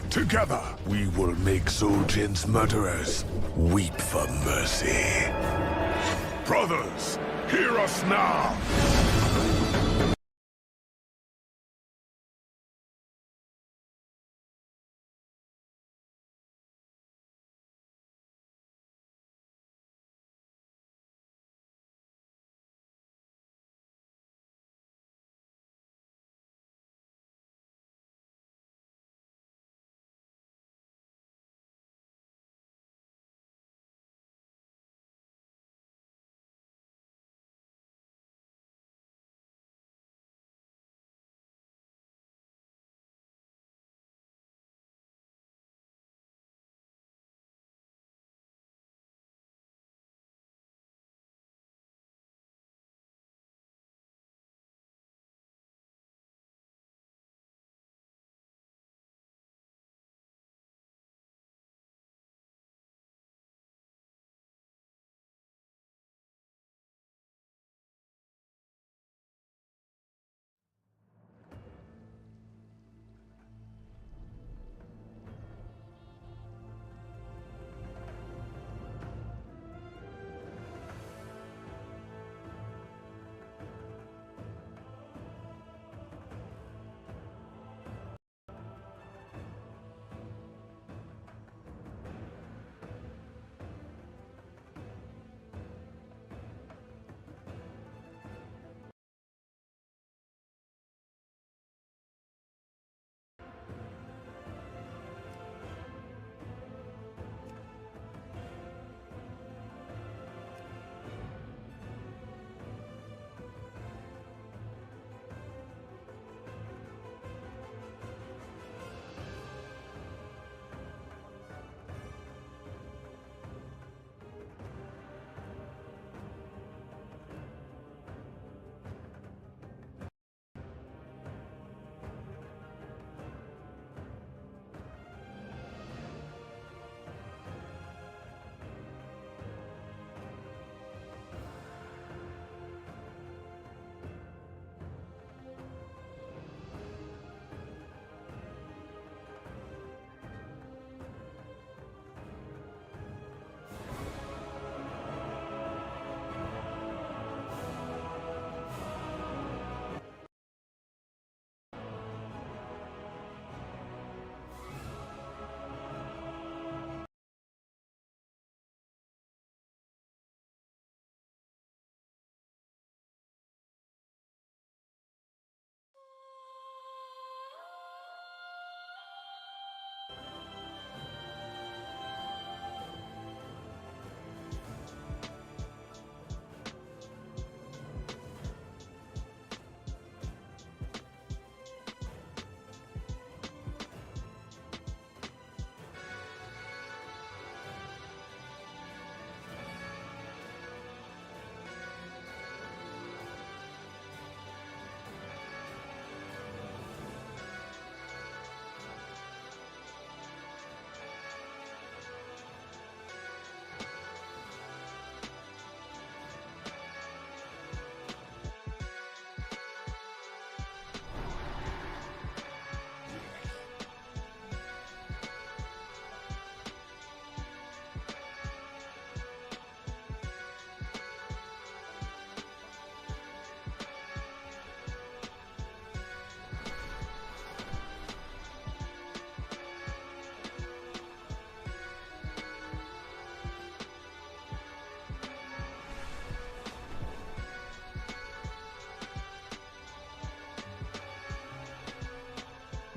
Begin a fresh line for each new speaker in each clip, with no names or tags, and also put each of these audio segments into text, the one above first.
Together, we will make Zul'jin's murderers weep for mercy. Brothers, hear us now!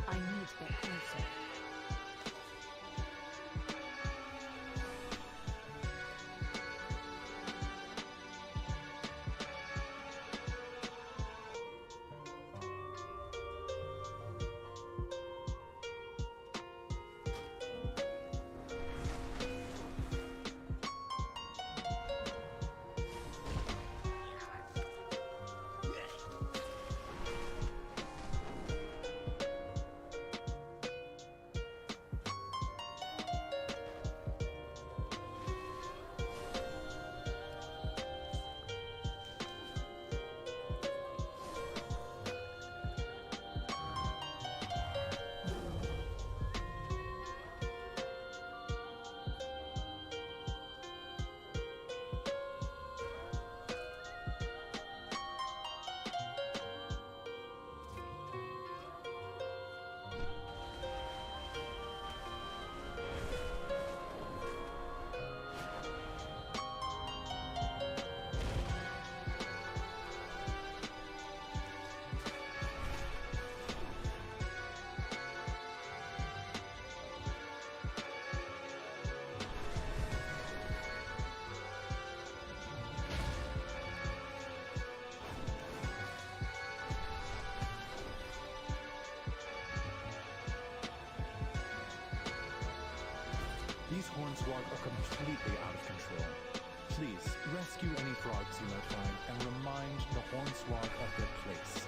I need to get closer.
These Hornswoggle are completely out of control. Please, rescue any frogs you may find and remind the Hornswoggle of their place.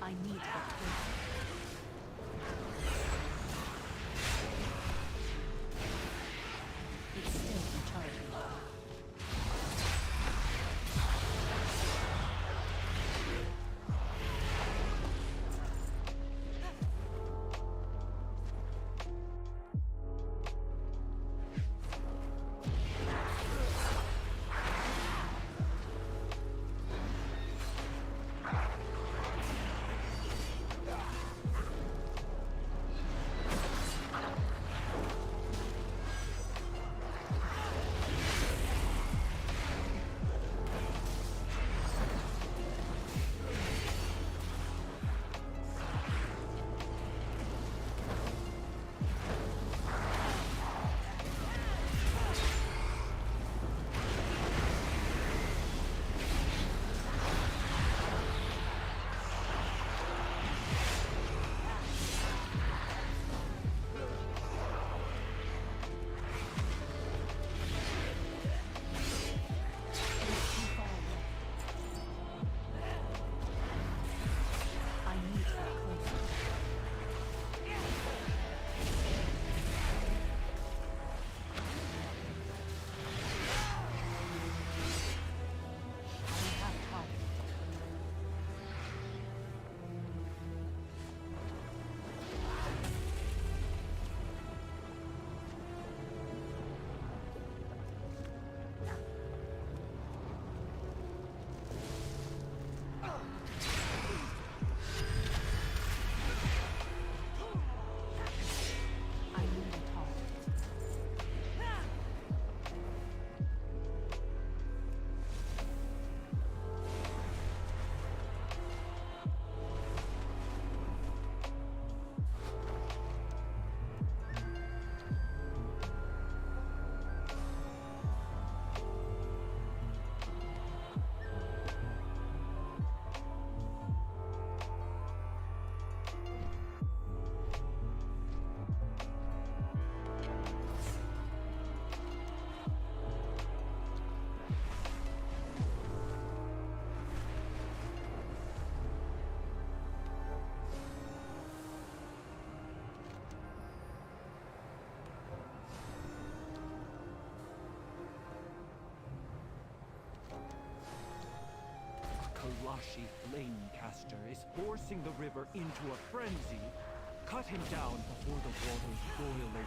I need to get closer. It's still recharging. I need to get closer. We have target. I need a target.
Kalashi Flamecaster is forcing the river into a frenzy. Cut him down before the waters boil away.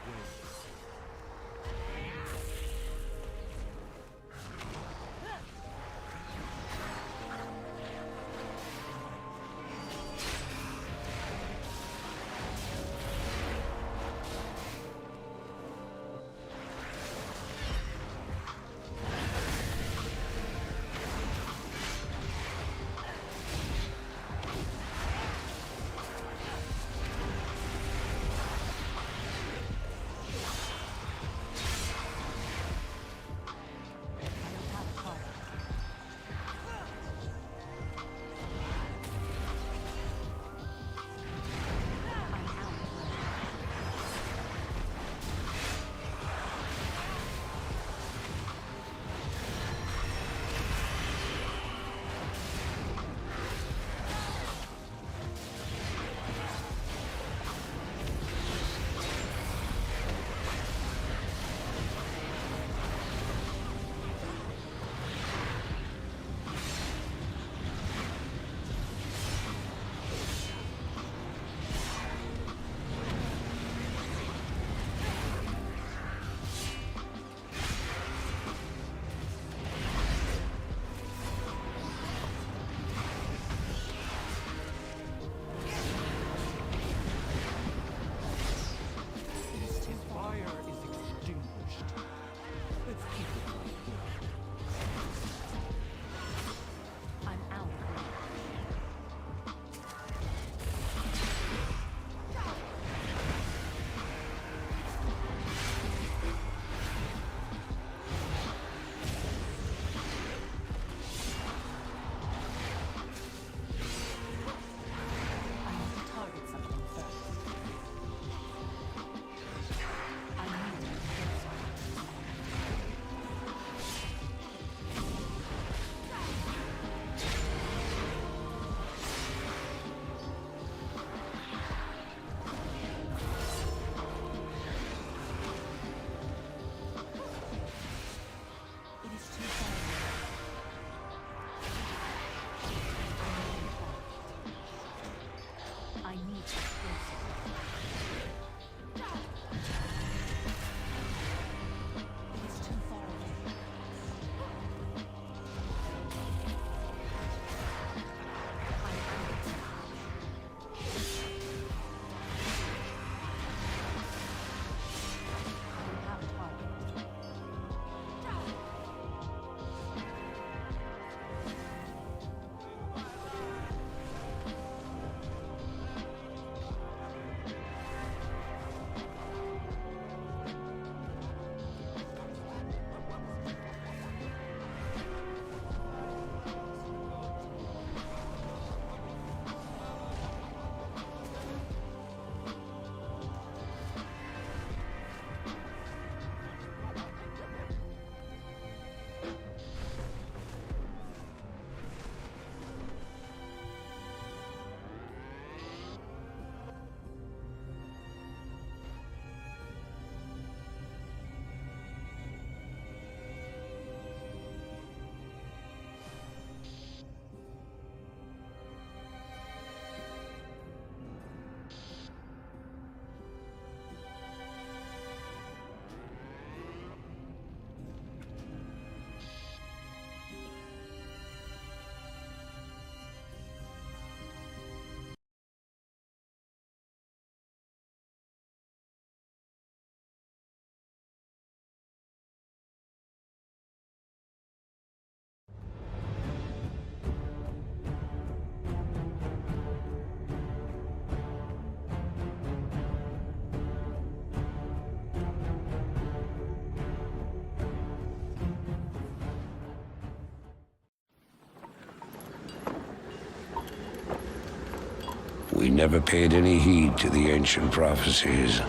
We never paid any heed to the ancient prophecies.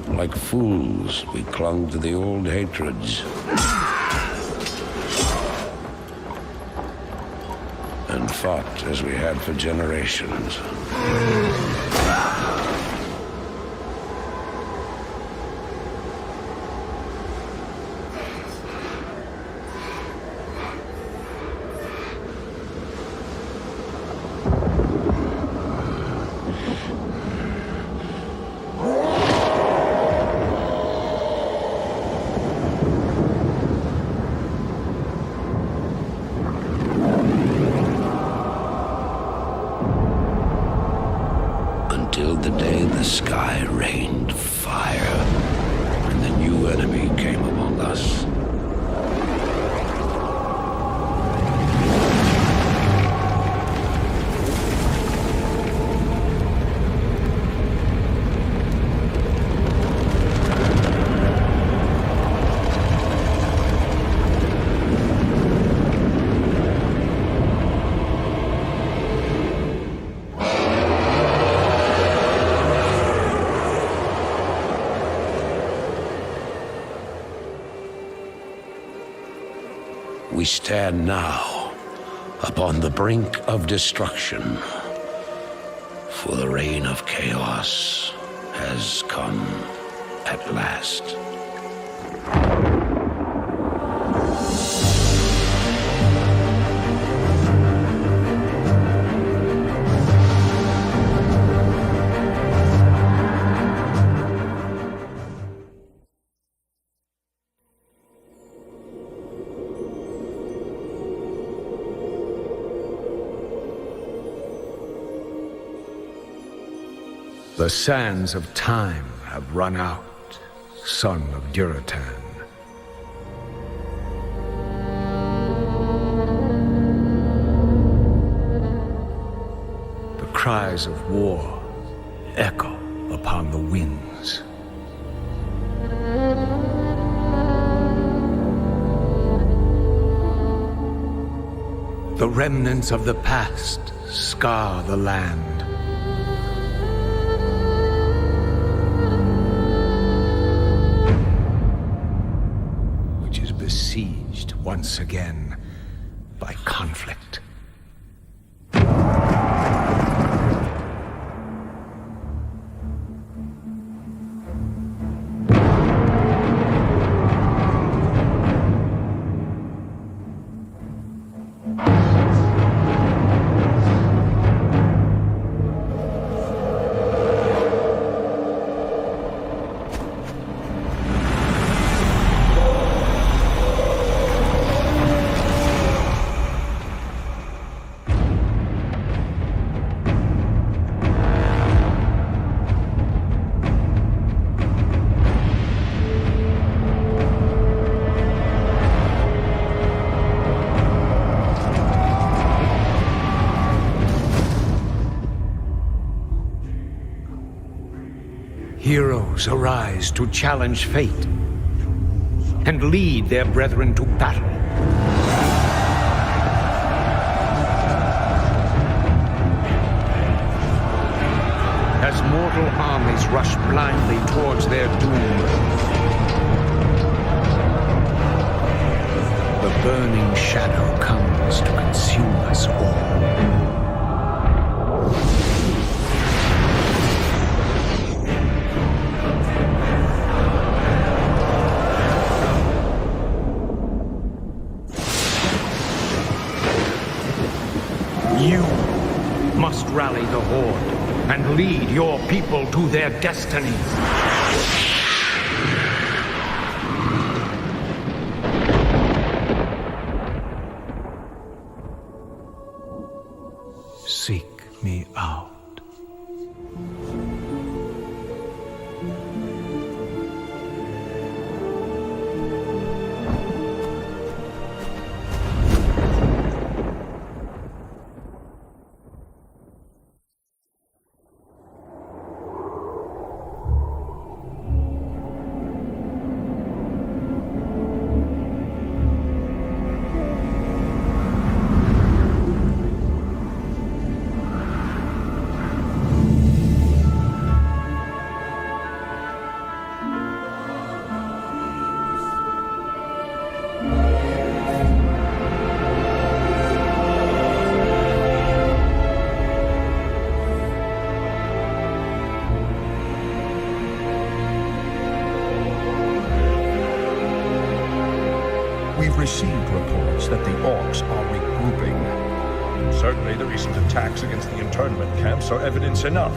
Like fools, we clung to the old hatreds. And fought as we had for generations. Until the day the sky rained fire, and the new enemy came among us. We stand now upon the brink of destruction, for the reign of chaos has come at last.
The sands of time have run out, son of Durotan. The cries of war echo upon the winds. The remnants of the past scar the land. Besieged once again by conflict. Heroes arise to challenge fate and lead their brethren to battle. As mortal armies rush blindly towards their doom, the burning shadow comes to consume us all. You must rally the Horde and lead your people to their destinies. Seek me out.
received reports that the orcs are regrouping.
Certainly the recent attacks against the internment camps are evidence enough.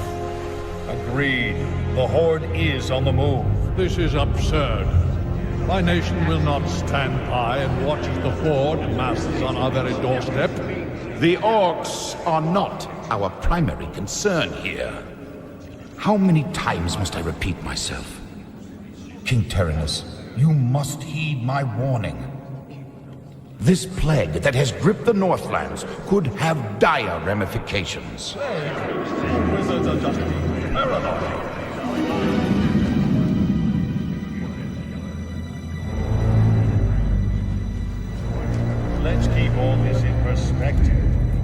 Agreed. The Horde is on the move.
This is absurd. My nation will not stand by and watch as the Horde masses on our very doorstep.
The orcs are not our primary concern here. How many times must I repeat myself?
King Terinus, you must heed my warning.
This plague that has gripped the Northlands could have dire ramifications.
Wizards are just being paranoid.
Let's keep all this in perspective.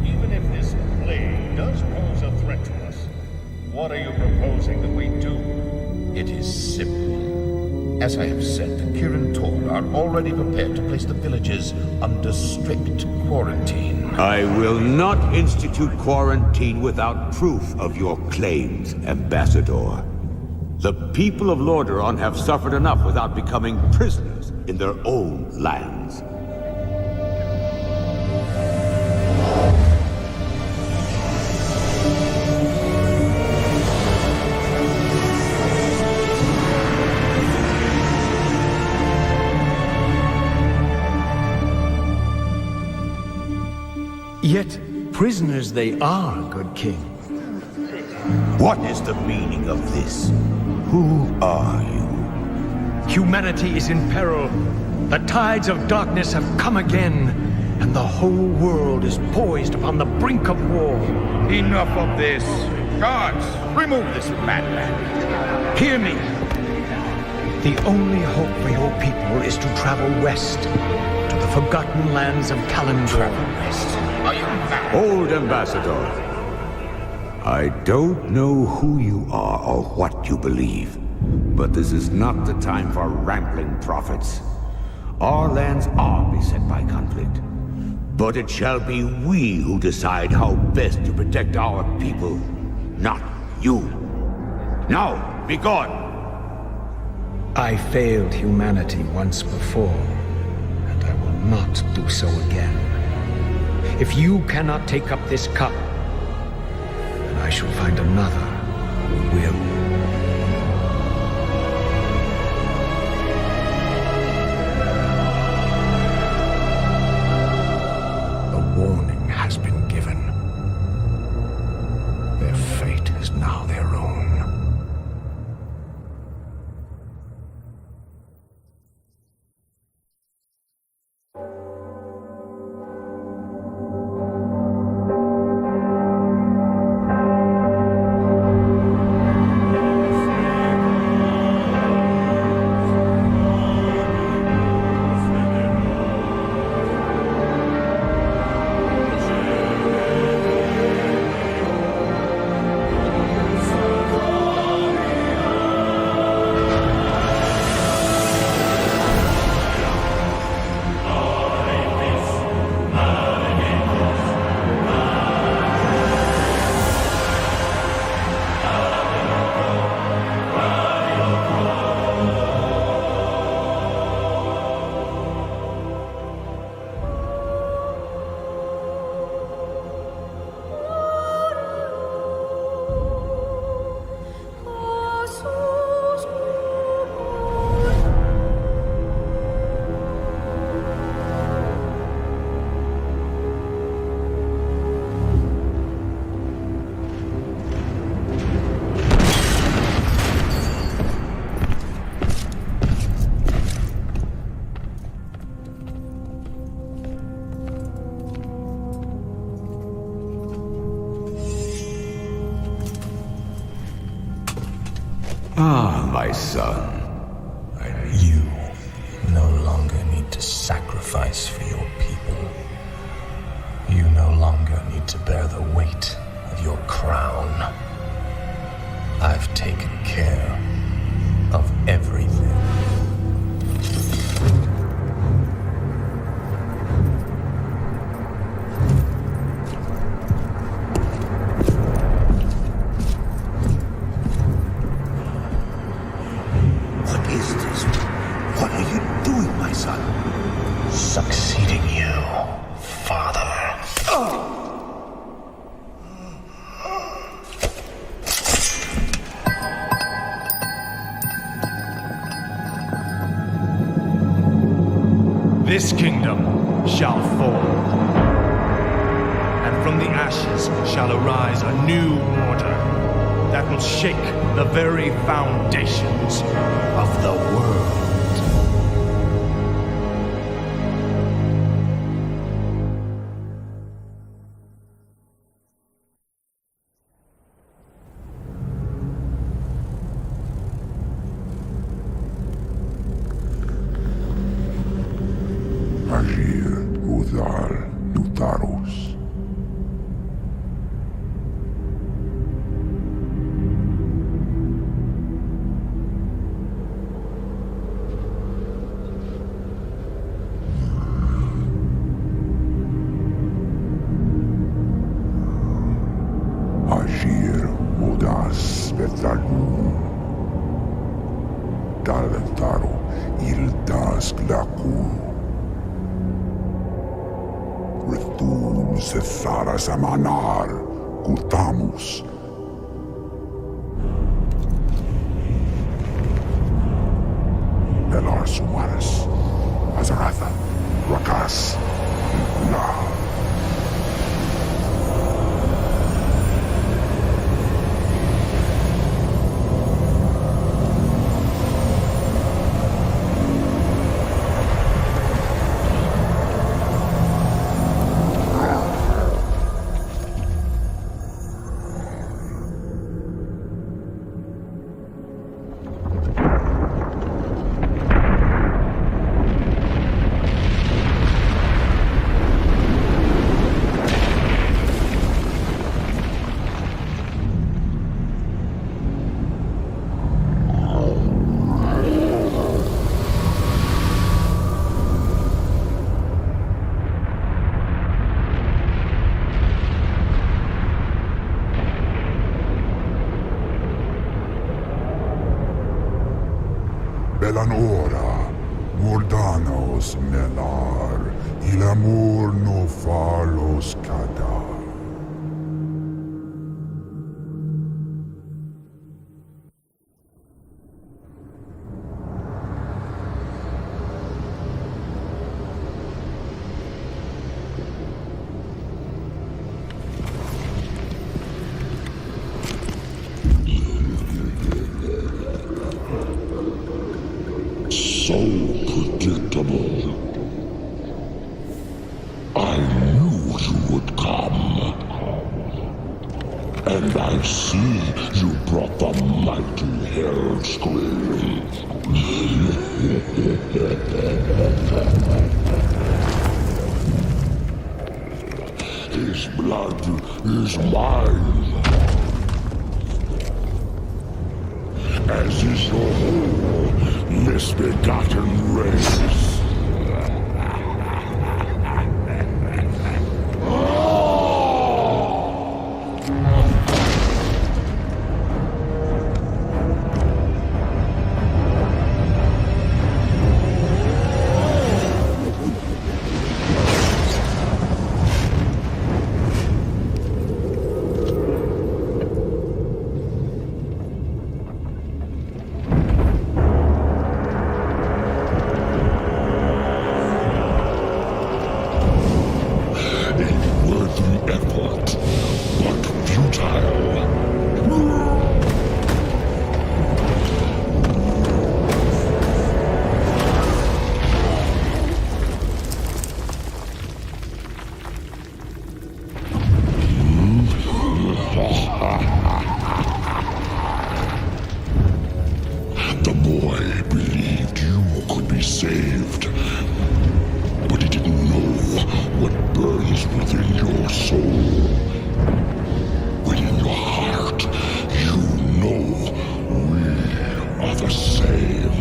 Even if this plague does pose a threat to us, what are you proposing that we do?
It is simple. As I have said, the Kirin Tor are already prepared to place the villages under strict quarantine.
I will not institute quarantine without proof of your claims, Ambassador. The people of Lordaeron have suffered enough without becoming prisoners in their own lands.
Yet prisoners they are, good king.
What is the meaning of this? Who are you?
Humanity is in peril. The tides of darkness have come again, and the whole world is poised upon the brink of war.
Enough of this. Guards, remove this madman.
Hear me. The only hope for your people is to travel west, to the forgotten lands of Kalimdor.
Are you mad?
Old Ambassador, I don't know who you are or what you believe, but this is not the time for rambling prophets. Our lands are beset by conflict, but it shall be we who decide how best to protect our people, not you. Now, be gone!
I failed humanity once before, and I will not do so again. If you cannot take up this cup, then I shall find another who will. The warning has been given. Their fate is now their own.
Ah, my son.
You no longer need to sacrifice for your people. You no longer need to bear the weight of your crown. I've taken care of everything.
What is this? What are you doing, my son?
Success. father.
This kingdom shall fall, and from the ashes shall arise a new order that will shake the very foundations of the world.
Agir Udal Nutaros. Agir Udas Betalun. Dalentaro Ildas Glakun. Retum Sethara Samanar Kutamus. Belar Sumaris Azaratha Rakas Kula. Belanora, Mordanos Melar, il amor no falos cadar.
So predictable. I knew you would come. And I see you brought the mighty Hellscream. His blood is mine. As is your whole misbegotten race. The boy believed you could be saved, but he didn't know what burns within your soul. Within your heart, you know we are the same.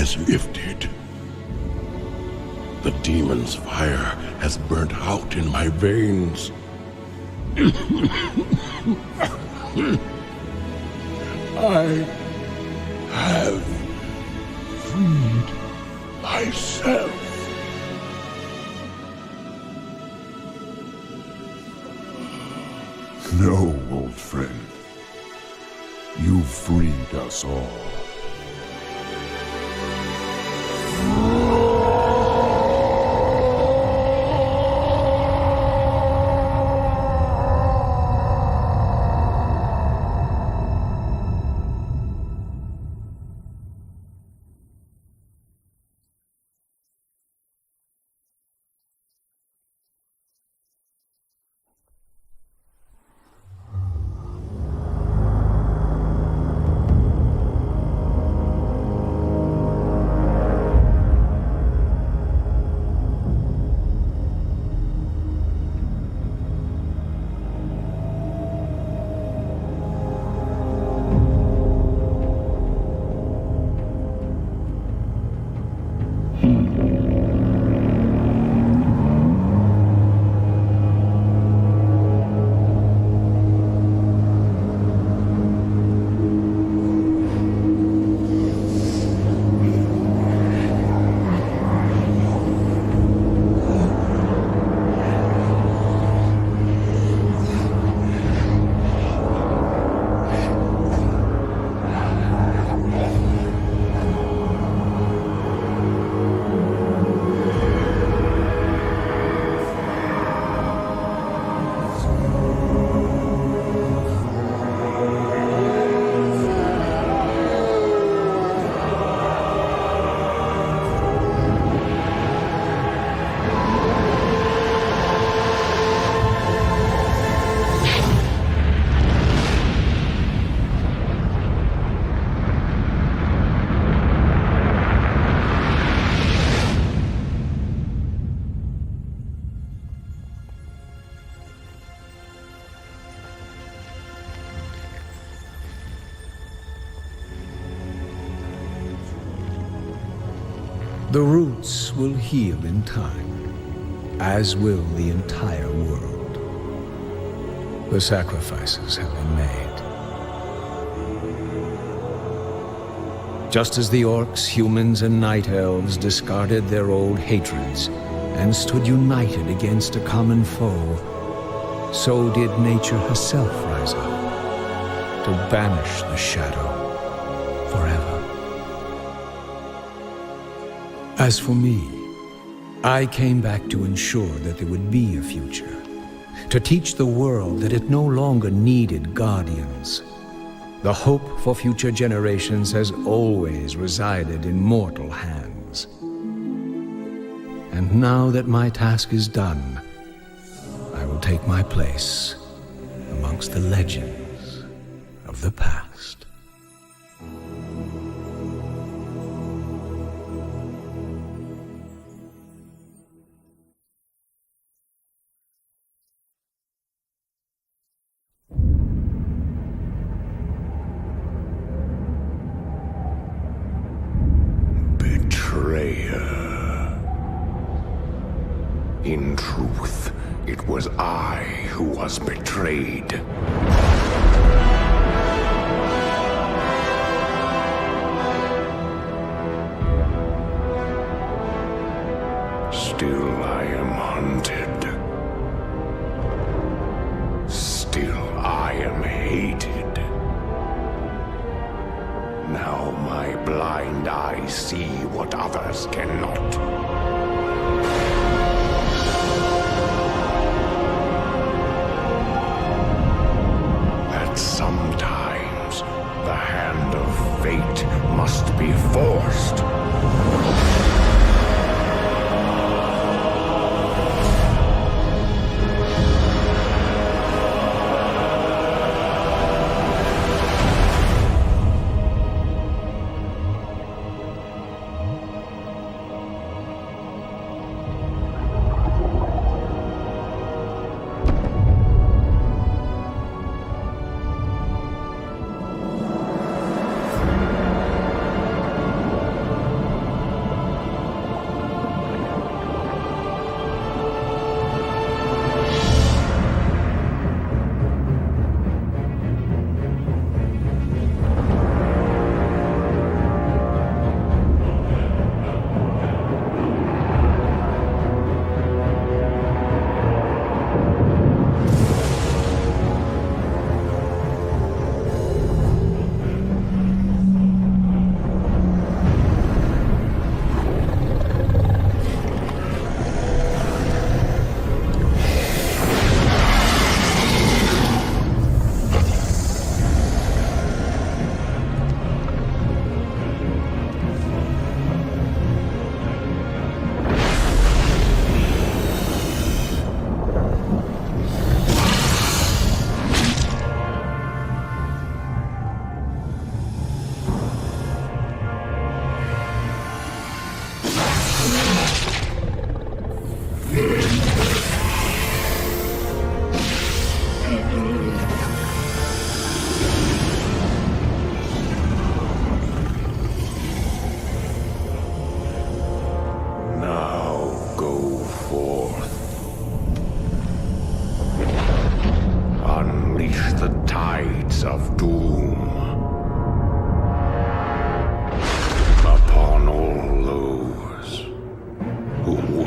has lifted. The demon's fire has burnt out in my veins. I have freed myself. No, old friend. You freed us all.
The roots will heal in time, as will the entire world. The sacrifices have been made. Just as the orcs, humans, and night elves discarded their old hatreds and stood united against a common foe, so did nature herself rise up to banish the shadow forever. As for me, I came back to ensure that there would be a future, to teach the world that it no longer needed guardians. The hope for future generations has always resided in mortal hands. And now that my task is done, I will take my place amongst the legends of the past.
In truth, it was I who was betrayed. Still I am hunted. Still I am hated. Now my blind eyes see what others cannot. Sometimes the hand of fate must be forced.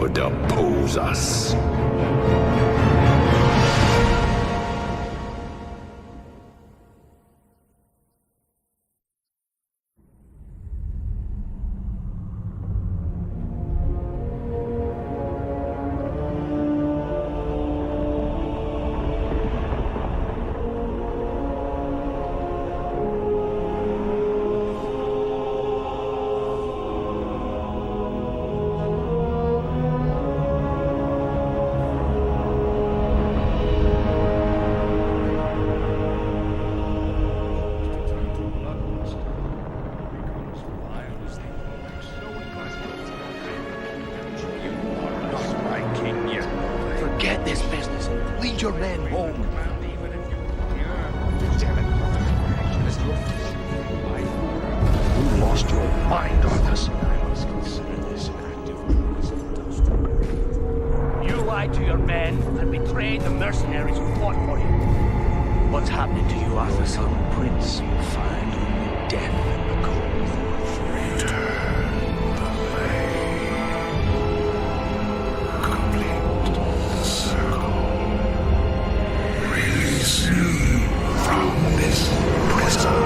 would oppose us.
Forget this business. Lead your men home. You lost your mind, Arthas.
You lied to your men and betrayed the mercenaries who fought for you. What's happening to you, Arthas, son prince? You find only death in the cold.
Release me from this prison.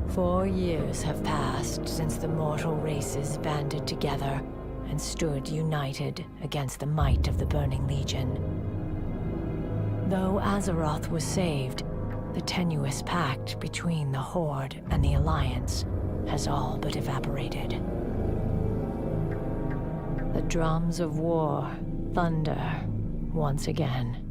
"4 years have passed since the mortal races banded together and stood united against the might of the Burning Legion. Though Azeroth was saved, the tenuous pact between the Horde and the Alliance has all but evaporated. The drums of war thunder once again.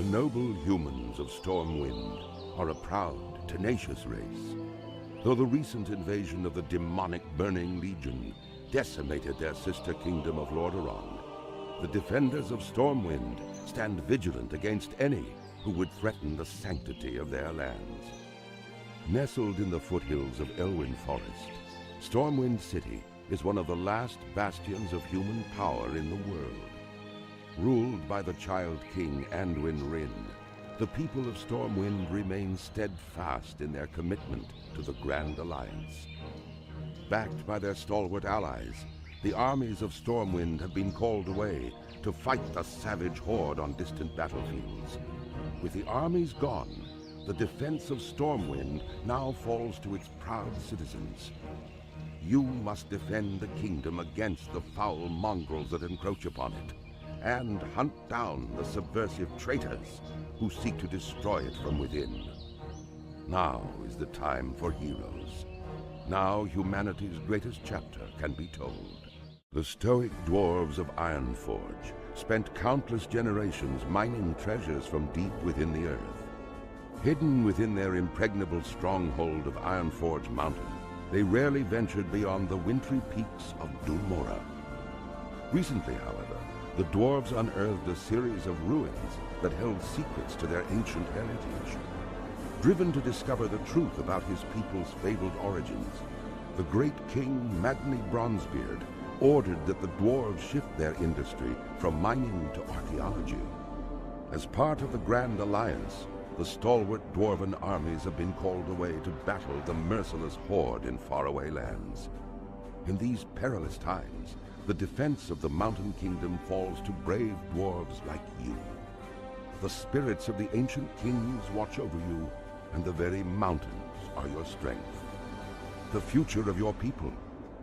noble humans of Stormwind are a proud, tenacious race. Though the recent invasion of the demonic Burning Legion decimated their sister kingdom of Lordaeron, the defenders of Stormwind stand vigilant against any who would threaten the sanctity of their lands. Nestled in the foothills of Elwyn Forest, Stormwind City is one of the last bastions of human power in the world. Ruled by the Child King Anduin Wrynn, the people of Stormwind remain steadfast in their commitment to the Grand Alliance. Backed by their stalwart allies, the armies of Stormwind have been called away to fight the savage horde on distant battlefields. With the armies gone, the defense of Stormwind now falls to its proud citizens. You must defend the kingdom against the foul mongrels that encroach upon it, and hunt down the subversive traitors who seek to destroy it from within. Now is the time for heroes. Now humanity's greatest chapter can be told. The stoic dwarves of Ironforge spent countless generations mining treasures from deep within the earth. Hidden within their impregnable stronghold of Ironforge Mountain, they rarely ventured beyond the wintry peaks of Dun Mora. Recently, however, the dwarves unearthed a series of ruins that held secrets to their ancient heritage. Driven to discover the truth about his people's fabled origins, the great king Magni Bronzebeard ordered that the dwarves shift their industry from mining to archaeology. As part of the Grand Alliance, the stalwart dwarven armies have been called away to battle the merciless horde in faraway lands. In these perilous times, the defense of the Mountain Kingdom falls to brave dwarves like you. The spirits of the ancient kings watch over you, and the very mountains are your strength. The future of your people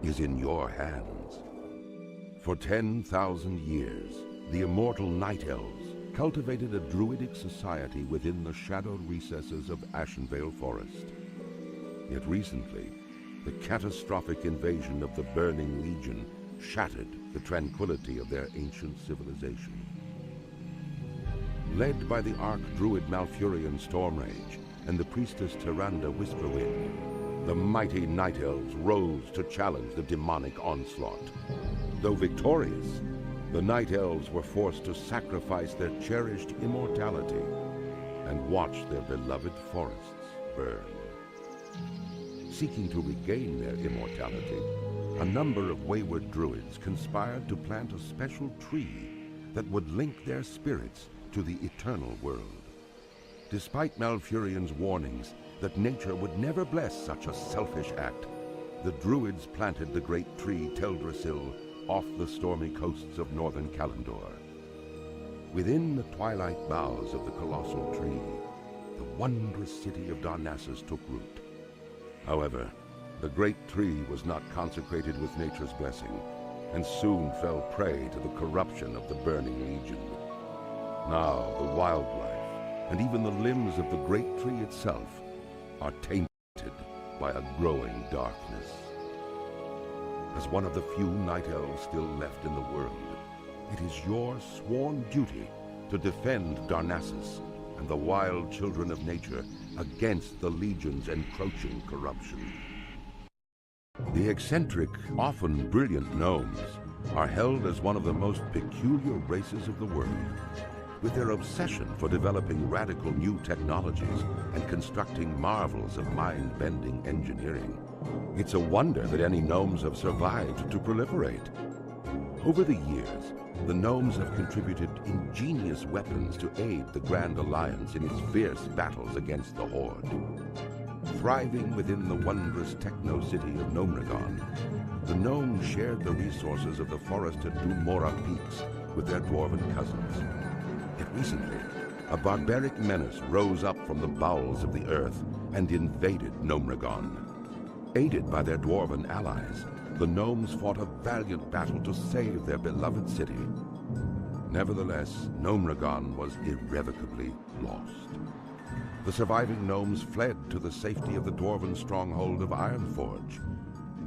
is in your hands. For 10,000 years, the immortal Night Elves cultivated a druidic society within the shadowed recesses of Ashenvale Forest. Yet recently, the catastrophic invasion of the Burning Legion shattered the tranquility of their ancient civilization. Led by the Archdruid Malfurion Stormrage and the priestess Tyrande Whisperwind, the mighty Night Elves rose to challenge the demonic onslaught. Though victorious, the Night Elves were forced to sacrifice their cherished immortality and watch their beloved forests burn. Seeking to regain their immortality, a number of wayward druids conspired to plant a special tree that would link their spirits to the eternal world. Despite Malfurion's warnings that nature would never bless such a selfish act, the druids planted the great tree Teldrassil off the stormy coasts of northern Kalimdor. Within the twilight boughs of the colossal tree, the wondrous city of Darnassus took root. However, the great tree was not consecrated with nature's blessing, and soon fell prey to the corruption of the Burning Legion. Now the wildlife, and even the limbs of the great tree itself, are tainted by a growing darkness. As one of the few Night Elves still left in the world, it is your sworn duty to defend Darnassus and the wild children of nature against the Legion's encroaching corruption. The eccentric, often brilliant gnomes are held as one of the most peculiar races of the world. With their obsession for developing radical new technologies and constructing marvels of mind-bending engineering, it's a wonder that any gnomes have survived to proliferate. Over the years, the gnomes have contributed ingenious weapons to aid the Grand Alliance in its fierce battles against the Horde. Thriving within the wondrous techno-city of Gnomragon, the gnomes shared the resources of the forested Dun Mora peaks with their dwarven cousins. Yet recently, a barbaric menace rose up from the bowels of the earth and invaded Gnomragon. Aided by their dwarven allies, the gnomes fought a valiant battle to save their beloved city. Nevertheless, Gnomragon was irrevocably lost. The surviving gnomes fled to the safety of the dwarven stronghold of Ironforge.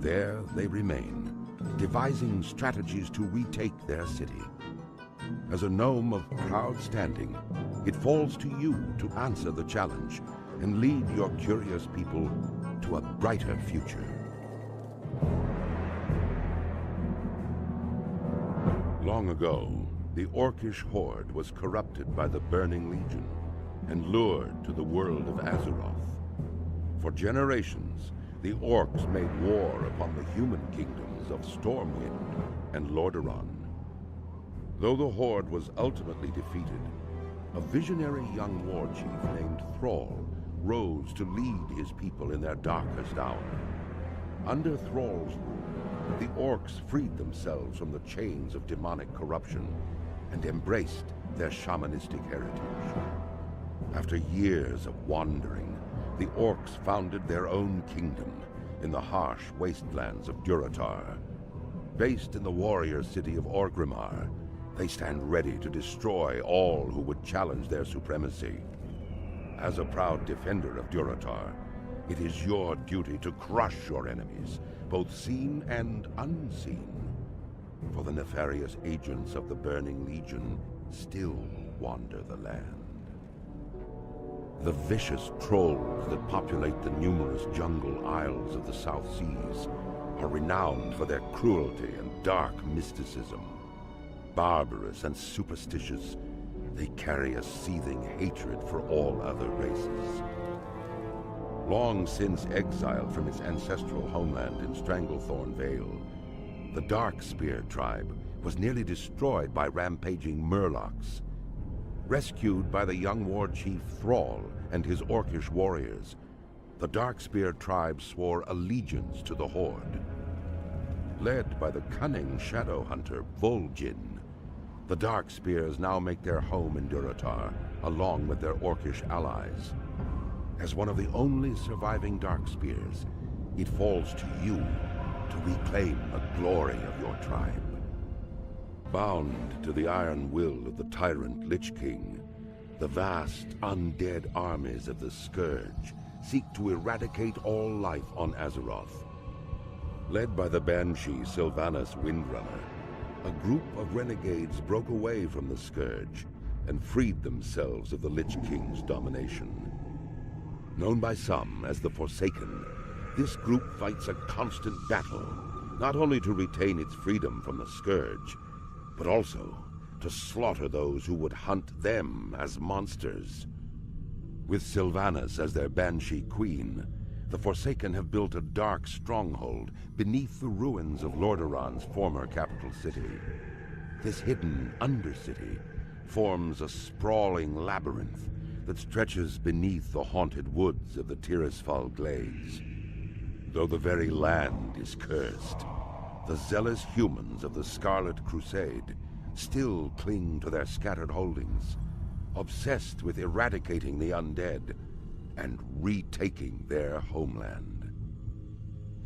There they remain, devising strategies to retake their city. As a gnome of proud standing, it falls to you to answer the challenge and lead your curious people to a brighter future. Long ago, the Orcish horde was corrupted by the Burning Legion and lured to the world of Azeroth. For generations, the Orcs made war upon the human kingdoms of Stormwind and Lordaeron. Though the horde was ultimately defeated, a visionary young war chief named Thrall rose to lead his people in their darkest hour. Under Thrall's rule, the Orcs freed themselves from the chains of demonic corruption and embraced their shamanistic heritage. After years of wandering, the Orcs founded their own kingdom in the harsh wastelands of Durotar. Based in the warrior city of Orgrimmar, they stand ready to destroy all who would challenge their supremacy. As a proud defender of Durotar, it is your duty to crush your enemies, both seen and unseen. For the nefarious agents of the Burning Legion still wander the land. The vicious trolls that populate the numerous jungle isles of the South Seas are renowned for their cruelty and dark mysticism. Barbarous and superstitious, they carry a seething hatred for all other races. Long since exiled from its ancestral homeland in Stranglethorn Vale, the Darkspear tribe was nearly destroyed by rampaging Murlocs. Rescued by the young war chief Thrall and his Orcish warriors, the Darkspear tribe swore allegiance to the Horde. Led by the cunning shadow hunter Vol'jin, the Darkspears now make their home in Durotar, along with their Orcish allies. As one of the only surviving Darkspears, it falls to you to reclaim the glory of your tribe. Bound to the iron will of the tyrant Lich King, the vast undead armies of the Scourge seek to eradicate all life on Azeroth. Led by the Banshee Sylvanas Windrunner, a group of renegades broke away from the Scourge and freed themselves of the Lich King's domination. Known by some as the Forsaken, this group fights a constant battle, not only to retain its freedom from the Scourge, but also to slaughter those who would hunt them as monsters. With Sylvanas as their Banshee Queen, the Forsaken have built a dark stronghold beneath the ruins of Lordaeron's former capital city. This hidden Undercity forms a sprawling labyrinth that stretches beneath the haunted woods of the Tirisfal Glades. Though the very land is cursed, the zealous humans of the Scarlet Crusade still cling to their scattered holdings, obsessed with eradicating the undead and retaking their homeland.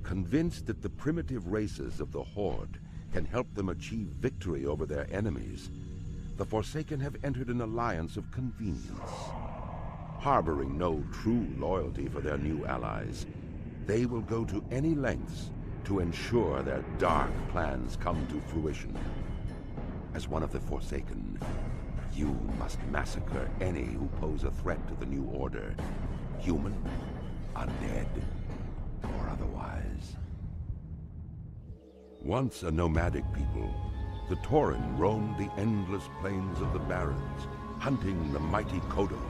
Convinced that the primitive races of the Horde can help them achieve victory over their enemies, the Forsaken have entered an alliance of convenience. Harboring no true loyalty for their new allies, they will go to any lengths to ensure their dark plans come to fruition. As one of the Forsaken, you must massacre any who pose a threat to the new order, human, undead, or otherwise. Once a nomadic people, the Tauren roamed the endless plains of the Barrens, hunting the mighty Kodo.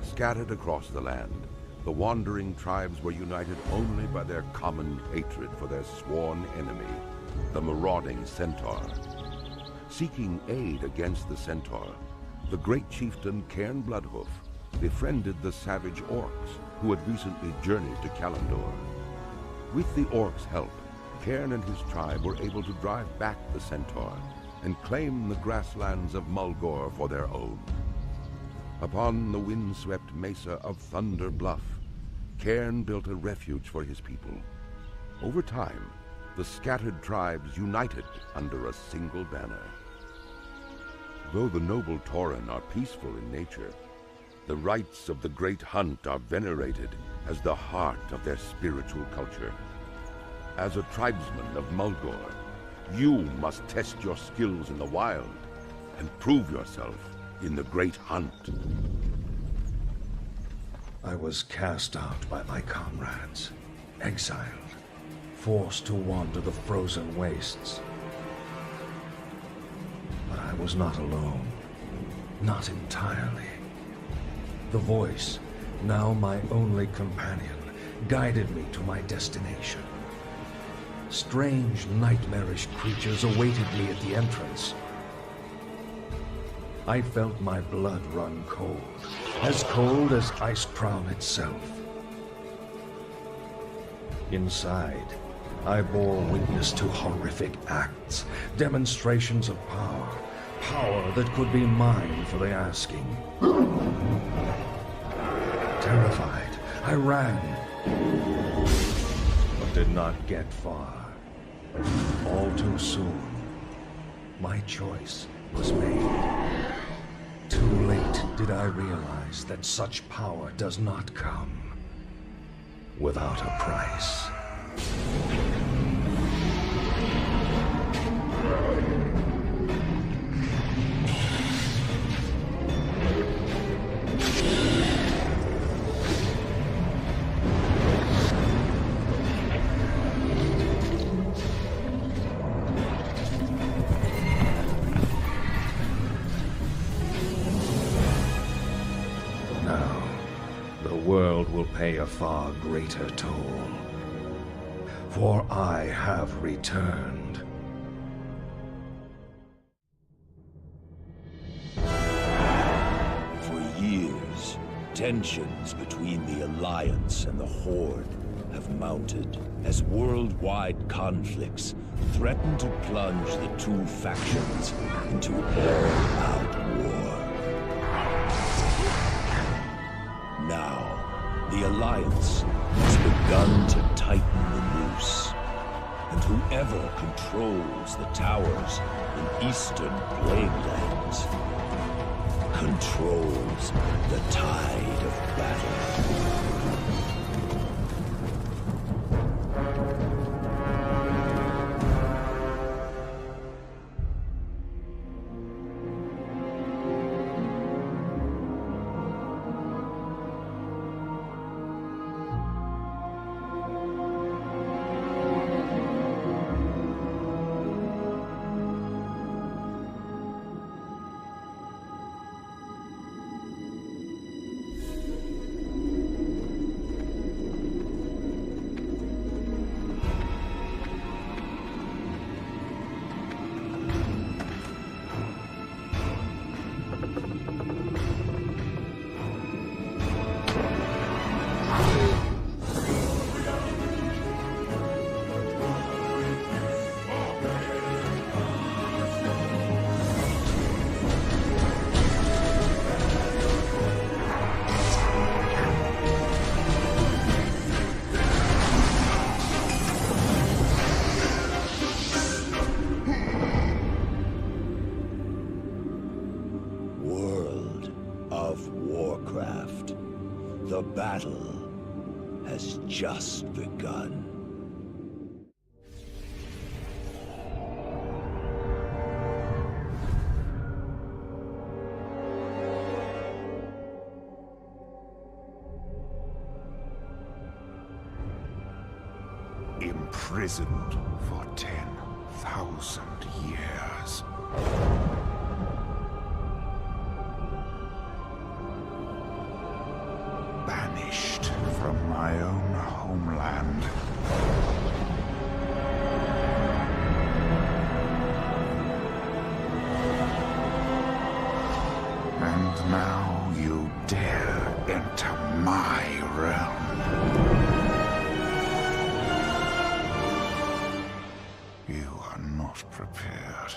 Scattered across the land, the wandering tribes were united only by their common hatred for their sworn enemy, the marauding Centaur. Seeking aid against the Centaur, the great chieftain Cairn Bloodhoof befriended the savage Orcs who had recently journeyed to Kalimdor. With the Orcs' help, Cairn and his tribe were able to drive back the Centaur and claim the grasslands of Mulgore for their own. Upon the windswept mesa of Thunder Bluff, Cairn built a refuge for his people. Over time, the scattered tribes united under a single banner. Though the noble Tauren are peaceful in nature, the rites of the Great Hunt are venerated as the heart of their spiritual culture. As a tribesman of Mulgore, you must test your skills in the wild and prove yourself in the Great Hunt.
I was cast out by my comrades, exiled, forced to wander the frozen wastes. But I was not alone. Not entirely. The voice, now my only companion, guided me to my destination. Strange, nightmarish creatures awaited me at the entrance. I felt my blood run cold as Icecrown itself. Inside, I bore witness to horrific acts, demonstrations of power that could be mine for the asking. Terrified, I ran, but did not get far. All too soon, my choice was made. Too late did I realize that such power does not come without a price. Pay a far greater toll. For I have returned.
For years, tensions between the Alliance and the Horde have mounted as worldwide conflicts threaten to plunge the two factions into all-out war. Now, the Alliance has begun to tighten the noose, and whoever controls the towers in Eastern Plaguelands controls the tide of battle. The battle has just begun.
Imprisoned for 10,000 years. Banished from my own homeland. And now you dare enter my realm. You are not prepared.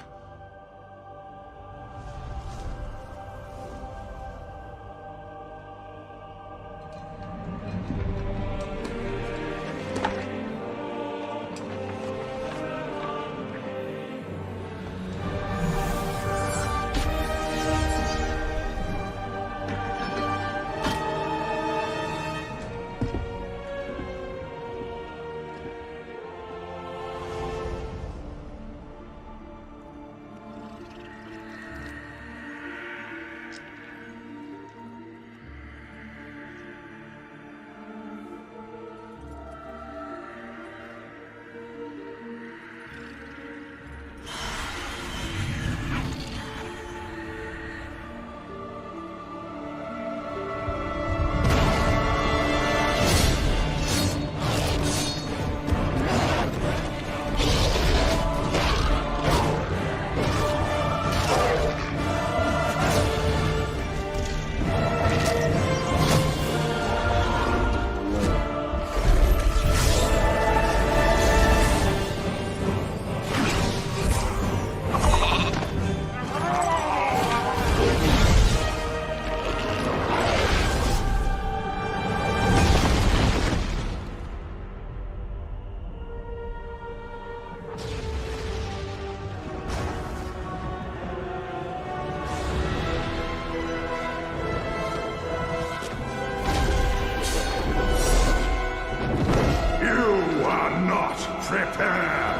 Prepare!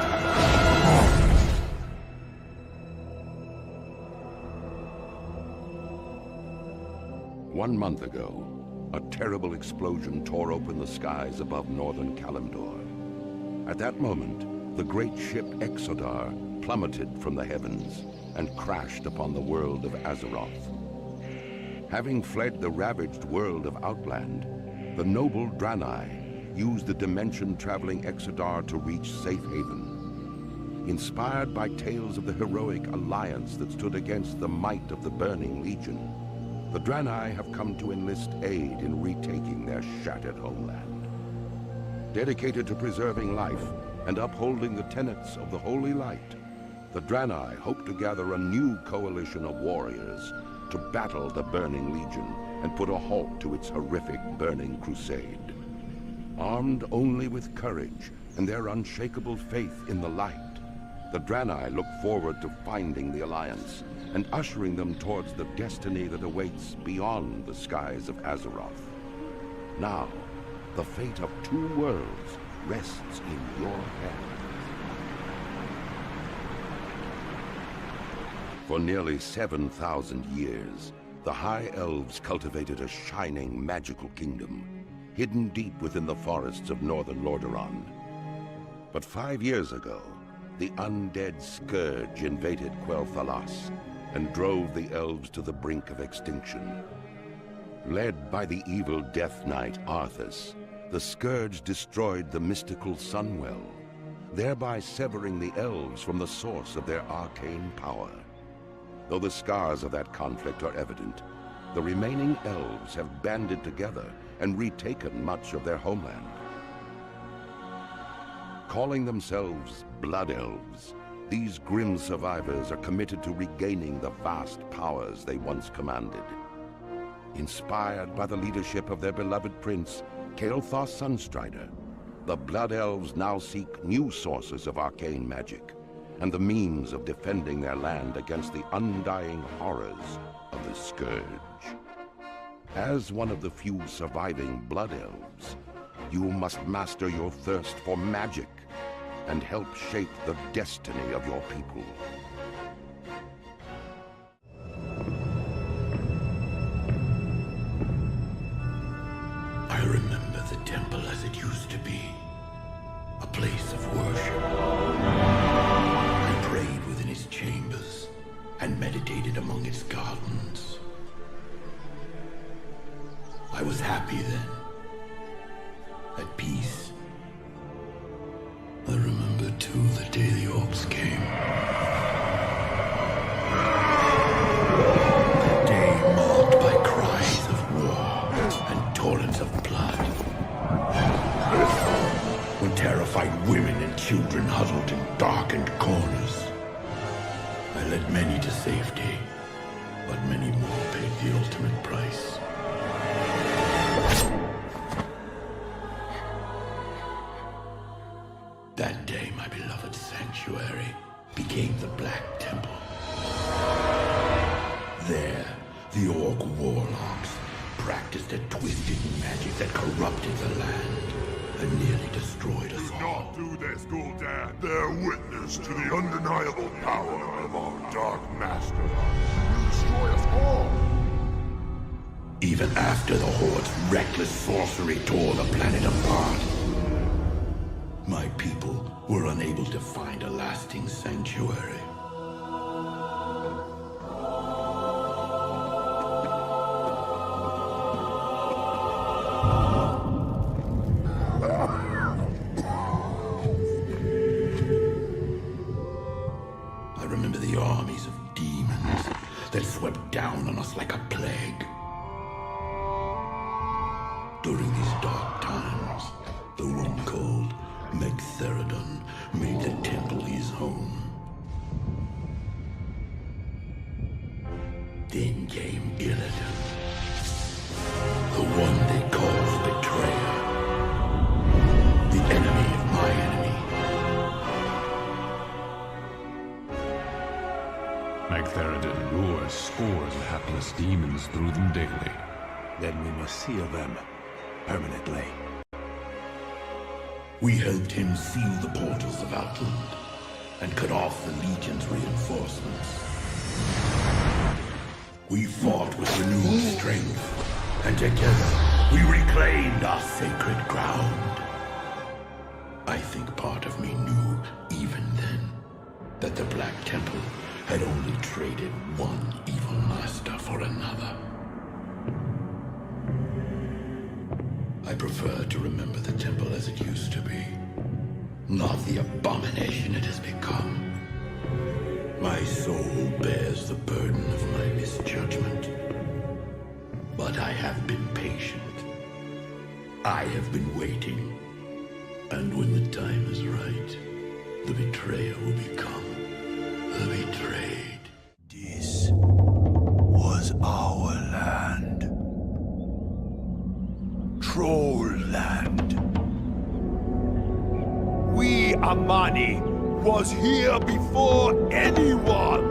1 month ago, a terrible explosion tore open the skies above northern Kalimdor. At that moment, the great ship Exodar plummeted from the heavens and crashed upon the world of Azeroth. Having fled the ravaged world of Outland, the noble Draenei used the dimension-traveling Exodar to reach safe haven. Inspired by tales of the heroic alliance that stood against the might of the Burning Legion, the Draenei have come to enlist aid in retaking their shattered homeland. Dedicated to preserving life and upholding the tenets of the Holy Light, the Draenei hope to gather a new coalition of warriors to battle the Burning Legion and put a halt to its horrific burning crusade. Armed only with courage and their unshakable faith in the light, the Draenei look forward to finding the Alliance and ushering them towards the destiny that awaits beyond the skies of Azeroth. Now, the fate of 2 worlds rests in your hands. For nearly 7,000 years, the High Elves cultivated a shining, magical kingdom, hidden deep within the forests of northern Lordaeron. But 5 years ago, the undead Scourge invaded Quel'Thalas and drove the elves to the brink of extinction. Led by the evil Death Knight Arthas, the Scourge destroyed the mystical Sunwell, thereby severing the elves from the source of their arcane power. Though the scars of that conflict are evident, the remaining elves have banded together and retaken much of their homeland. Calling themselves Blood Elves, these grim survivors are committed to regaining the vast powers they once commanded. Inspired by the leadership of their beloved prince, Kael'thas Sunstrider, the Blood Elves now seek new sources of arcane magic and the means of defending their land against the undying horrors of the Scourge. As one of the few surviving Blood Elves, you must master your thirst for magic and help shape the destiny of your people.
I remember the temple as it used to be, a place of worship. I prayed within its chambers and meditated among its gardens. I was happy then, at peace. I remember too the day the orcs came. That day marked by cries of war and torrents of blood. When terrified women and children huddled in darkened corners. I led many to safety, but many more paid the ultimate price. That day, my beloved sanctuary became the Black Temple. There, the orc warlocks practiced a twisted magic that corrupted the land and nearly destroyed us all.
Do not do this, Gul'dan. Bear witness to the undeniable power of our Dark Master. He will destroy us all.
Even after the Horde's reckless sorcery tore the planet apart, my people were unable to find a lasting sanctuary. I remember the armies of demons that swept down on us like a plague. During these dark times, the one called Meg-Theridon made the temple his home. Then came Illidan, the one they called Betrayer, the enemy of my enemy.
Meg-Theridon lures scores of hapless demons through them daily.
Then we must seal them permanently.
We helped him seal the portals of Outland and cut off the Legion's reinforcements. We fought with renewed strength, and together we reclaimed our sacred ground. I think part of me knew, even then, that the Black Temple had only traded one evil master for another. I prefer to remember the temple as it used to be, not the abomination it has become. My soul bears the burden of my misjudgment, but I have been patient. I have been waiting, and when the time is right, the betrayer will become the betrayed.
This was our land. Troll land. We, Amani, was here before anyone.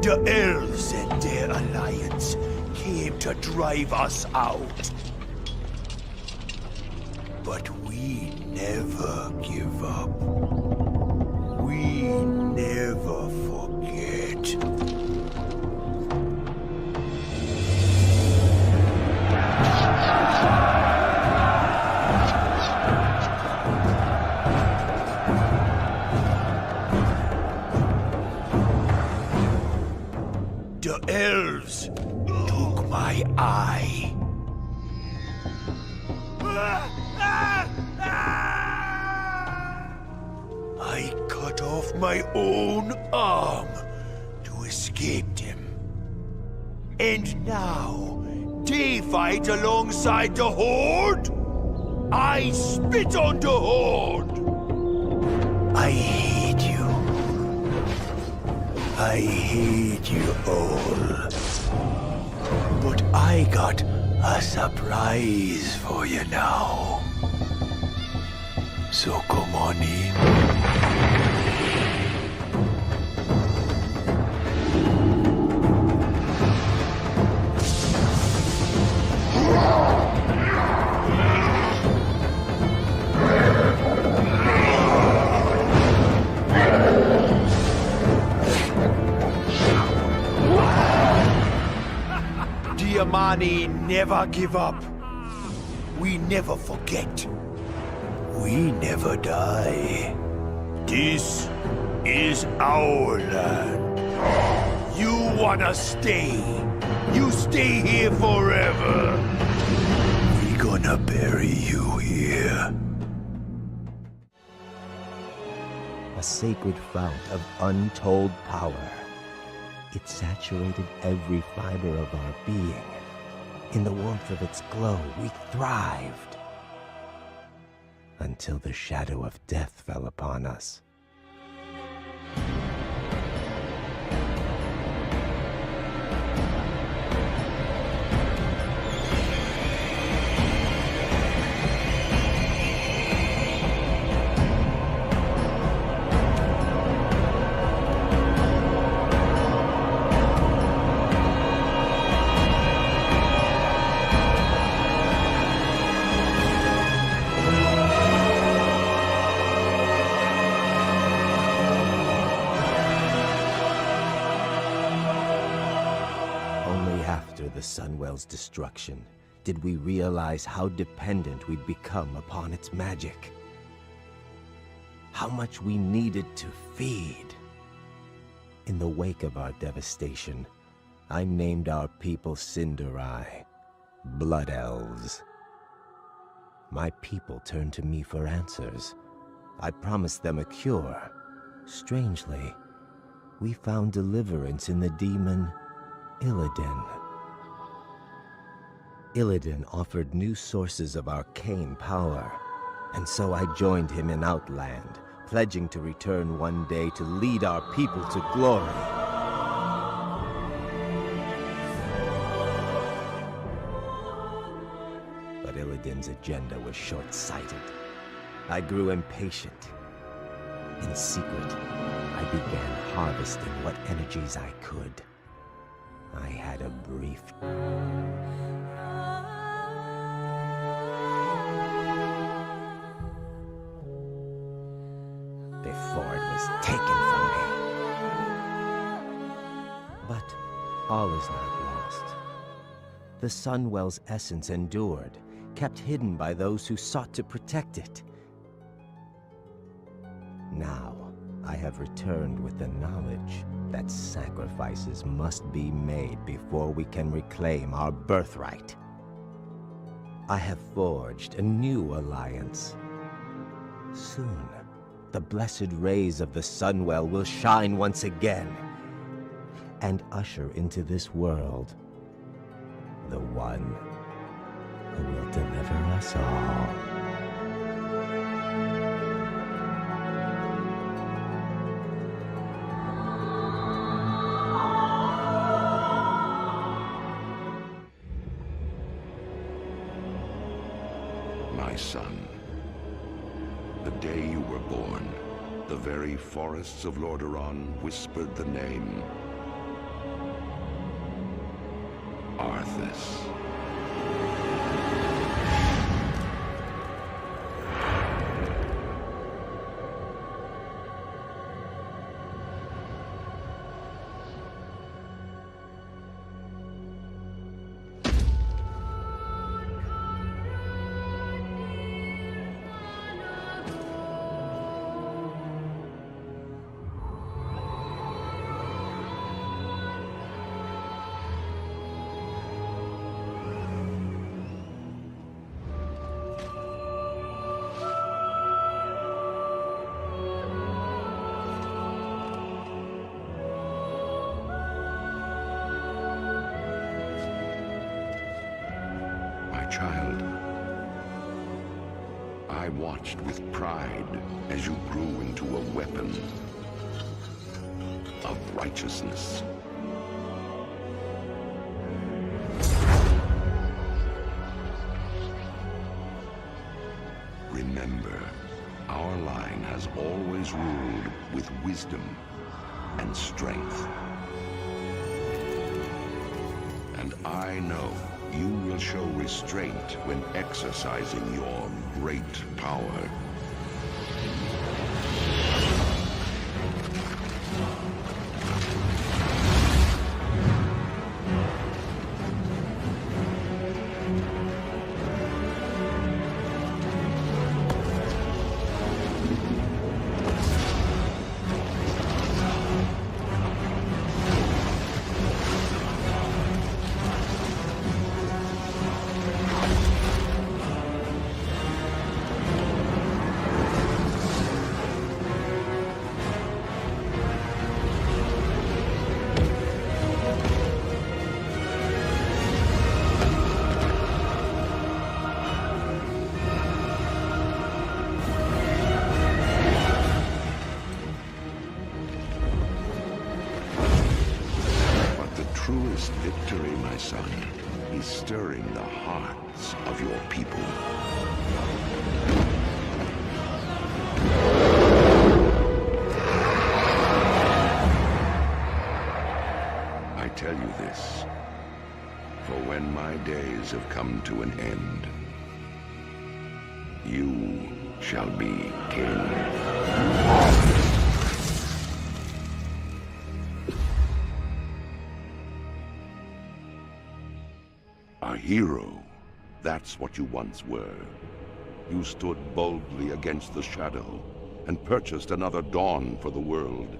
The elves and their alliance came to drive us out. But we never give up. We never forget. The elves took my eye. I cut off my own arm to escape them. And now, they fight alongside the Horde? I spit on the Horde! I hate you. I hate you all. But I got a surprise for you now. So come on in. The Amani never give up. We never forget. We never die. This is our land. You wanna stay. You stay here forever. We gonna bury you here.
A sacred fount of untold power. It saturated every fiber of our being. In the warmth of its glow, we thrived. Until the shadow of death fell upon us. The Sunwell's destruction, did we realize how dependent we'd become upon its magic. How much we needed to feed. In the wake of our devastation, I named our people Cinderai, Blood Elves. My people turned to me for answers. I promised them a cure. Strangely, we found deliverance in the demon Illidan. Illidan offered new sources of arcane power, and so I joined him in Outland, pledging to return one day to lead our people to glory. But Illidan's agenda was short-sighted. I grew impatient. In secret, I began harvesting what energies I could. I had a brief... all is not lost. The Sunwell's essence endured, kept hidden by those who sought to protect it. Now, I have returned with the knowledge that sacrifices must be made before we can reclaim our birthright. I have forged a new alliance. Soon, the blessed rays of the Sunwell will shine once again and usher into this world the one who will deliver us all.
My son, the day you were born, the very forests of Lordaeron whispered the name Arthas. Child, I watched with pride as you grew into a weapon of righteousness. Remember, our line has always ruled with wisdom and strength. And I know you will show restraint when exercising your great power. Truest victory, my son, is stirring the hearts of your people. I tell you this, for when my days have come to an end, you shall be king. A hero, that's what you once were. You stood boldly against the shadow and purchased another dawn for the world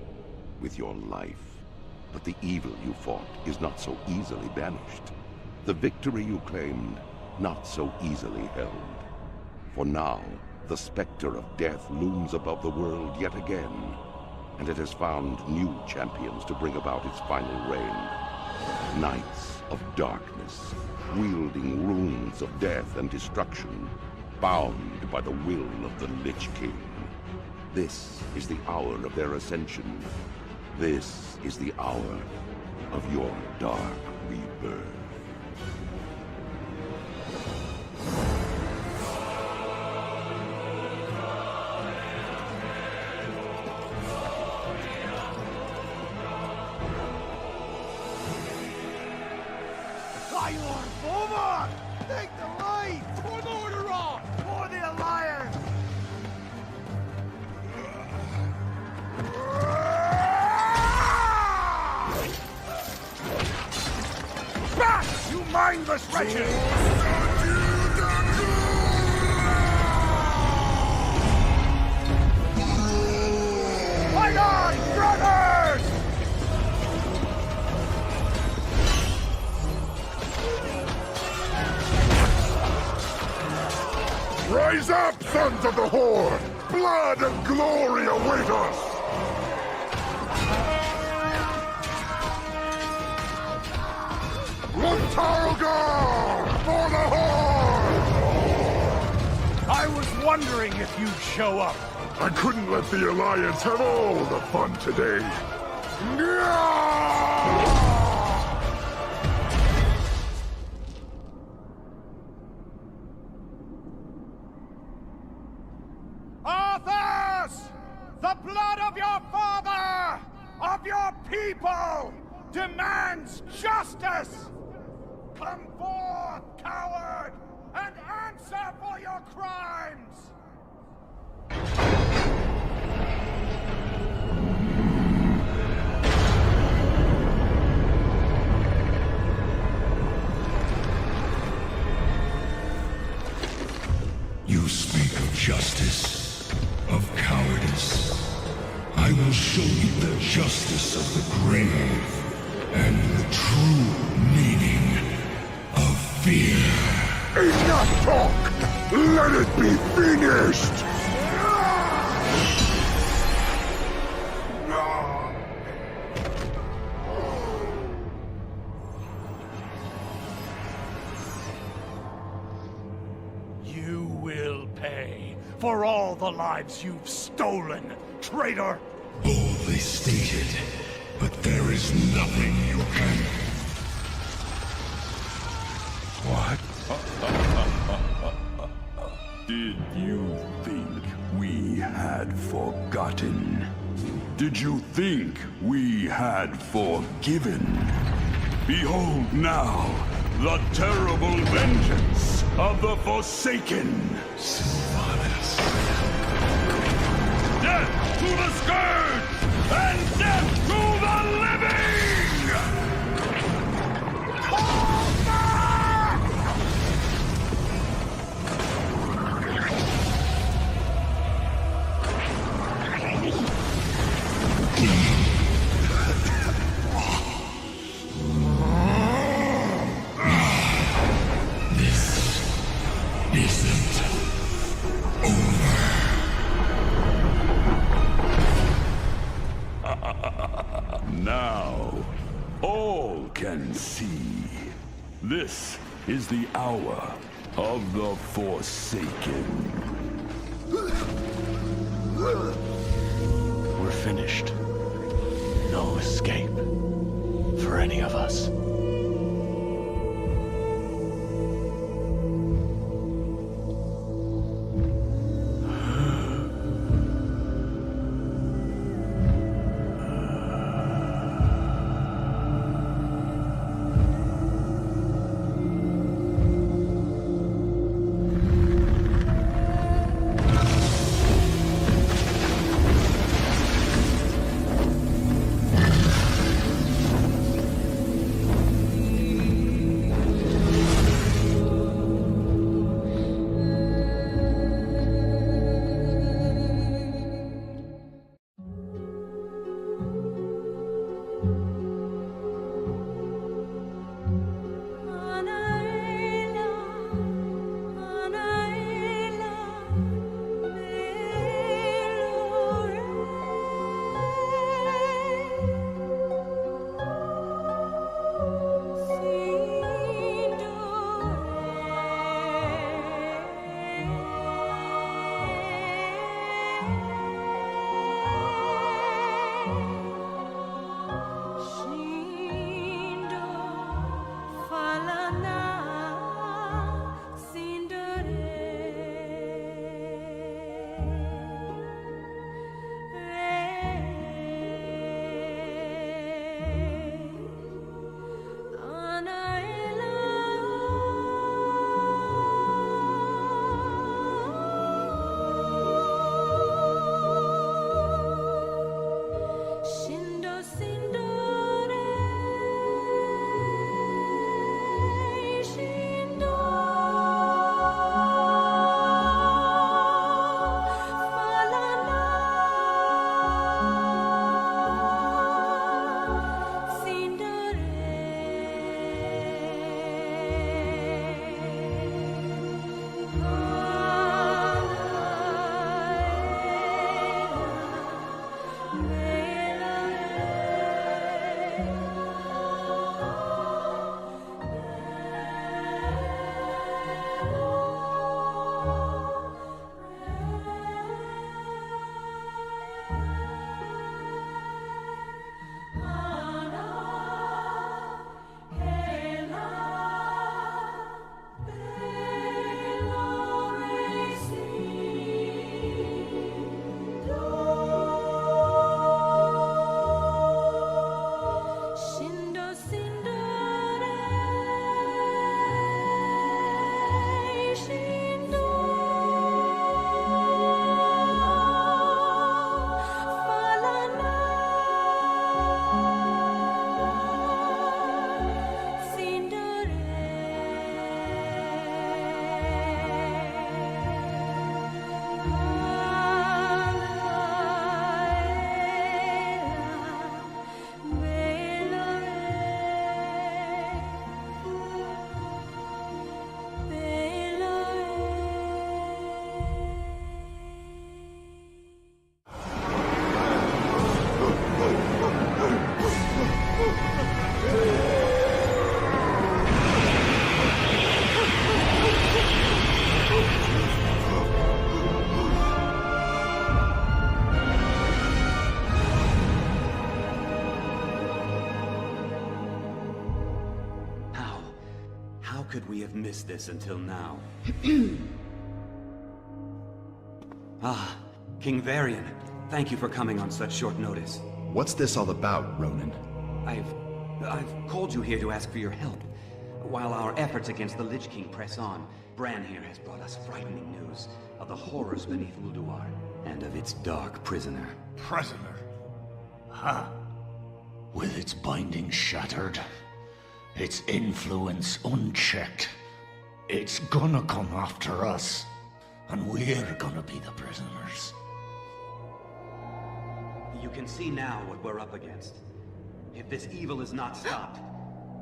with your life. But the evil you fought is not so easily banished. The victory you claimed, not so easily held. For now, the specter of death looms above the world yet again, and it has found new champions to bring about its final reign. Knights of darkness, wielding runes of death and destruction, bound by the will of the Lich King. This is the hour of their ascension. This is the hour of your dark rebirth.
Take the lead! For Lordaeron! For the Alliance! traitorous wretches! Fight on, brothers!
Rise up, sons of the Horde! Blood and glory await us! Luntargar! For the Horde!
I was wondering if you'd show up.
I couldn't let the Alliance have all the fun today.
Arthas! The blood of your father, of your people, demands justice! Come forth, coward, and answer for your crimes!
You speak of justice, of cowardice. I will show you the justice of the grave and the true meaning of fear.
Enough talk! Let it be finished!
You will pay for all the lives you've stolen, traitor!
Boldly stated, but there is nothing you can...
What?
Did you think we had forgotten? Did you think we had forgiven? Behold now, the terrible vengeance of the Forsaken! Sylvanas. Death to the Scourge! And death to the living! Now, all can see. This is the hour of the Forsaken.
We're finished. No escape for any of us.
could we have missed this until now? Ah, King Varian, thank you for coming on such short notice.
What's this all about, Ronan?
I've called you here to ask for your help. While our efforts against the Lich King press on, Bran here has brought us frightening news of the horrors beneath Ulduar, and of its dark prisoner.
Prisoner? Huh. With its binding shattered, its influence unchecked, it's gonna come after us, and we're gonna be the prisoners.
You can see now what we're up against. If this evil is not stopped,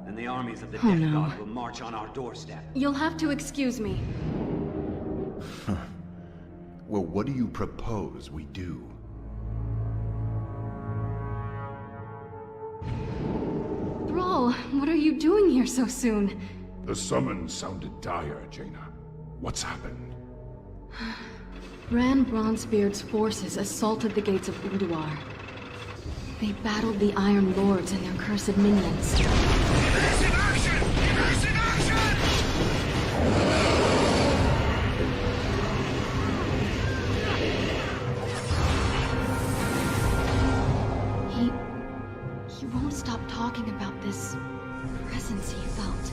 then the armies of the Death God will march on our doorstep.
You'll have to excuse me.
Well, what do you propose we do?
Thrall, what are you doing here so soon?
The summons sounded dire, Jaina. What's happened?
Bran Bronzebeard's forces assaulted the gates of Ulduar. They battled the Iron Lords and their cursed minions.
Evasive action! Evasive action!
He won't stop talking about this presence he felt,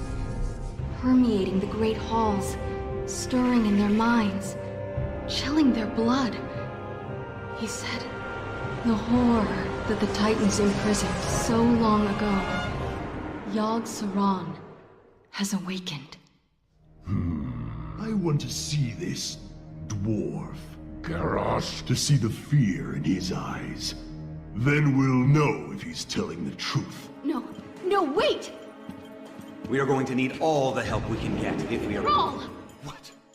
permeating the great halls, stirring in their minds, chilling their blood. He said the horror that the Titans imprisoned so long ago, Yogg-Saron, has awakened.
I want to see this dwarf, Garrosh, to see the fear in his eyes. Then we'll know if he's telling the truth.
No, wait!
We are going to need all the help we can get if we are...
Thrall!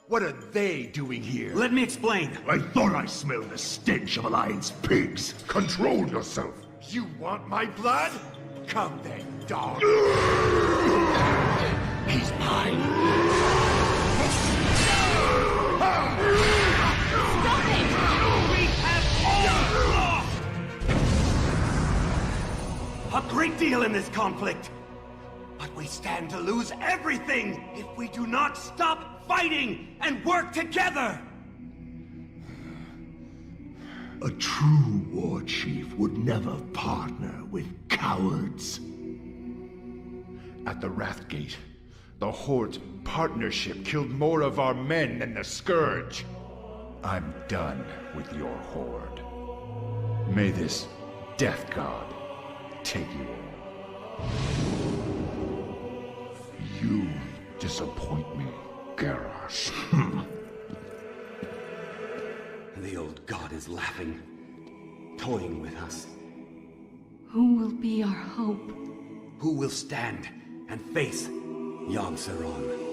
What are they doing here?
Let me explain.
I thought I smelled the stench of Alliance pigs. Control yourself.
You want my blood? Come then, dog.
He's mine.
Stop it!
We have all lost! A great deal in this conflict. But we stand to lose everything if we do not stop fighting and work together!
A true war chief would never partner with cowards.
At the Wrathgate, the Horde's partnership killed more of our men than the Scourge. I'm done with your Horde. May this Death God take you all.
You disappoint me, Garrosh.
The old god is laughing, toying with us.
Who will be our hope?
Who will stand and face Yogg-Saron?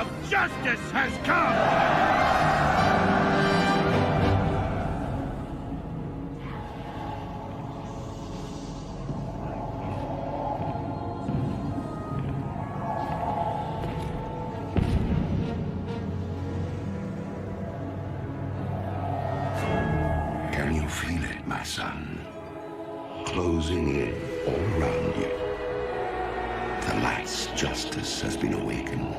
of justice has come!
Can you feel it, my son? Closing in all around you. The light's justice has been awakened.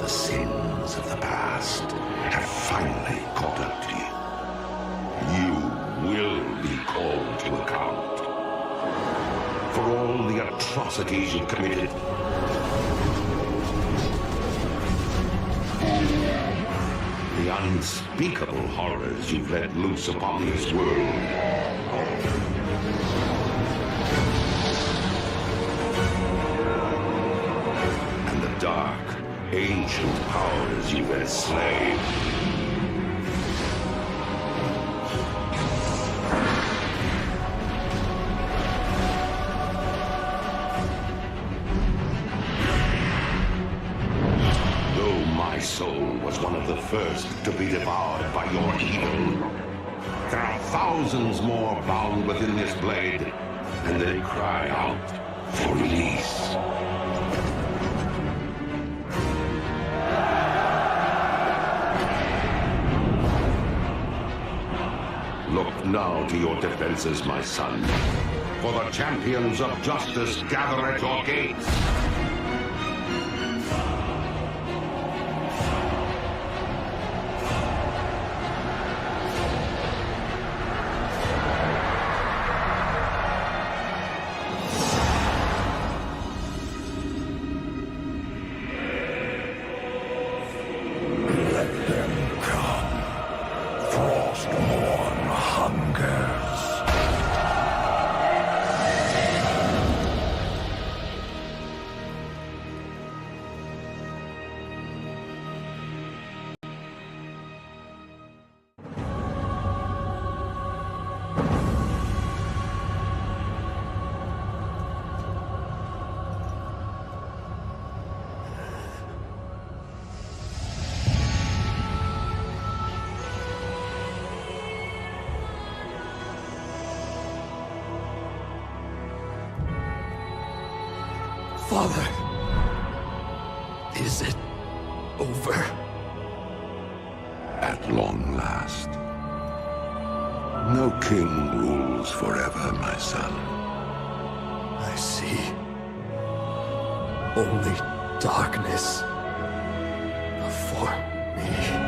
The sins of the past have finally caught up to you. You will be called to account for all the atrocities you've committed. The unspeakable horrors you've let loose upon this world. And the dark, ancient powers you've enslaved. My soul was one of the first to be devoured by your evil. There are thousands more bound within this blade, and they cry out for release. Look now to your defenses, my son, for the champions of justice gather at your gates.
Father, is it over?
At long last. No king rules forever, my son.
I see. Only darkness before me.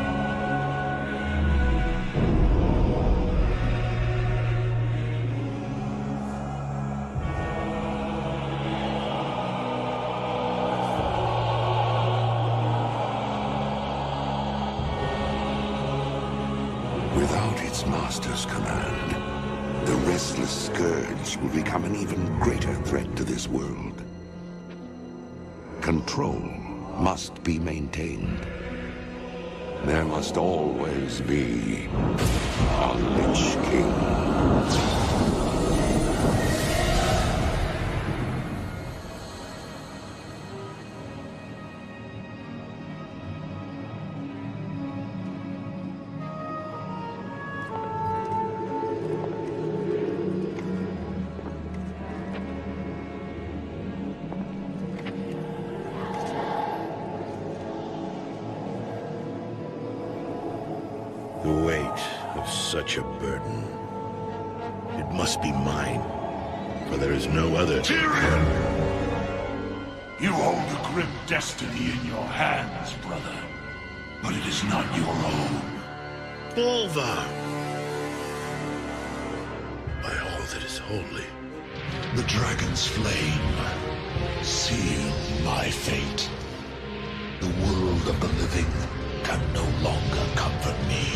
Without its master's command, the restless scourge will become an even greater threat to this world. Control must be maintained. There must always be a Lich King.
The weight of such a burden. It must be mine, for there is no other.
Tyrion! You hold a grim destiny in your hands, brother. But it is not your own.
Bolvar! By all that is holy.
The dragon's flame sealed my fate. The world of the living can no longer comfort me.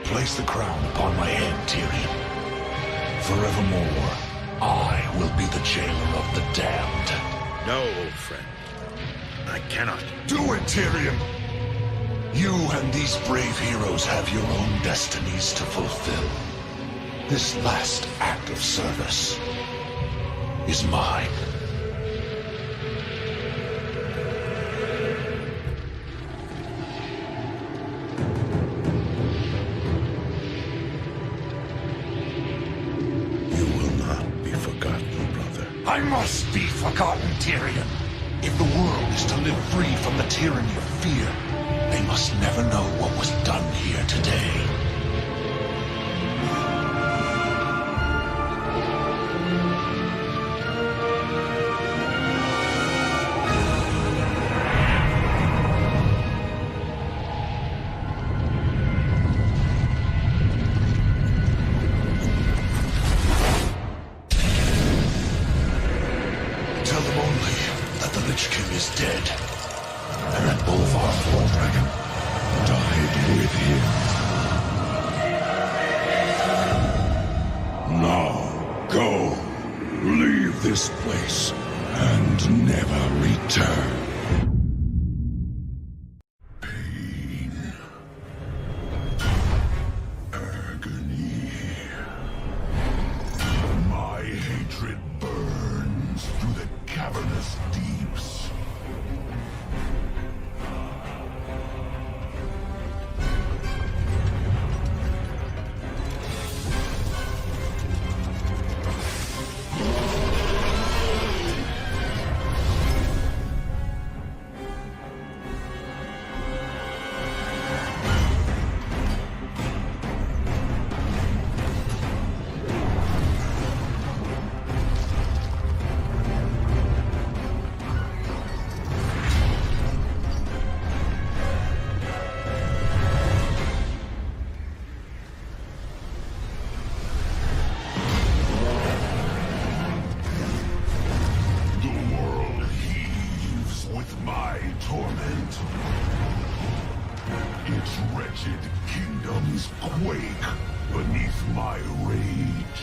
Place the crown upon my head, Tyrion. Forevermore, I will be the jailer of the damned.
No, old friend. I cannot.
Do it, Tyrion! You and these brave heroes have your own destinies to fulfill. This last act of service
is mine.
You will not be forgotten, brother.
I must be forgotten, Tyrion. If the world is to live free from the tyranny of fear, they must never know what was done here today. Tell them only that the Lich King is dead, and that Bolvar Dragon died with him. Now, go. Leave this place, and never return. Pain. Agony. My hatred burns through the cavernous deeps. My torment. Its wretched kingdoms quake beneath my rage.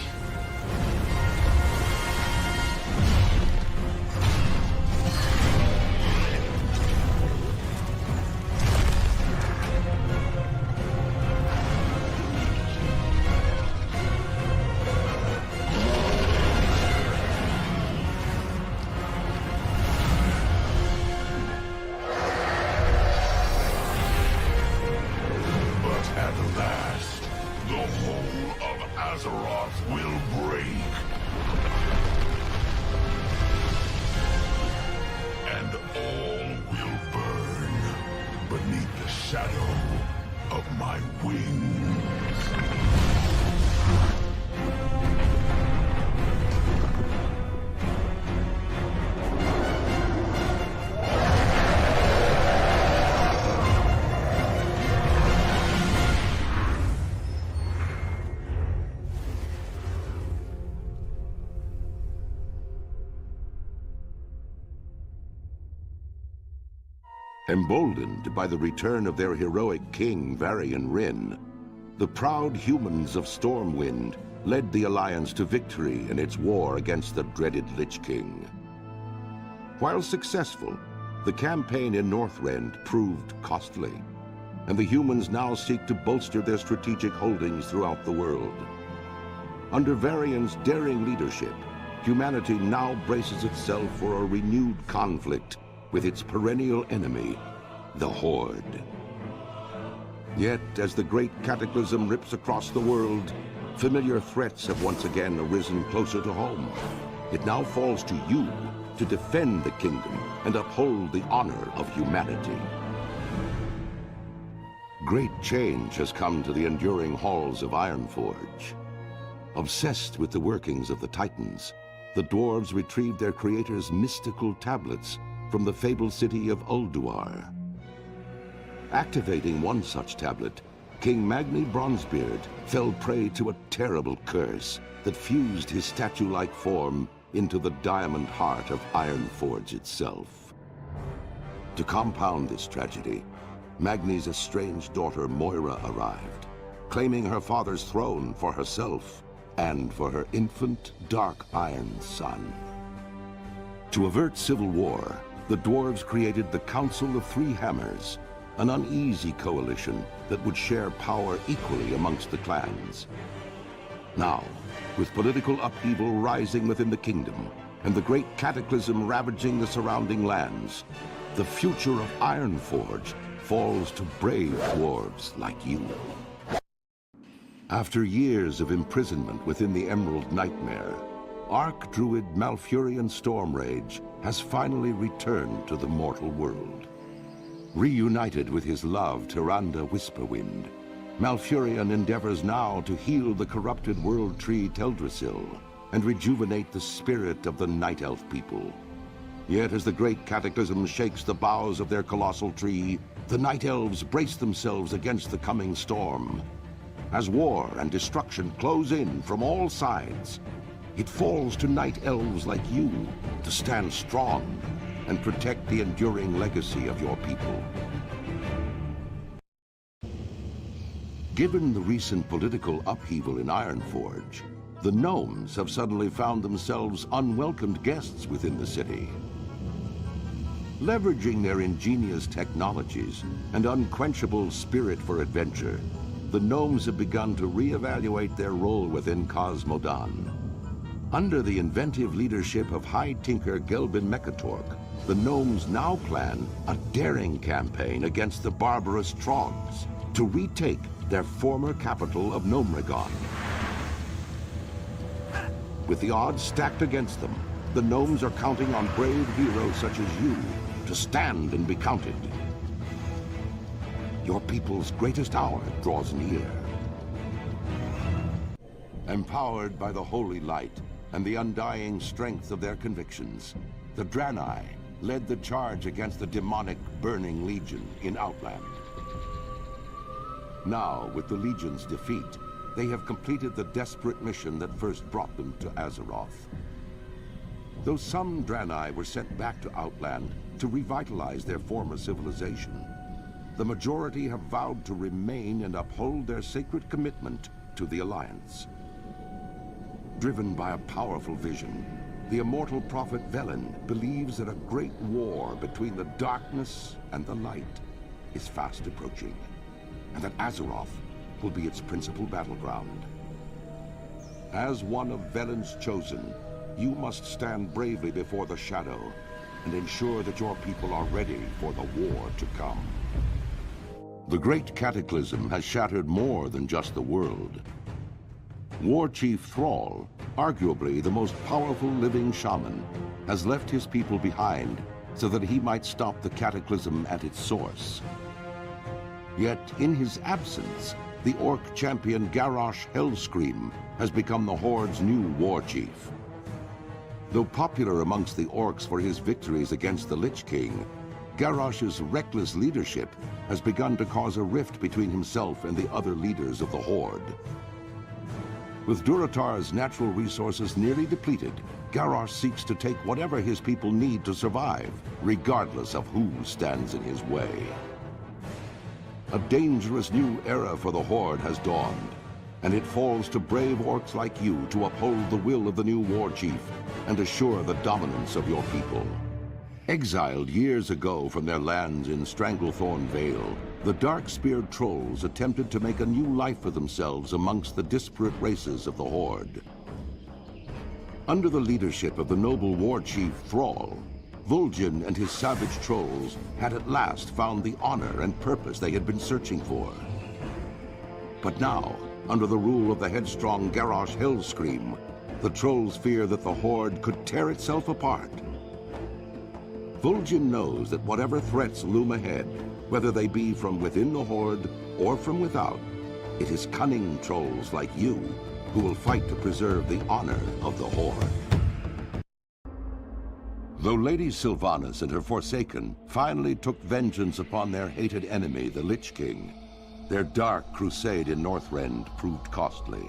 Azeroth will break. And all will burn beneath the shadow of my wings.
Emboldened by the return of their heroic king, Varian Wrynn, the proud humans of Stormwind led the Alliance to victory in its war against the dreaded Lich King. While successful, the campaign in Northrend proved costly, and the humans now seek to bolster their strategic holdings throughout the world. Under Varian's daring leadership, humanity now braces itself for a renewed conflict with its perennial enemy, the Horde. Yet, as the great cataclysm rips across the world, familiar threats have once again arisen closer to home. It now falls to you to defend the kingdom and uphold the honor of humanity. Great change has come to the enduring halls of Ironforge. Obsessed with the workings of the Titans, the dwarves retrieved their creator's mystical tablets from the fabled city of Ulduar. Activating one such tablet, King Magni Bronzebeard fell prey to a terrible curse that fused his statue-like form into the diamond heart of Ironforge itself. To compound this tragedy, Magni's estranged daughter Moira arrived, claiming her father's throne for herself and for her infant Dark Iron son. To avert civil war, the dwarves created the Council of Three Hammers, an uneasy coalition that would share power equally amongst the clans. Now, with political upheaval rising within the kingdom, and the great cataclysm ravaging the surrounding lands, the future of Ironforge falls to brave dwarves like you. After years of imprisonment within the Emerald Nightmare, Archdruid Malfurion Stormrage has finally returned to the mortal world. Reunited with his love, Tyrande Whisperwind, Malfurion endeavors now to heal the corrupted world tree Teldrassil and rejuvenate the spirit of the Night Elf people. Yet as the great cataclysm shakes the boughs of their colossal tree, the Night Elves brace themselves against the coming storm. As war and destruction close in from all sides, it falls to Night Elves like you to stand strong and protect the enduring legacy of your people. Given the recent political upheaval in Ironforge, the gnomes have suddenly found themselves unwelcomed guests within the city. Leveraging their ingenious technologies and unquenchable spirit for adventure, the gnomes have begun to reevaluate their role within Cosmodan. Under the inventive leadership of High Tinker Gelbin Mechatork, the gnomes now plan a daring campaign against the barbarous Trogs to retake their former capital of Gnomeregan. With the odds stacked against them, the gnomes are counting on brave heroes such as you to stand and be counted. Your people's greatest hour draws near. Empowered by the holy light and the undying strength of their convictions, the Draenei led the charge against the demonic Burning Legion in Outland. Now, with the Legion's defeat, they have completed the desperate mission that first brought them to Azeroth. Though some Draenei were sent back to Outland to revitalize their former civilization, the majority have vowed to remain and uphold their sacred commitment to the Alliance. Driven by a powerful vision, the immortal prophet Velen believes that a great war between the darkness and the light is fast approaching, and that Azeroth will be its principal battleground. As one of Velen's chosen, you must stand bravely before the Shadow and ensure that your people are ready for the war to come. The Great Cataclysm has shattered more than just the world. War Chief Thrall, arguably the most powerful living shaman, has left his people behind so that he might stop the cataclysm at its source. Yet, in his absence, the Orc champion Garrosh Hellscream has become the Horde's new war chief. Though popular amongst the Orcs for his victories against the Lich King, Garrosh's reckless leadership has begun to cause a rift between himself and the other leaders of the Horde. With Durotar's natural resources nearly depleted, Garrosh seeks to take whatever his people need to survive, regardless of who stands in his way. A dangerous new era for the Horde has dawned, and it falls to brave Orcs like you to uphold the will of the new war chief and assure the dominance of your people. Exiled years ago from their lands in Stranglethorn Vale, the dark-speared trolls attempted to make a new life for themselves amongst the disparate races of the Horde. Under the leadership of the noble war chief Thrall, Vol'jin and his savage trolls had at last found the honor and purpose they had been searching for. But now, under the rule of the headstrong Garrosh Hellscream, the trolls fear that the Horde could tear itself apart. Vol'jin knows that whatever threats loom ahead, whether they be from within the Horde or from without, it is cunning trolls like you who will fight to preserve the honor of the Horde. Though Lady Sylvanas and her Forsaken finally took vengeance upon their hated enemy, the Lich King, their dark crusade in Northrend proved costly.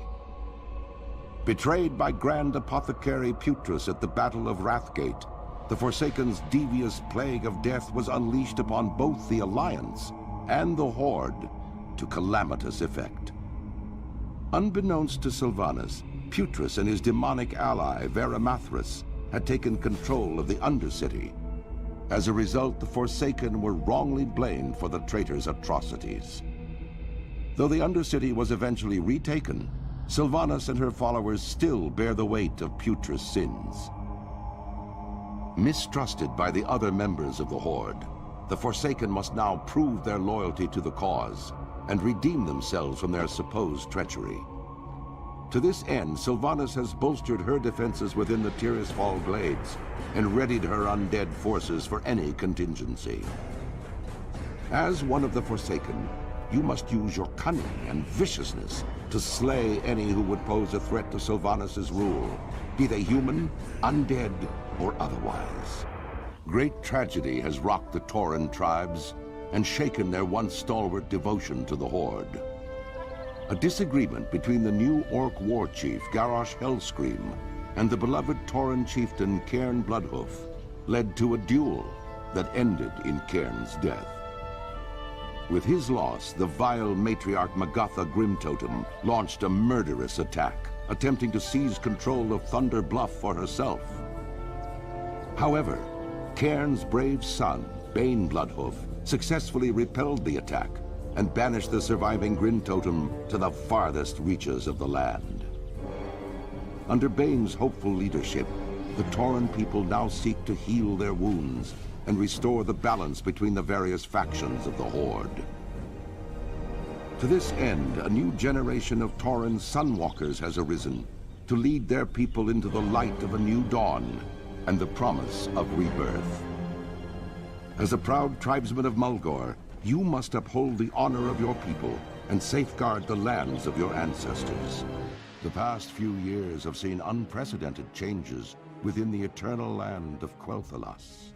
Betrayed by Grand Apothecary Putrus at the Battle of Wrathgate, the Forsaken's devious plague of death was unleashed upon both the Alliance and the Horde to calamitous effect. Unbeknownst to Sylvanas, Putrus and his demonic ally, Varimathras, had taken control of the Undercity. As a result, the Forsaken were wrongly blamed for the traitor's atrocities. Though the Undercity was eventually retaken, Sylvanas and her followers still bear the weight of Putrus' sins. Mistrusted by the other members of the Horde, the Forsaken must now prove their loyalty to the cause and redeem themselves from their supposed treachery. To this end, Sylvanas has bolstered her defenses within the Tirisfal Glades and readied her undead forces for any contingency. As one of the Forsaken, you must use your cunning and viciousness to slay any who would pose a threat to Sylvanas' rule, be they human, undead, or otherwise. Great tragedy has rocked the Tauren tribes and shaken their once stalwart devotion to the Horde. A disagreement between the new Orc war chief, Garrosh Hellscream, and the beloved Tauren chieftain, Cairn Bloodhoof, led to a duel that ended in Cairn's death. With his loss, the vile matriarch Magatha Grimtotem launched a murderous attack, attempting to seize control of Thunder Bluff for herself. However, Cairn's brave son, Bane Bloodhoof, successfully repelled the attack and banished the surviving Grimtotem to the farthest reaches of the land. Under Bane's hopeful leadership, the Tauren people now seek to heal their wounds and restore the balance between the various factions of the Horde. To this end, a new generation of Tauren Sunwalkers has arisen to lead their people into the light of a new dawn and the promise of rebirth. As a proud tribesman of Mulgore, you must uphold the honor of your people and safeguard the lands of your ancestors. The past few years have seen unprecedented changes within the eternal land of Quel'Thalas.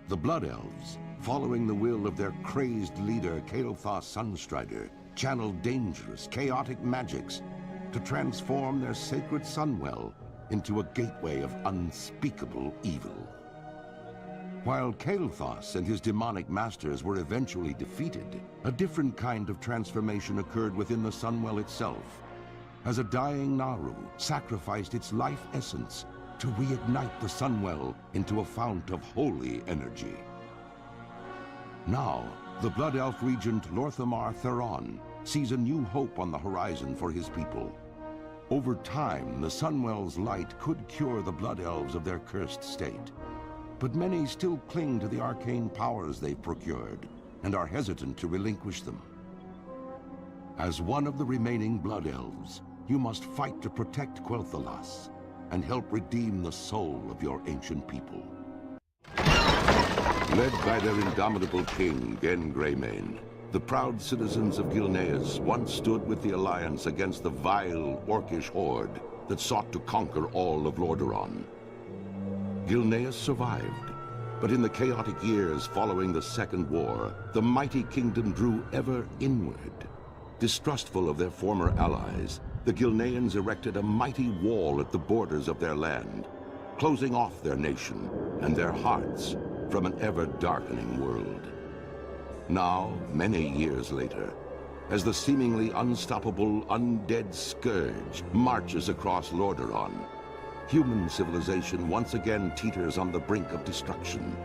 The Blood Elves, following the will of their crazed leader Kael'thas Sunstrider, channeled dangerous, chaotic magics to transform their sacred Sunwell into a gateway of unspeakable evil. While Kael'thas and his demonic masters were eventually defeated, a different kind of transformation occurred within the Sunwell itself, as a dying Naaru sacrificed its life essence to reignite the Sunwell into a fount of holy energy. Now, the Blood Elf regent Lor'themar Theron sees a new hope on the horizon for his people. Over time, the Sunwell's light could cure the Blood Elves of their cursed state, but many still cling to the arcane powers they've procured and are hesitant to relinquish them. As one of the remaining Blood Elves, you must fight to protect Quel'Thalas and help redeem the soul of your ancient people. Led by their indomitable king, Genn Greymane, the proud citizens of Gilneas once stood with the Alliance against the vile, orcish horde that sought to conquer all of Lordaeron. Gilneas survived, but in the chaotic years following the Second War, the mighty kingdom drew ever inward. Distrustful of their former allies, the Gilneans erected a mighty wall at the borders of their land, closing off their nation and their hearts from an ever-darkening world. Now, many years later, as the seemingly unstoppable undead scourge marches across Lordaeron, human civilization once again teeters on the brink of destruction.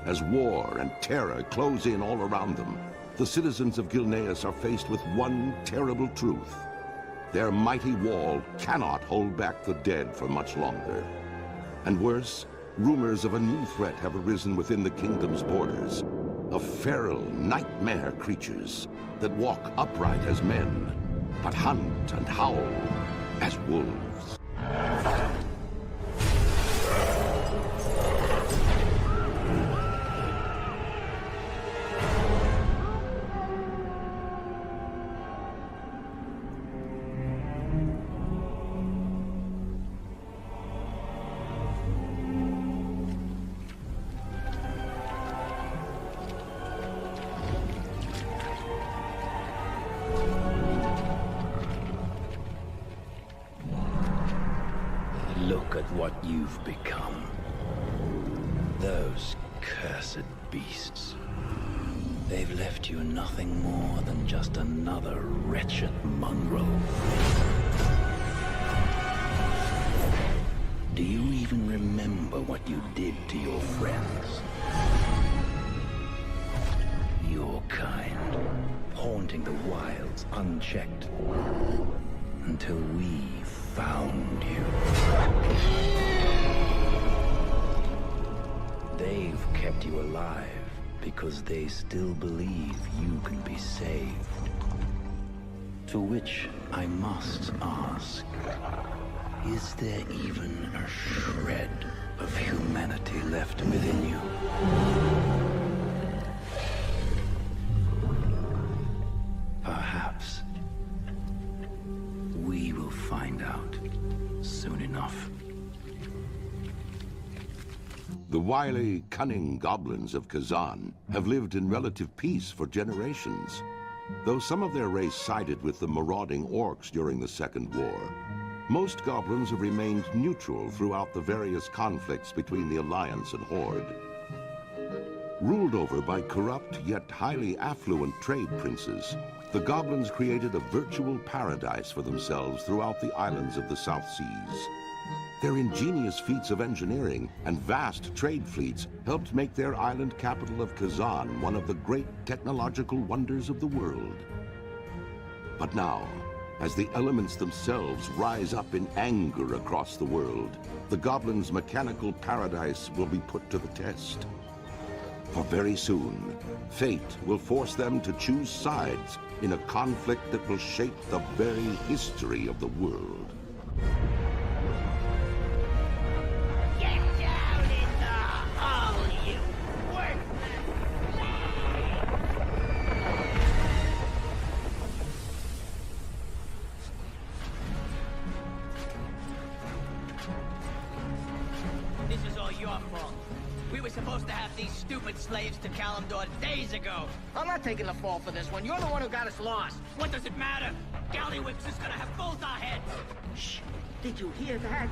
As war and terror close in all around them, the citizens of Gilneas are faced with one terrible truth. Their mighty wall cannot hold back the dead for much longer. And worse, rumors of a new threat have arisen within the kingdom's borders, of feral nightmare creatures that walk upright as men, but hunt and howl as wolves.
Look at what you've become. Those cursed beasts. They've left you nothing more than just another wretched mongrel. Do you even remember what you did to your friends? Your kind, haunting the wilds unchecked, until we found you. kept you alive because they still believe you can be saved. To which I must ask, is there even a shred of humanity left within you? Perhaps we will find out soon enough.
The wily, cunning goblins of Kazan have lived in relative peace for generations. Though some of their race sided with the marauding orcs during the Second War, most goblins have remained neutral throughout the various conflicts between the Alliance and Horde. Ruled over by corrupt yet highly affluent trade princes, the goblins created a virtual paradise for themselves throughout the islands of the South Seas. Their ingenious feats of engineering and vast trade fleets helped make their island capital of Kazan one of the great technological wonders of the world. But now, as the elements themselves rise up in anger across the world, the goblins' mechanical paradise will be put to the test. For very soon, fate will force them to choose sides in a conflict that will shape the very history of the world.
Slaves to Kalimdor days ago. I'm not taking the fall for this one. You're the one who got us lost. What does it matter? Gallywix is gonna have both our heads. Shh! Did you hear that?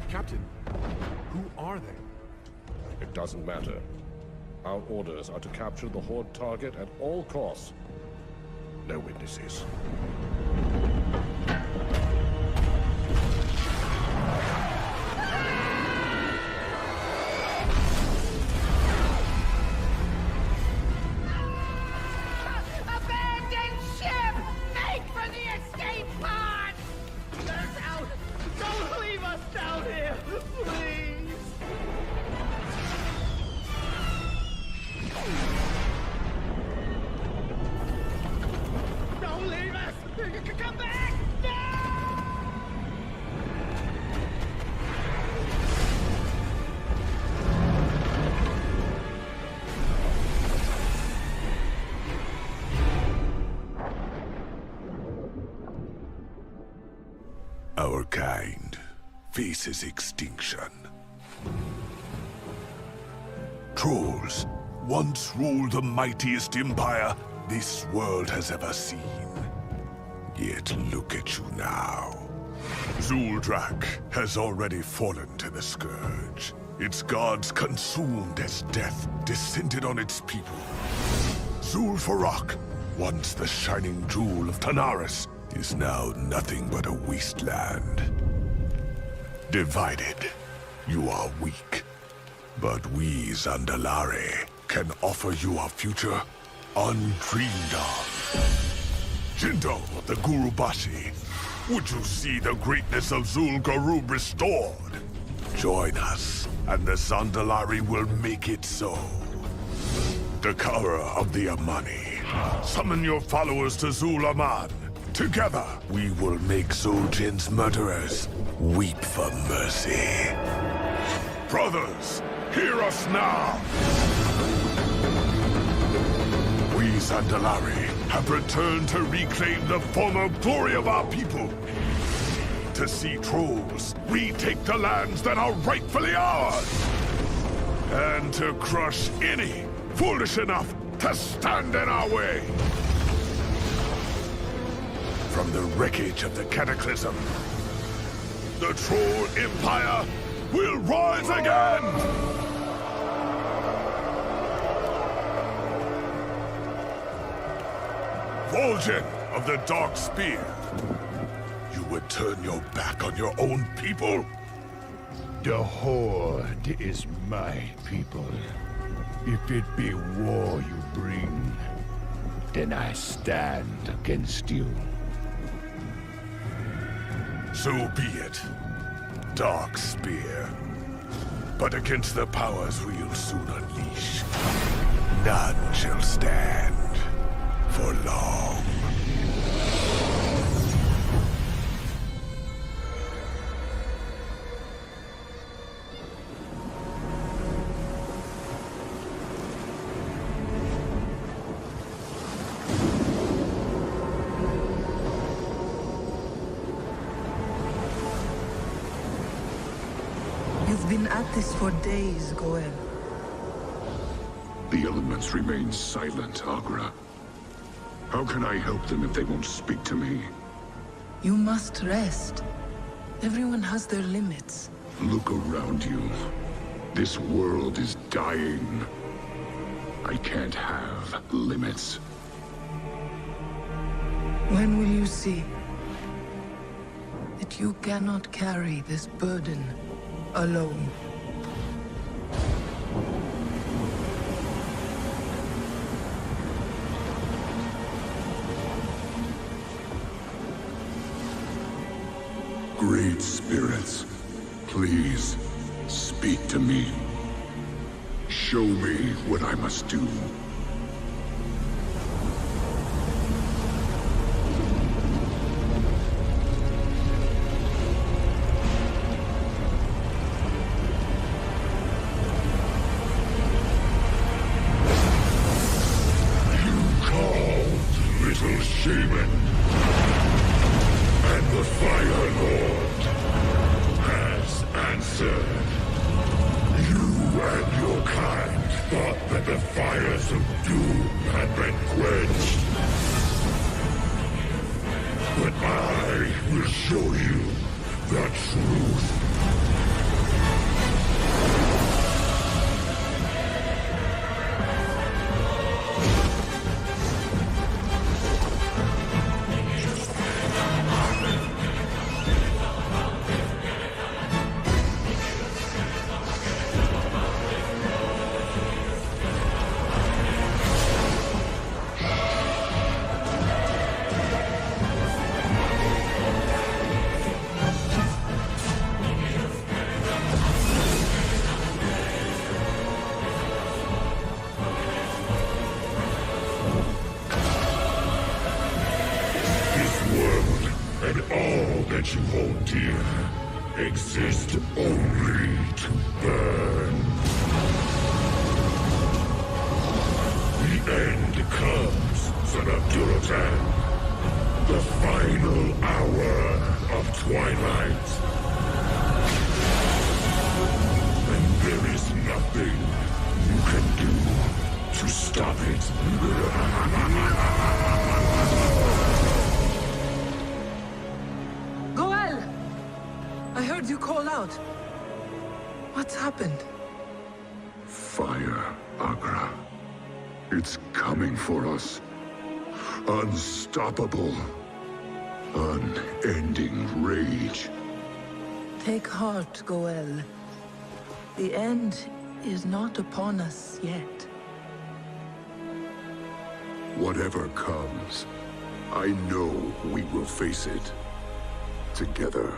Captain, who are they?
It doesn't matter. Our orders are to capture the Horde target at all costs. No witnesses.
Abandon ship! Make for the escape pod! Get us out! Don't leave us down here! Please! Don't leave us! Come back! No!
Our kind faces extinction. Trolls once ruled the mightiest empire this world has ever seen. Yet look at you now. Zuldrak has already fallen to the Scourge. Its gods consumed as death descended on its people. Zul'Farrak, once the shining jewel of Tanaris, is now nothing but a wasteland. Divided, you are weak. But we, Zandalari, can offer you a future undreamed of. Jinto, the Gurubashi, would you see the greatness of Zul'Garub restored? Join us, and the Zandalari will make it so. Dakara of the Amani, summon your followers to Zul-Aman. Together, we will make Zul'Jin's murderers weep for mercy. Brothers, hear us now! We Zandalari have returned to reclaim the former glory of our people. To see trolls retake the lands that are rightfully ours. And to crush any foolish enough to stand in our way. From the wreckage of the Cataclysm, the Troll Empire will rise again! Vol'jin of the Dark Spear, you would turn your back on your own people?
The Horde is my people. If it be war you bring,
then I stand against you.
So be it, Dark Spear. But against the powers we'll soon unleash, none shall stand for long.
You've been at this for days, Goel.
The elements remain silent, Agra. How can I help them if they won't speak to me?
You must rest. Everyone has their limits.
Look around you. This world is dying. I can't have limits.
When will you see that you cannot carry this burden alone?
Great spirits, please, speak to me. Show me what I must do.
You called, little shaman. And the Fire Lord has answered. You and your kind thought that the fires of doom had been quenched. But I will show you the truth. And all that you hold dear exist only to burn. The end comes, son of Durotan. The final hour of twilight. And there is nothing you can do to stop it.
I heard you call out. What's happened?
Fire, Agra. It's coming for us. Unstoppable. Unending rage.
Take heart, Goel. The end is not upon us yet.
Whatever comes, I know we will face it. Together.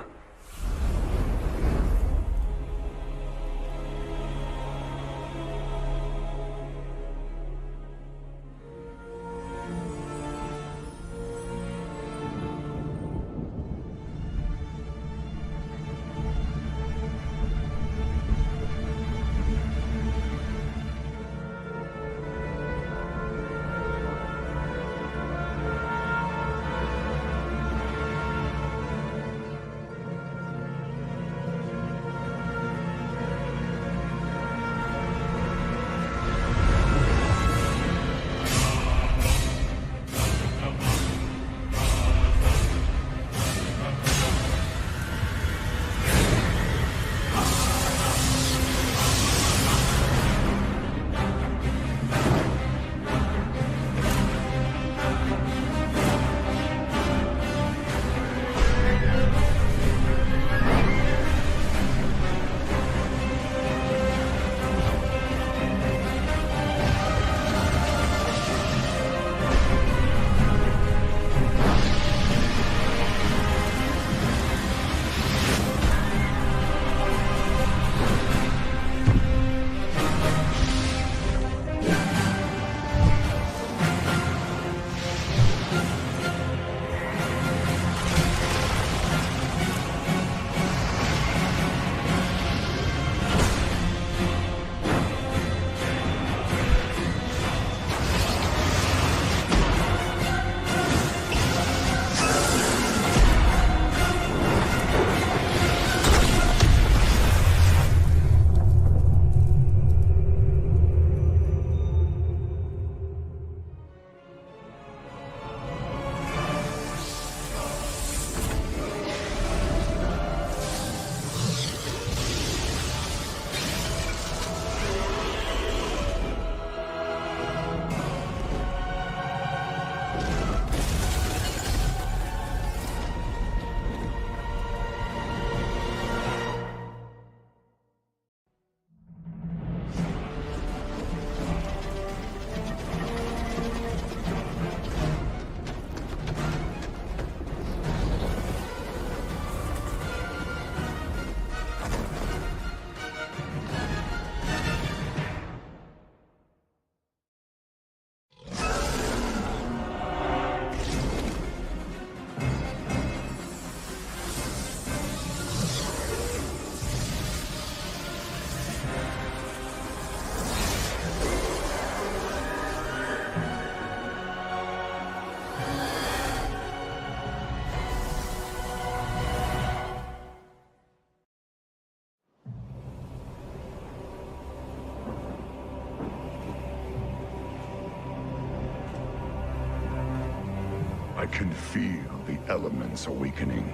I can feel the elements awakening,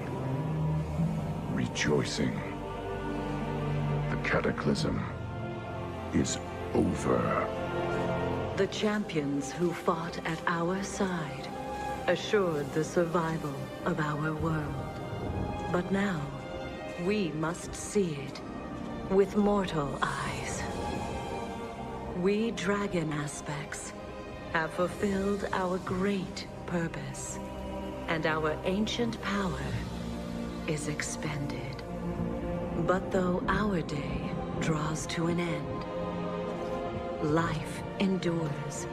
rejoicing. The cataclysm is over.
The champions who fought at our side assured the survival of our world. But now, we must see it with mortal eyes. We dragon aspects have fulfilled our great purpose, and our ancient power is expended. But though our day draws to an end, life endures,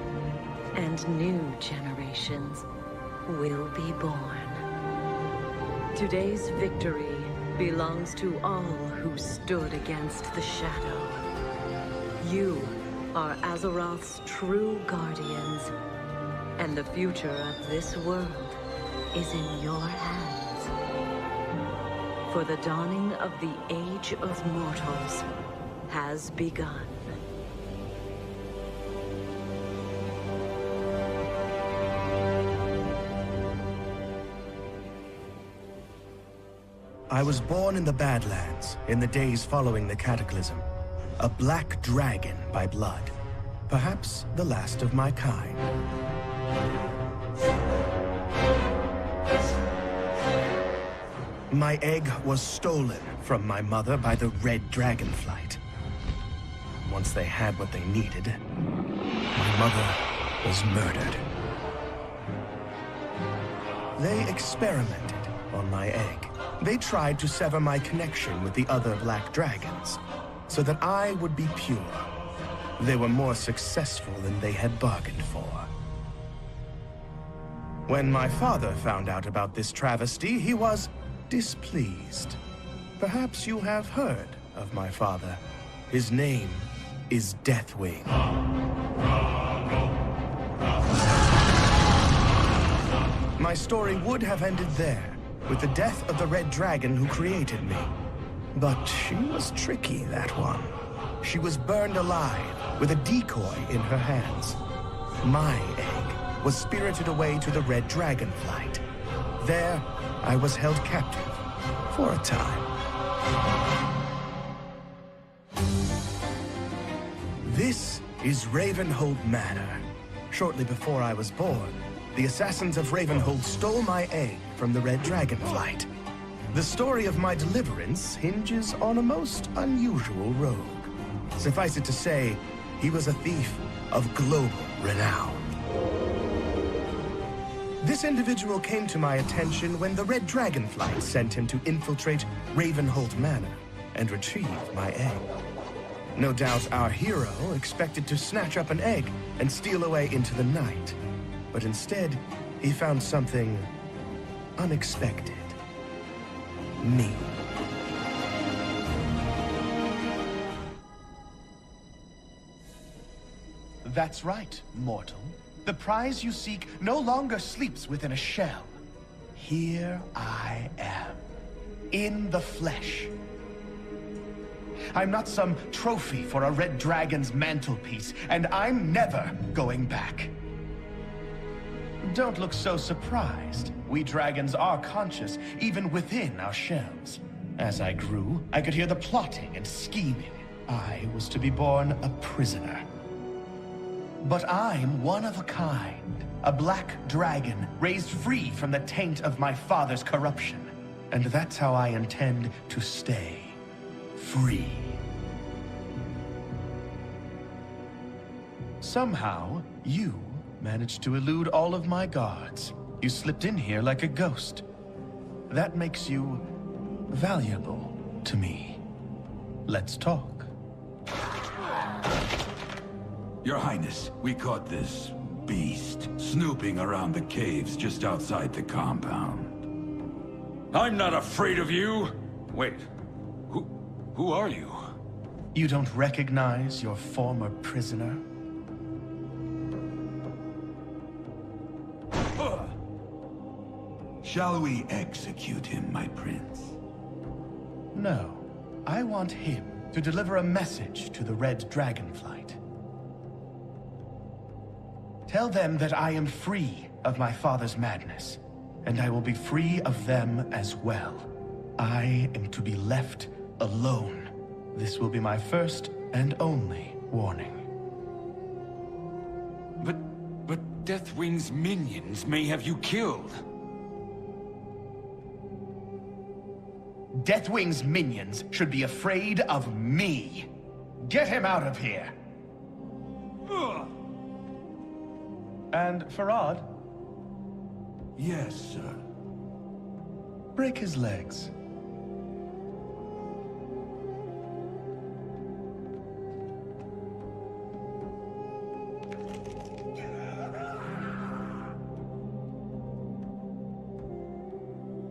and new generations will be born. Today's victory belongs to all who stood against the shadow. You are Azeroth's true guardians, and the future of this world is in your hands. For the dawning of the Age of Mortals has begun.
I was born in the Badlands in the days following the Cataclysm. A black dragon by blood. Perhaps the last of my kind. My egg was stolen from my mother by the Red Dragonflight. Once they had what they needed, my mother was murdered. They experimented on my egg. They tried to sever my connection with the other black dragons, so that I would be pure. They were more successful than they had bargained for. When my father found out about this travesty, he was displeased. Perhaps you have heard of my father. His name is Deathwing. My story would have ended there, with the death of the Red Dragon who created me. But she was tricky, that one. She was burned alive with a decoy in her hands. My egg was spirited away to the Red Dragonflight. There, I was held captive for a time. This is Ravenhold Manor. Shortly before I was born, the assassins of Ravenhold stole my egg from the Red Dragonflight. The story of my deliverance hinges on a most unusual rogue. Suffice it to say, he was a thief of global renown. This individual came to my attention when the Red Dragonflight sent him to infiltrate Ravenhold Manor and retrieve my egg. No doubt our hero expected to snatch up an egg and steal away into the night. But instead, he found something unexpected. Me. That's right, mortal. The prize you seek no longer sleeps within a shell. Here I am, in the flesh. I'm not some trophy for a red dragon's mantelpiece, and I'm never going back. Don't look so surprised. We dragons are conscious, even within our shells. As I grew, I could hear the plotting and scheming. I was to be born a prisoner. But I'm one of a kind. A black dragon raised free from the taint of my father's corruption. And that's how I intend to stay. Free. Somehow, you managed to elude all of my guards. You slipped in here like a ghost. That makes you valuable to me. Let's talk.
Your Highness, we caught this beast snooping around the caves just outside the compound. I'm not afraid of you! Wait, who are you?
You don't recognize your former prisoner?
Shall we execute him, my prince?
No. I want him to deliver a message to the Red Dragonflight. Tell them that I am free of my father's madness, and I will be free of them as well. I am to be left alone. This will be my first and only warning.
But Deathwing's minions may have you killed.
Deathwing's minions should be afraid of me. Get him out of here! And Farad?
Yes, sir.
Break his legs.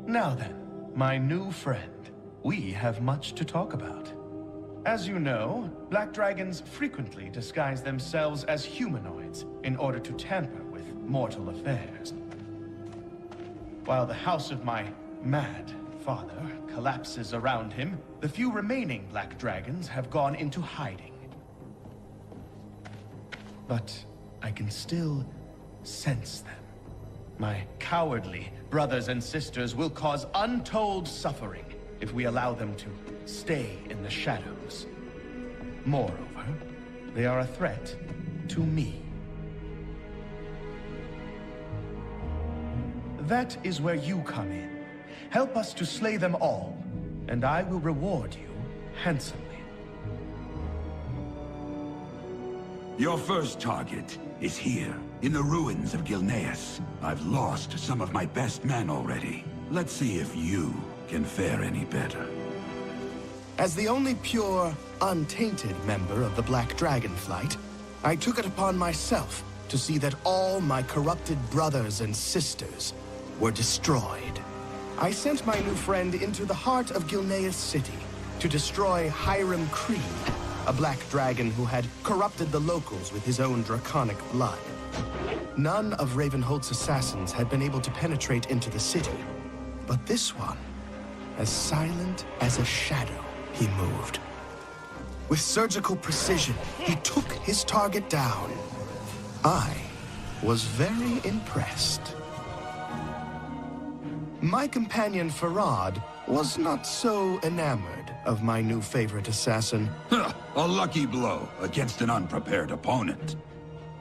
Now then, my new friend, we have much to talk about. As you know, black dragons frequently disguise themselves as humanoids in order to tamper with mortal affairs. While the house of my mad father collapses around him, the few remaining black dragons have gone into hiding. But I can still sense them. My cowardly brothers and sisters will cause untold suffering if we allow them to stay in the shadows. Moreover, they are a threat to me. That is where you come in. Help us to slay them all, and I will reward you handsomely.
Your first target is here, in the ruins of Gilneas. I've lost some of my best men already. Let's see if you can fare any better.
As the only pure, untainted member of the Black Dragon Flight, I took it upon myself to see that all my corrupted brothers and sisters were destroyed. I sent my new friend into the heart of Gilneas City to destroy Hiram Creed, a black dragon who had corrupted the locals with his own draconic blood. None of Ravenholt's assassins had been able to penetrate into the city, but this one, as silent as a shadow, he moved. With surgical precision, he took his target down. I was very impressed. My companion Farad was not so enamored of my new favorite assassin.
A lucky blow against an unprepared opponent.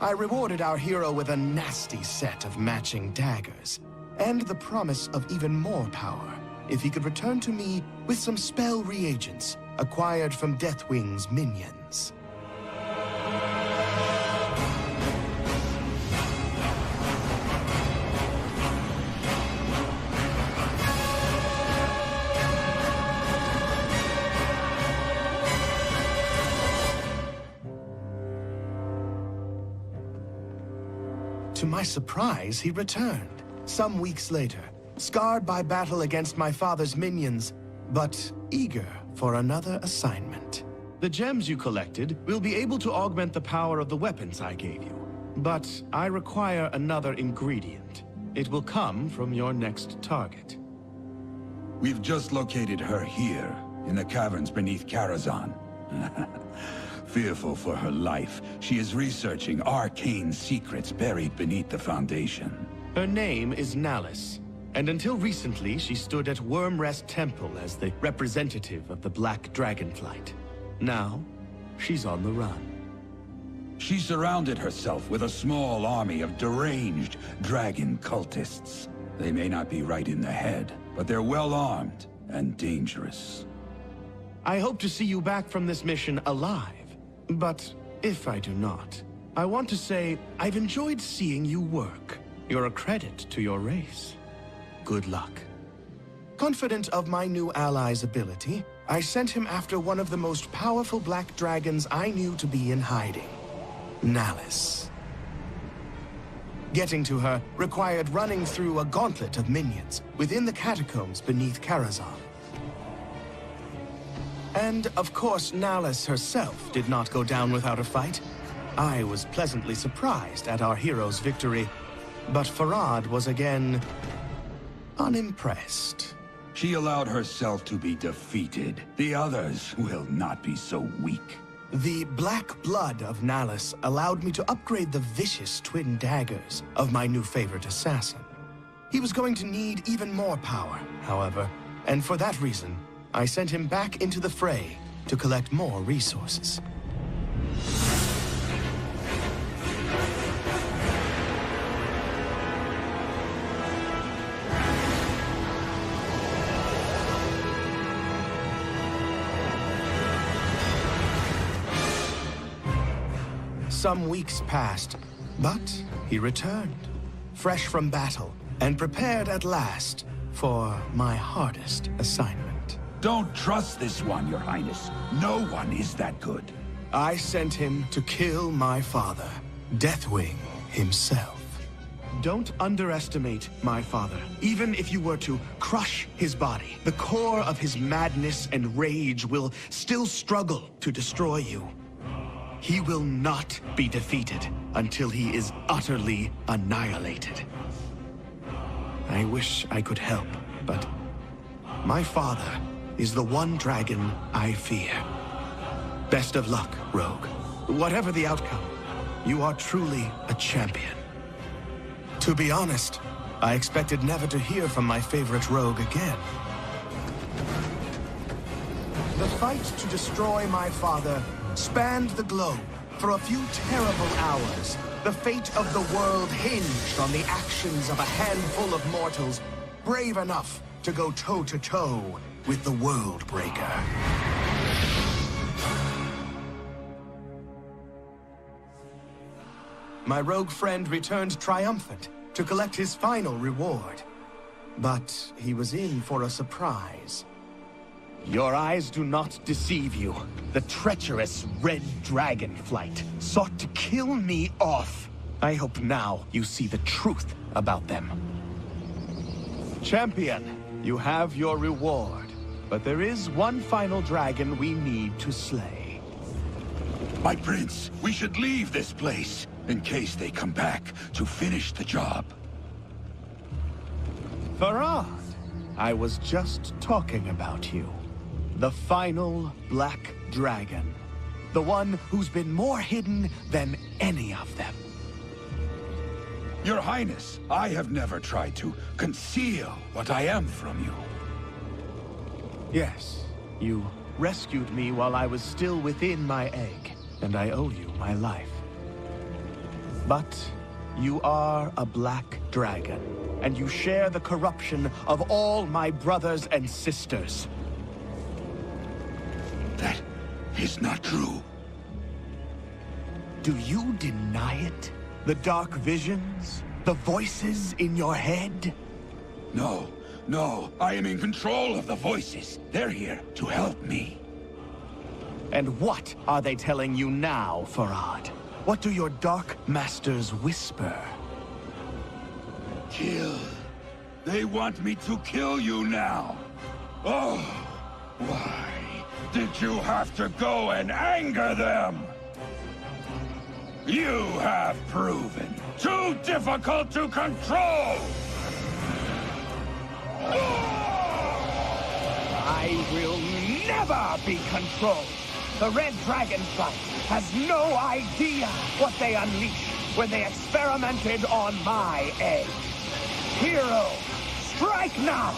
I rewarded our hero with a nasty set of matching daggers, and the promise of even more power if he could return to me with some spell reagents acquired from Deathwing's minions. To my surprise, he returned, some weeks later, scarred by battle against my father's minions, but eager for another assignment. The gems you collected will be able to augment the power of the weapons I gave you, but I require another ingredient. It will come from your next target.
We've just located her here, in the caverns beneath Karazhan. Fearful for her life, she is researching arcane secrets buried beneath the Foundation.
Her name is Nallis, and until recently she stood at Wormrest Temple as the representative of the Black Dragon Flight. Now, she's on the run.
She surrounded herself with a small army of deranged dragon cultists. They may not be right in the head, but they're well armed and dangerous.
I hope to see you back from this mission alive. But if I do not, I want to say I've enjoyed seeing you work. You're a credit to your race. Good luck. Confident of my new ally's ability, I sent him after one of the most powerful black dragons I knew to be in hiding, Nallis. Getting to her required running through a gauntlet of minions within the catacombs beneath Karazhan. And, of course, Nallis herself did not go down without a fight. I was pleasantly surprised at our hero's victory, but Farad was again unimpressed.
She allowed herself to be defeated. The others will not be so weak.
The black blood of Nalus allowed me to upgrade the vicious twin daggers of my new favorite assassin. He was going to need even more power, however, and for that reason, I sent him back into the fray to collect more resources. Some weeks passed, but he returned, fresh from battle, and prepared at last for my hardest assignment.
Don't trust this one, Your Highness. No one is that good.
I sent him to kill my father, Deathwing himself. Don't underestimate my father. Even if you were to crush his body, the core of his madness and rage will still struggle to destroy you. He will not be defeated until he is utterly annihilated. I wish I could help, but my father is the one dragon I fear. Best of luck, Rogue. Whatever the outcome, you are truly a champion. To be honest, I expected never to hear from my favorite rogue again. The fight to destroy my father spanned the globe for a few terrible hours. The fate of the world hinged on the actions of a handful of mortals brave enough to go toe-to-toe with the Worldbreaker. My rogue friend returned triumphant to collect his final reward. But he was in for a surprise. Your eyes do not deceive you. The treacherous Red Dragonflight sought to kill me off. I hope now you see the truth about them. Champion, you have your reward. But there is one final dragon we need to slay.
My prince, we should leave this place in case they come back to finish the job.
Farad, I was just talking about you. The final Black Dragon. The one who's been more hidden than any of them.
Your Highness, I have never tried to conceal what I am from you.
Yes, you rescued me while I was still within my egg, and I owe you my life. But you are a Black Dragon, and you share the corruption of all my brothers and sisters.
That is not true.
Do you deny it? The dark visions? The voices in your head?
No, I am in control of the voices. They're here to help me.
And what are they telling you now, Farad? What do your dark masters whisper?
Kill. They want me to kill you now. Oh, why did you have to go and anger them? You have proven too difficult to control!
I will never be controlled! The Red Dragonflight has no idea what they unleashed when they experimented on my egg. Hero, strike now!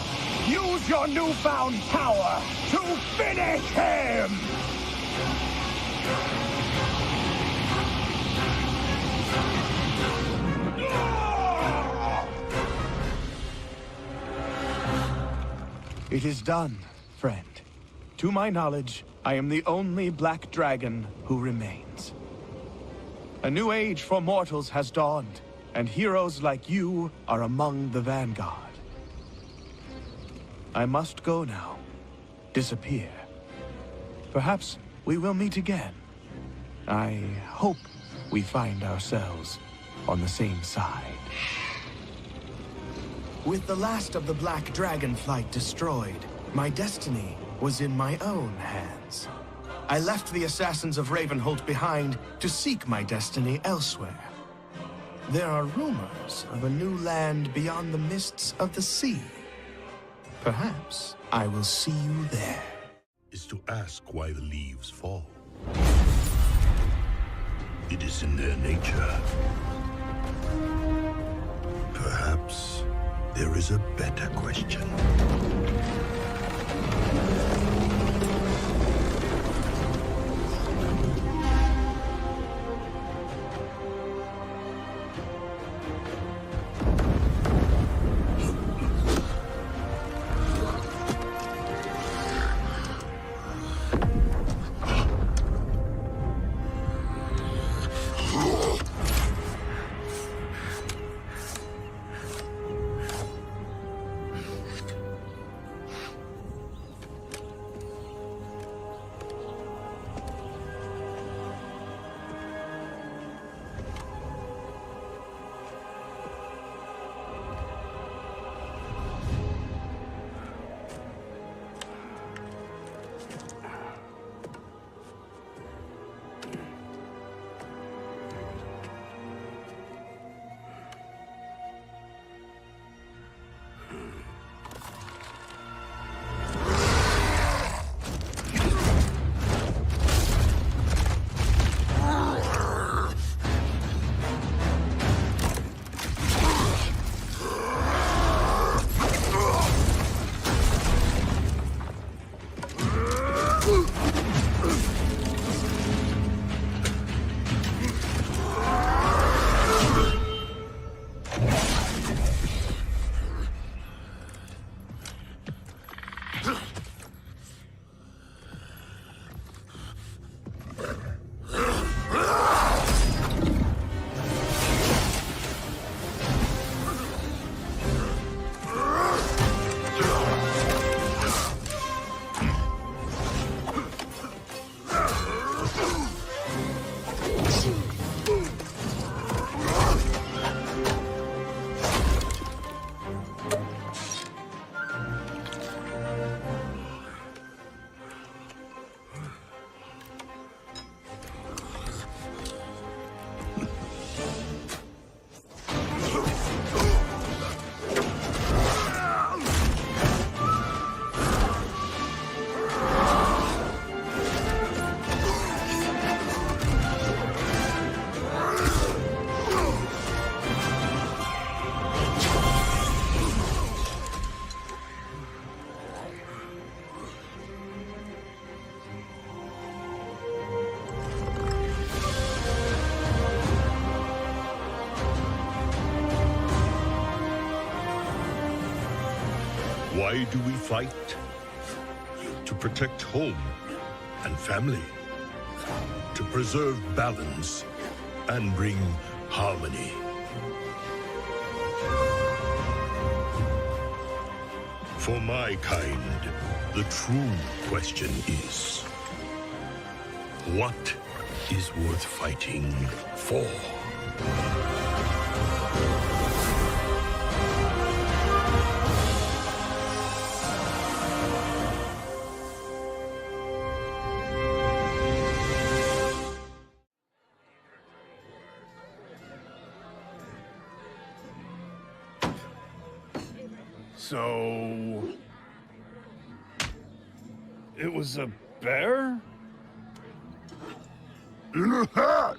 Use your newfound power to finish him! It is done, friend. To my knowledge, I am the only Black Dragon who remains. A new age for mortals has dawned, and heroes like you are among the vanguard. I must go now. Disappear. Perhaps we will meet again. I hope we find ourselves on the same side. With the last of the Black Dragonflight destroyed, my destiny was in my own hands. I left the assassins of Ravenholt behind to seek my destiny elsewhere. There are rumors of a new land beyond the mists of the sea. Perhaps I will see you there.
Is to ask why the leaves fall.
It is in their nature. Perhaps there is a better question. Why do we fight? To protect home and family. To preserve balance and bring harmony. For my kind, the true question is, what is worth fighting for?
So... it was a bear?
In a hat!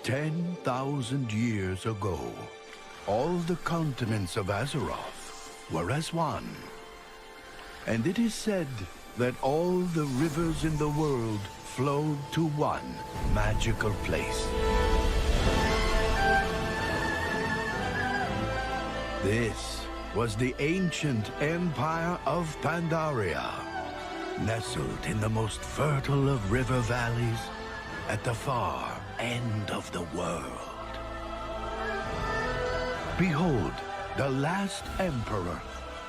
"10,000 years ago, all the continents of Azeroth were as one. And it is said that all the rivers in the world flowed to one magical place. This was the ancient Empire of Pandaria, nestled in the most fertile of river valleys at the far end of the world. Behold, the last emperor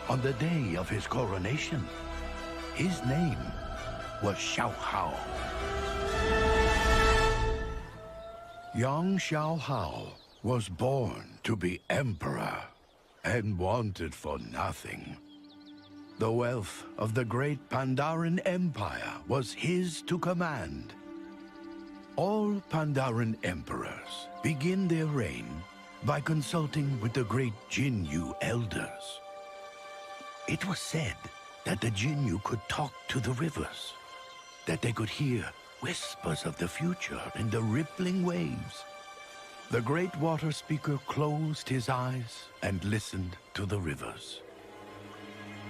on the day of his coronation. His name was Xiaohao. Young Xiaohao was born to be emperor and wanted for nothing.
The wealth of the great Pandaren Empire was his to command. All Pandaren emperors begin their reign by consulting with the great Jinyu elders. It was said that the Jinyu could talk to the rivers, that they could hear whispers of the future in the rippling waves. The great water speaker closed his eyes and listened to the rivers.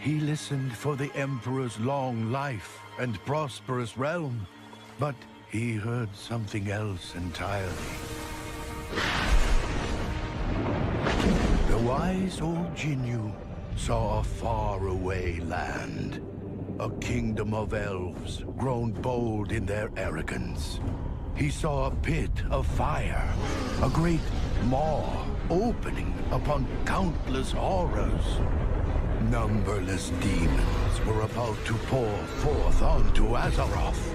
He listened for the Emperor's long life and prosperous realm, but he heard something else entirely. The wise old Jinyu saw a faraway land, a kingdom of elves grown bold in their arrogance. He saw a pit of fire, a great maw opening upon countless horrors. Numberless demons were about to pour forth onto Azeroth,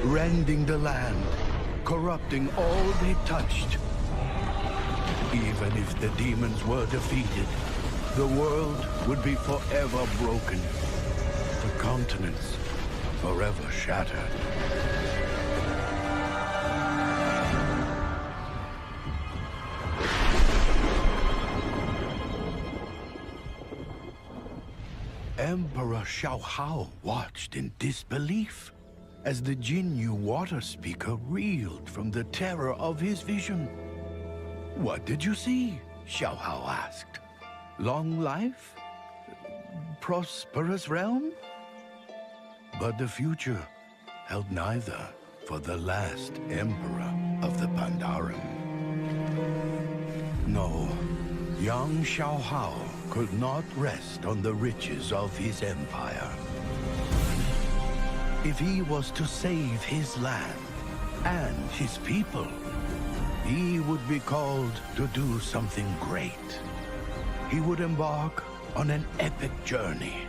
rending the land, corrupting all they touched. Even if the demons were defeated, the world would be forever broken, the continents forever shattered. Emperor Xiaohao watched in disbelief as the Jinyu water speaker reeled from the terror of his vision. "What did you see?" Xiaohao asked. "Long life? Prosperous realm?" But the future held neither for the last emperor of the Pandaren. No, young Xiaohao could not rest on the riches of his empire. If he was to save his land and his people, he would be called to do something great. He would embark on an epic journey.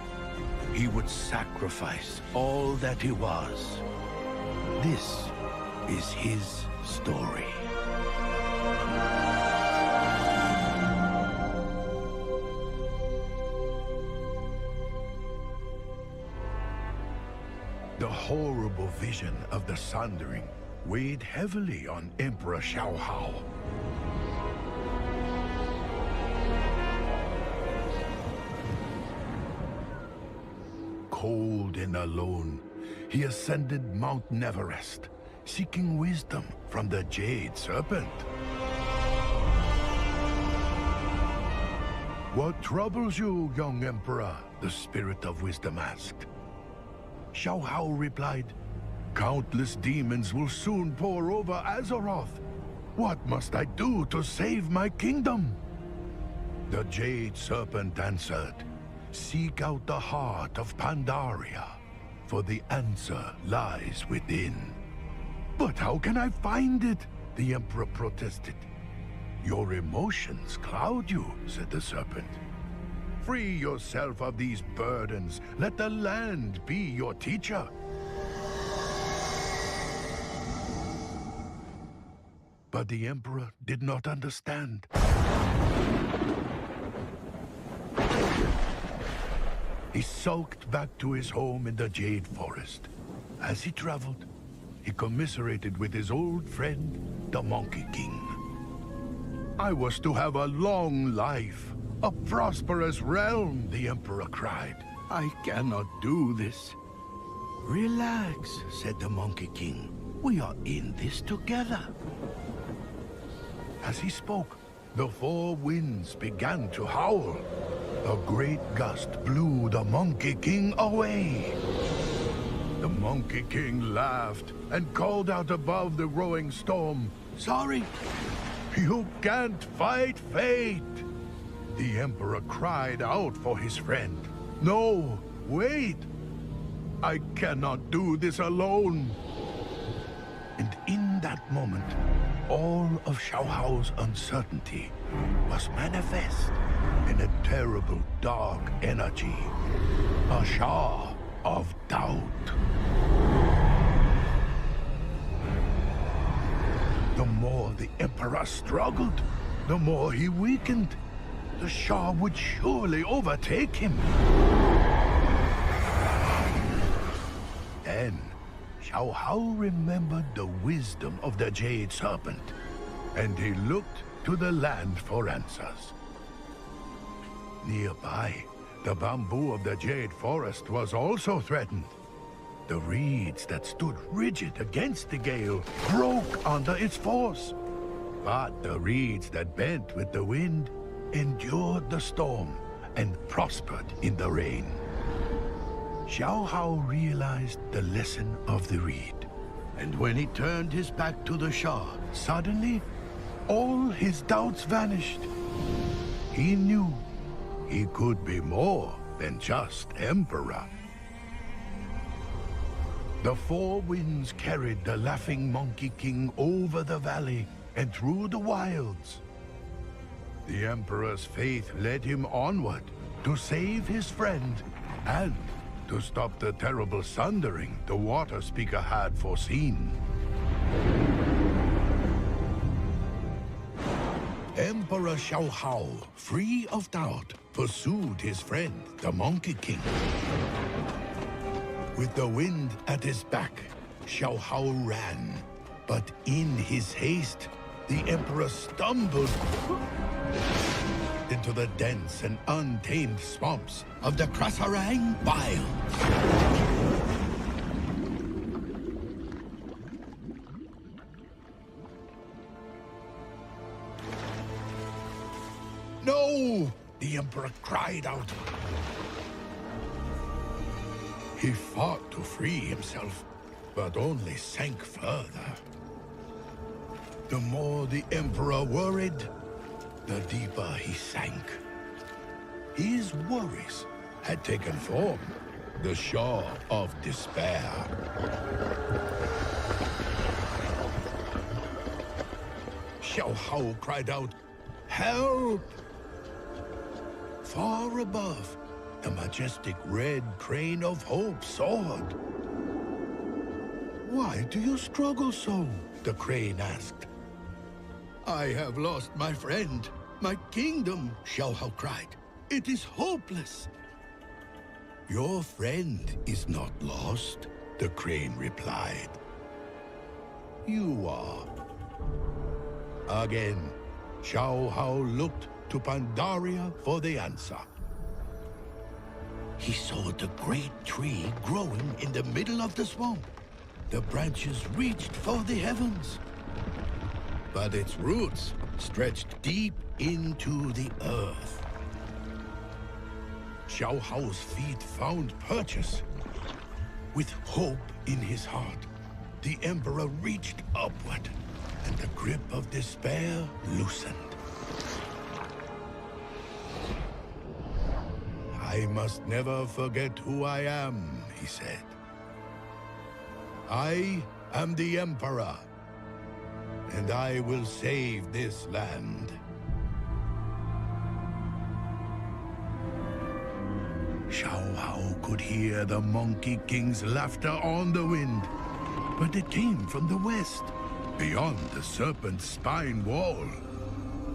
He would sacrifice all that he was. This is his story. The horrible vision of the Sundering weighed heavily on Emperor Xiaohao. Cold and alone, he ascended Mount Everest, seeking wisdom from the Jade Serpent. "What troubles you, young Emperor?" the Spirit of Wisdom asked. Xiaohao replied, "Countless demons will soon pour over Azeroth. What must I do to save my kingdom?" The Jade Serpent answered, "Seek out the heart of Pandaria, for the answer lies within." "But how can I find it?" the Emperor protested. "Your emotions cloud you," said the Serpent. "Free yourself of these burdens. Let the land be your teacher." But the Emperor did not understand. He sulked back to his home in the Jade Forest. As he traveled, he commiserated with his old friend, the Monkey King. "I was to have a long life. A prosperous realm," the Emperor cried. "I cannot do this." "Relax," said the Monkey King. "We are in this together." As he spoke, the four winds began to howl. A great gust blew the Monkey King away. The Monkey King laughed and called out above the growing storm, "Sorry, you can't fight fate." The Emperor cried out for his friend. "No, wait! I cannot do this alone!" And in that moment, all of Xiaohao's uncertainty was manifest in a terrible dark energy, a Sha of doubt. The more the Emperor struggled, the more he weakened. The Sha would surely overtake him. Xiao Hao remembered the wisdom of the Jade Serpent, and he looked to the land for answers. Nearby, the bamboo of the Jade Forest was also threatened. The reeds that stood rigid against the gale broke under its force. But the reeds that bent with the wind endured the storm and prospered in the rain. Xiao Hao realized the lesson of the reed. And when he turned his back to the Shah, suddenly, all his doubts vanished. He knew he could be more than just Emperor. The four winds carried the Laughing Monkey King over the valley and through the wilds. The Emperor's faith led him onward to save his friend and to stop the terrible sundering the Water Speaker had foreseen. Emperor Xiao Hao, free of doubt, pursued his friend, the Monkey King. With the wind at his back, Xiao Hao ran. But in his haste, the Emperor stumbled into the dense and untamed swamps of the Krasarang Wild. No! The Emperor cried out. He fought to free himself, but only sank further. The more the Emperor worried, the deeper he sank. His worries had taken form, the Shah of Despair. Xiao Hao cried out, "Help!" Far above, the majestic red crane of hope soared. "Why do you struggle so?" the crane asked. "I have lost my friend, my kingdom," Xiao Hao cried. "It is hopeless." "Your friend is not lost," the crane replied. "You are." Again, Xiao Hao looked to Pandaria for the answer. He saw the great tree growing in the middle of the swamp. The branches reached for the heavens, but its roots stretched deep into the earth. Xiao Hao's feet found purchase. With hope in his heart, the Emperor reached upward, and the grip of despair loosened. "I must never forget who I am," he said. "I am the Emperor, and I will save this land." Xiao Hao could hear the Monkey King's laughter on the wind, but it came from the west, beyond the Serpent's Spine wall.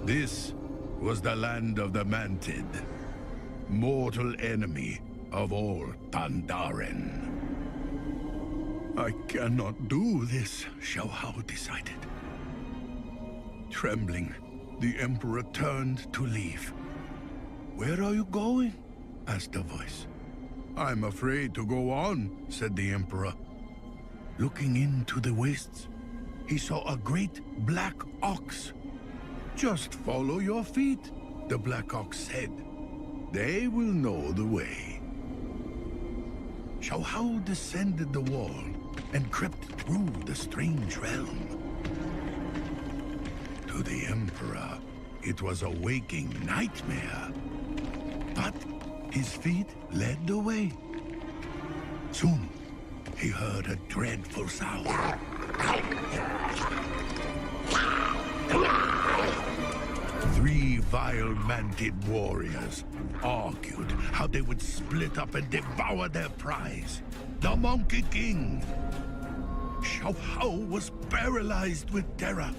This was the land of the Mantid, mortal enemy of all Pandaren. "I cannot do this," Xiao Hao decided. Trembling, the Emperor turned to leave. "Where are you going?" asked a voice. "I'm afraid to go on," said the Emperor. Looking into the wastes, he saw a great black ox. "Just follow your feet," the black ox said. "They will know the way." Xiao Hao descended the wall and crept through the strange realm. To the Emperor, it was a waking nightmare. But his feet led the way. Soon, he heard a dreadful sound. Three vile Mantid warriors argued how they would split up and devour their prize, the Monkey King. Xiao Hao was paralyzed with terror.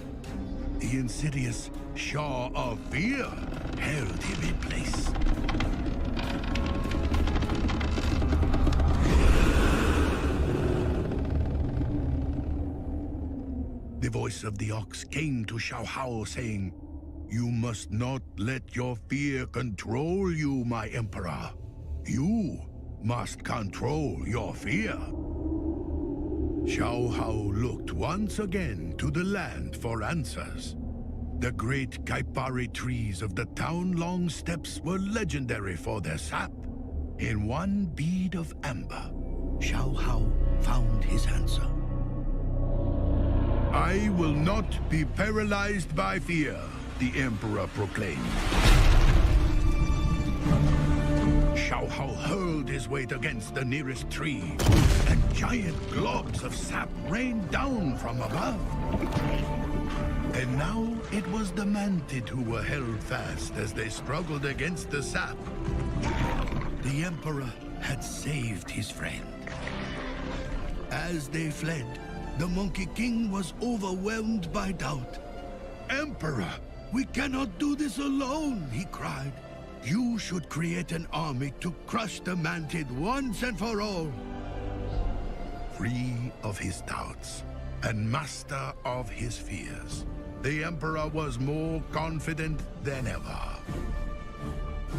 The insidious Shah of Fear held him in place. The voice of the ox came to Xiao Hao, saying, "You must not let your fear control you, my emperor. You must control your fear." Xiao Hao looked once again to the land for answers. The great Kaipari trees of the town-long steppes were legendary for their sap. In one bead of amber, Xiao Hao found his answer. "I will not be paralyzed by fear," the Emperor proclaimed. Xiao Hao hurled his weight against the nearest tree, and giant globs of sap rained down from above. And now it was the Mantid who were held fast as they struggled against the sap. The Emperor had saved his friend. As they fled, the Monkey King was overwhelmed by doubt. "Emperor, we cannot do this alone," he cried. "You should create an army to crush the Mantid once and for all." Free of his doubts and master of his fears, the Emperor was more confident than ever.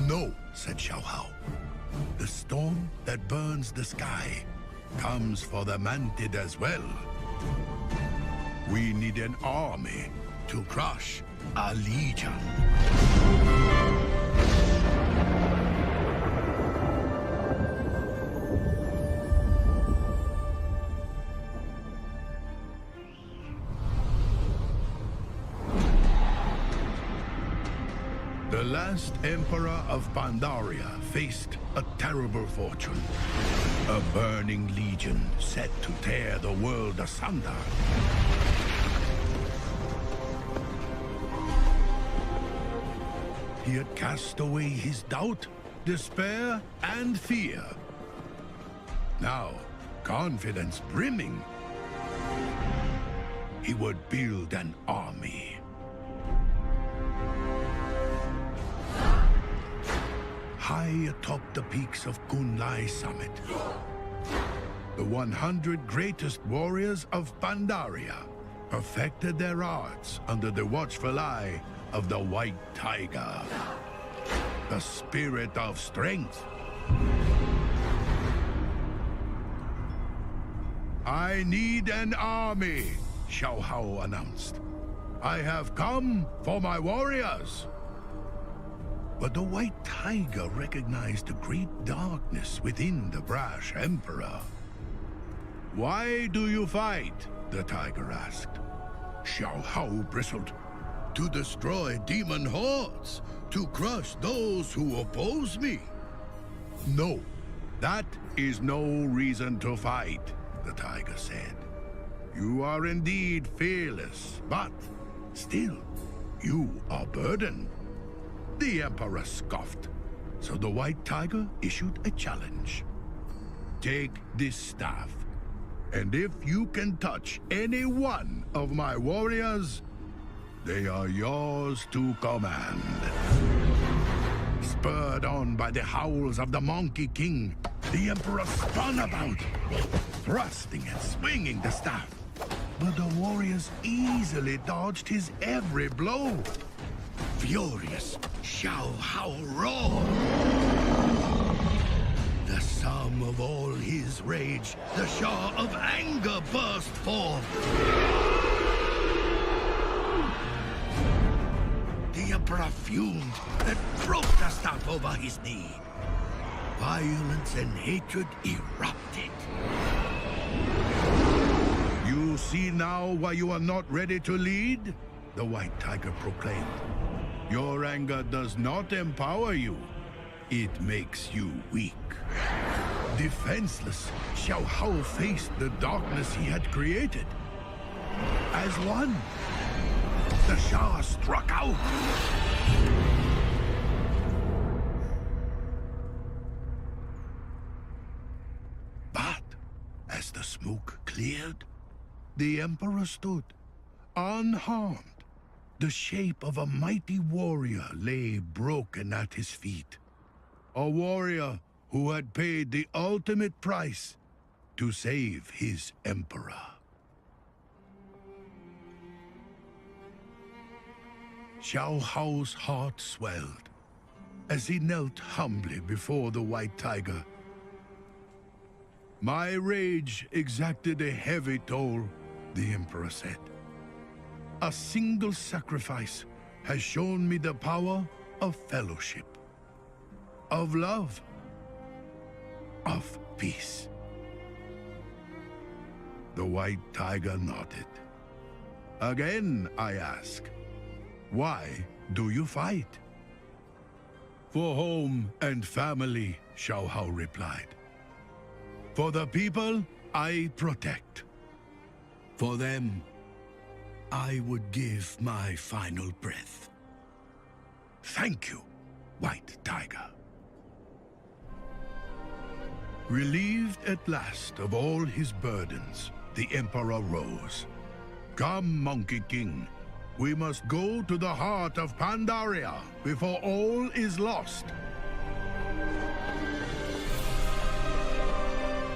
"No," said Xiao Hao. "The storm that burns the sky comes for the Mantid as well. We need an army to crush a legion." The last Emperor of Pandaria faced a terrible fortune. A burning legion set to tear the world asunder. He had cast away his doubt, despair, and fear. Now, confidence brimming, he would build an army. High atop the peaks of Kunlai Summit, the 100 greatest warriors of Pandaria perfected their arts under the watchful eye of the White Tiger, the spirit of strength. "I need an army," Xiao Hao announced. "I have come for my warriors." But the White Tiger recognized the great darkness within the brash Emperor. "Why do you fight?" the Tiger asked. Xiao Hao bristled. "To destroy demon hordes, to crush those who oppose me." "No, that is no reason to fight," the Tiger said. "You are indeed fearless, but still, you are burdened." The Emperor scoffed, so the White Tiger issued a challenge. "Take this staff, and if you can touch any one of my warriors, they are yours to command." Spurred on by the howls of the Monkey King, the Emperor spun about, thrusting and swinging the staff. But the warriors easily dodged his every blow. Furious, Xiao Hao roared. The sum of all his rage, the Shah of anger burst forth. The Emperor fumed and broke the staff over his knee. Violence and hatred erupted. "You see now why you are not ready to lead?" the White Tiger proclaimed. "Your anger does not empower you. It makes you weak." Defenseless, Xiao Hao faced the darkness he had created. As one, the Shah struck out. But as the smoke cleared, the Emperor stood, unharmed. The shape of a mighty warrior lay broken at his feet. A warrior who had paid the ultimate price to save his emperor. Xiao Hao's heart swelled as he knelt humbly before the White Tiger. My rage exacted a heavy toll, the Emperor said. A single sacrifice has shown me the power of fellowship, of love, of peace. The White Tiger nodded. Again, I ask, why do you fight? For home and family, Xiao Hao replied. For the people, I protect. For them, I would give my final breath. Thank you, White Tiger. Relieved at last of all his burdens, the Emperor rose. Come, Monkey King. We must go to the heart of Pandaria before all is lost.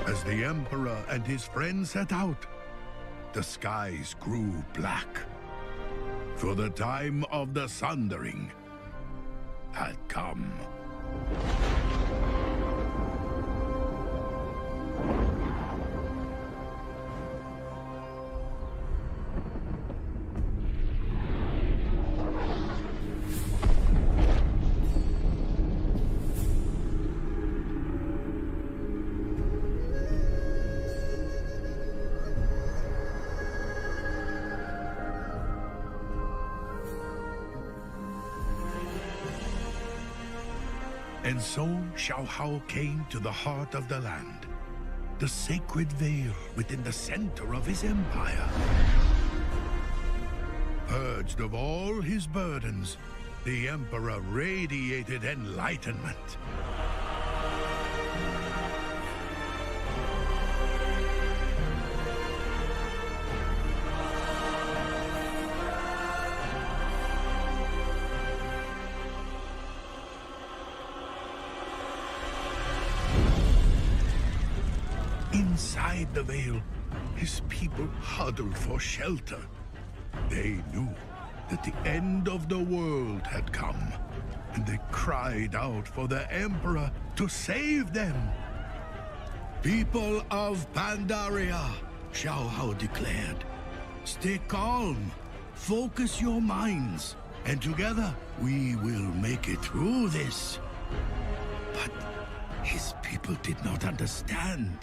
As the Emperor and his friends set out, the skies grew black. For the time of the Sundering had come. And so Xiao Hao came to the heart of the land, the sacred veil within the center of his empire. Purged of all his burdens, the Emperor radiated enlightenment. Inside the veil, his people huddled for shelter. They knew that the end of the world had come, and they cried out for the Emperor to save them. People of Pandaria, Xiao Hao declared, stay calm, focus your minds, and together we will make it through this. But his people did not understand.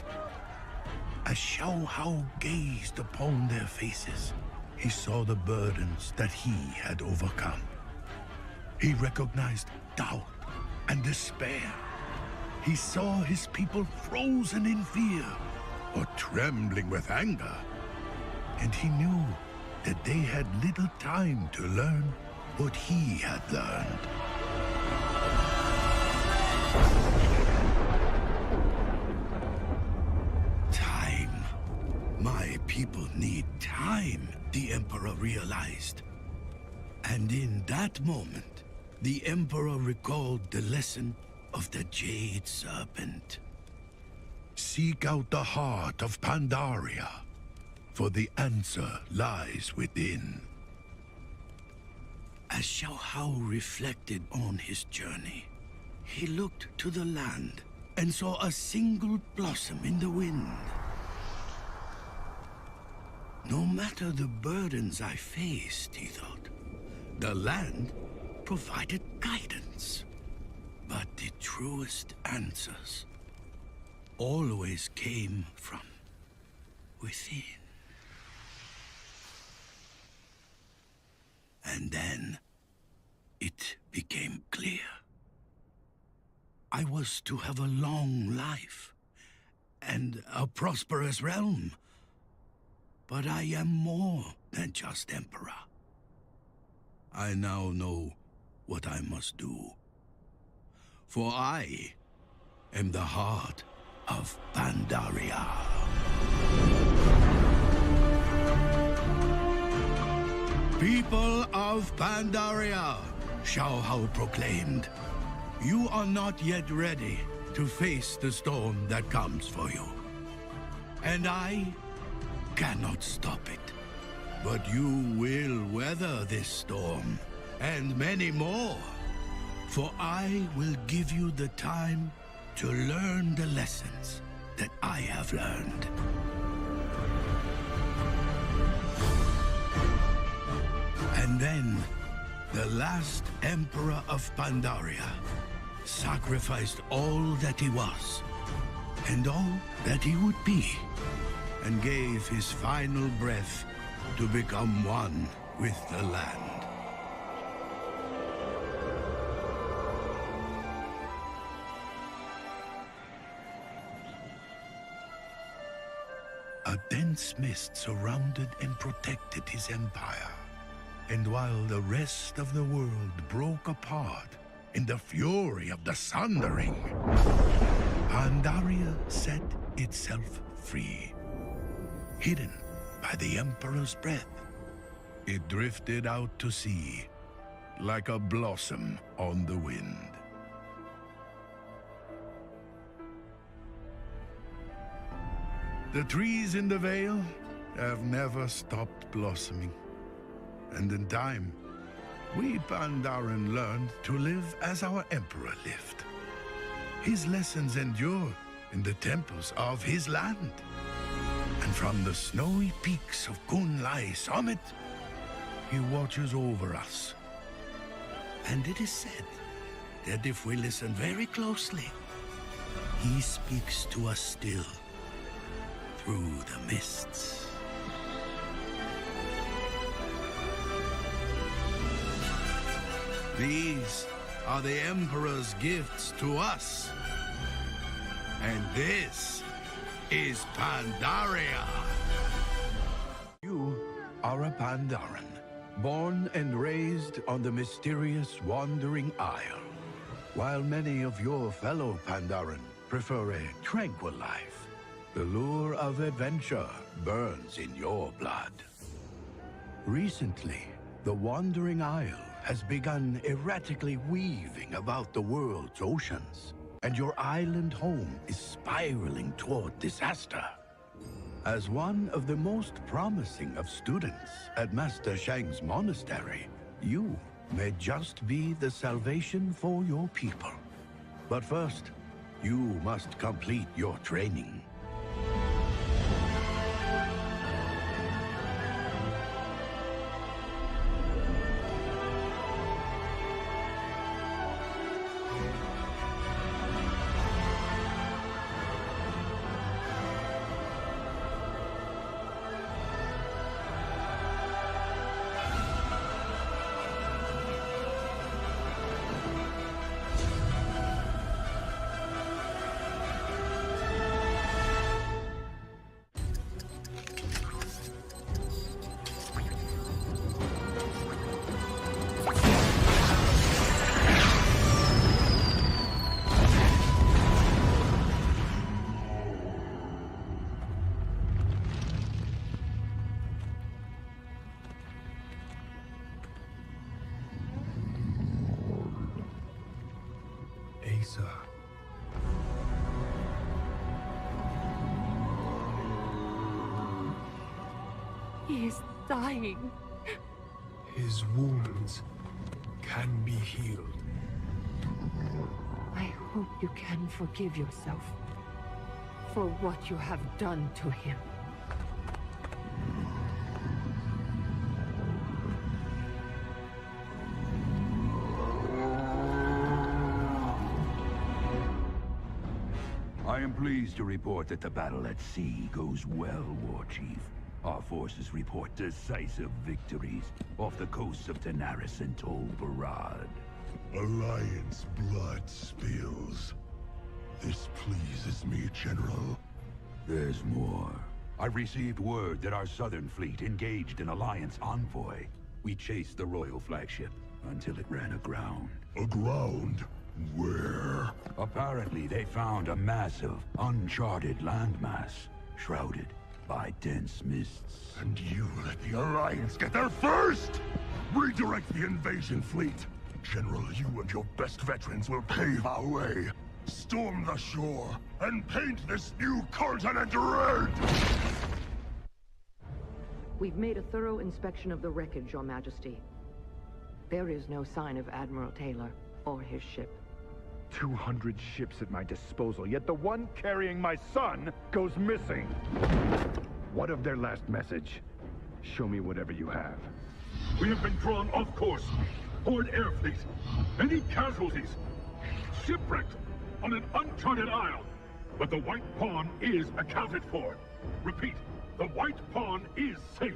As Xiao Hao gazed upon their faces, he saw the burdens that he had overcome. He recognized doubt and despair. He saw his people frozen in fear or trembling with anger. And he knew that they had little time to learn what he had learned. My people need time, the Emperor realized. And in that moment, the Emperor recalled the lesson of the Jade Serpent. Seek out the heart of Pandaria, for the answer lies within. As Xiao Hao reflected on his journey, he looked to the land and saw a single blossom in the wind. No matter the burdens I faced, he thought, the land provided guidance. But the truest answers always came from within. And then it became clear. I was to have a long life and a prosperous realm. But I am more than just Emperor. I now know what I must do. For I am the heart of Pandaria. People of Pandaria, Xiao Hao proclaimed, you are not yet ready to face the storm that comes for you. And I cannot stop it. But you will weather this storm and many more. For I will give you the time to learn the lessons that I have learned. And then, the last Emperor of Pandaria sacrificed all that he was, and all that he would be, and gave his final breath to become one with the land. A dense mist surrounded and protected his empire. And while the rest of the world broke apart in the fury of the Sundering, Pandaria set itself free. Hidden by the Emperor's breath, it drifted out to sea like a blossom on the wind. The trees in the Vale have never stopped blossoming. And in time, we Pandaren learned to live as our Emperor lived. His lessons endure in the temples of his land. And from the snowy peaks of Kun Lai Summit, he watches over us. And it is said that if we listen very closely, he speaks to us still through the mists. These are the Emperor's gifts to us. And this is Pandaria. You are a Pandaren, born and raised on the mysterious Wandering Isle. While many of your fellow Pandaren prefer a tranquil life, the lure of adventure burns in your blood. Recently, the Wandering Isle has begun erratically weaving about the world's oceans, and your island home is spiraling toward disaster. As one of the most promising of students at Master Shang's monastery, you may just be the salvation for your people. But first, you must complete your training.
Asa.
He is dying.
His wounds can be healed.
I hope you can forgive yourself for what you have done to him.
I am pleased to report that the battle at sea goes well, War Chief. Our forces report decisive victories off the coasts of Tanaris and Tol Barad.
Alliance blood spills. This pleases me, General.
There's more. I received word that our southern fleet engaged an Alliance envoy. We chased the royal flagship until it ran aground.
Aground? Where?
Apparently, they found a massive, uncharted landmass, shrouded by dense mists.
And you let the Alliance get there first! Redirect the invasion fleet! General, you and your best veterans will pave our way. Storm the shore, and paint this new continent red!
We've made a thorough inspection of the wreckage, Your Majesty. There is no sign of Admiral Taylor or his ship.
200 ships at my disposal, yet the one carrying my son goes missing. What of their last message? Show me whatever you have.
We have been drawn off course. Horde air fleet. Any casualties? Shipwrecked on an uncharted isle. But the White Pawn is accounted for. Repeat, the White Pawn is safe.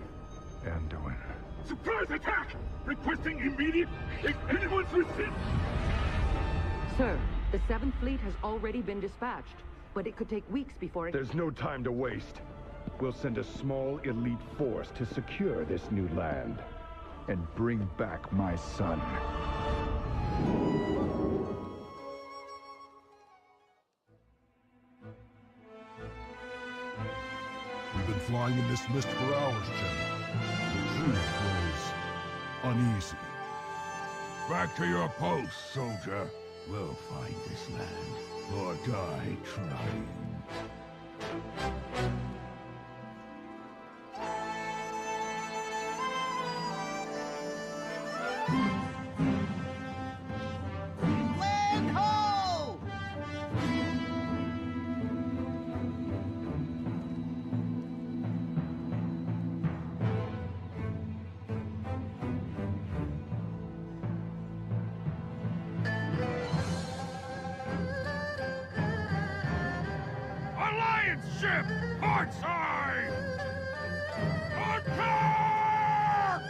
Anduin.
Surprise attack! Requesting immediate... If anyone's received...
Sir, the 7th Fleet has already been dispatched, but it could take weeks before it...
There's no time to waste. We'll send a small elite force to secure this new land and bring back my son.
We've been flying in this mist for hours, General. The truth grows uneasy.
Back to your post, soldier. We'll find this land, or die trying.
Land ho!
Alliance ship! Port side! Attack!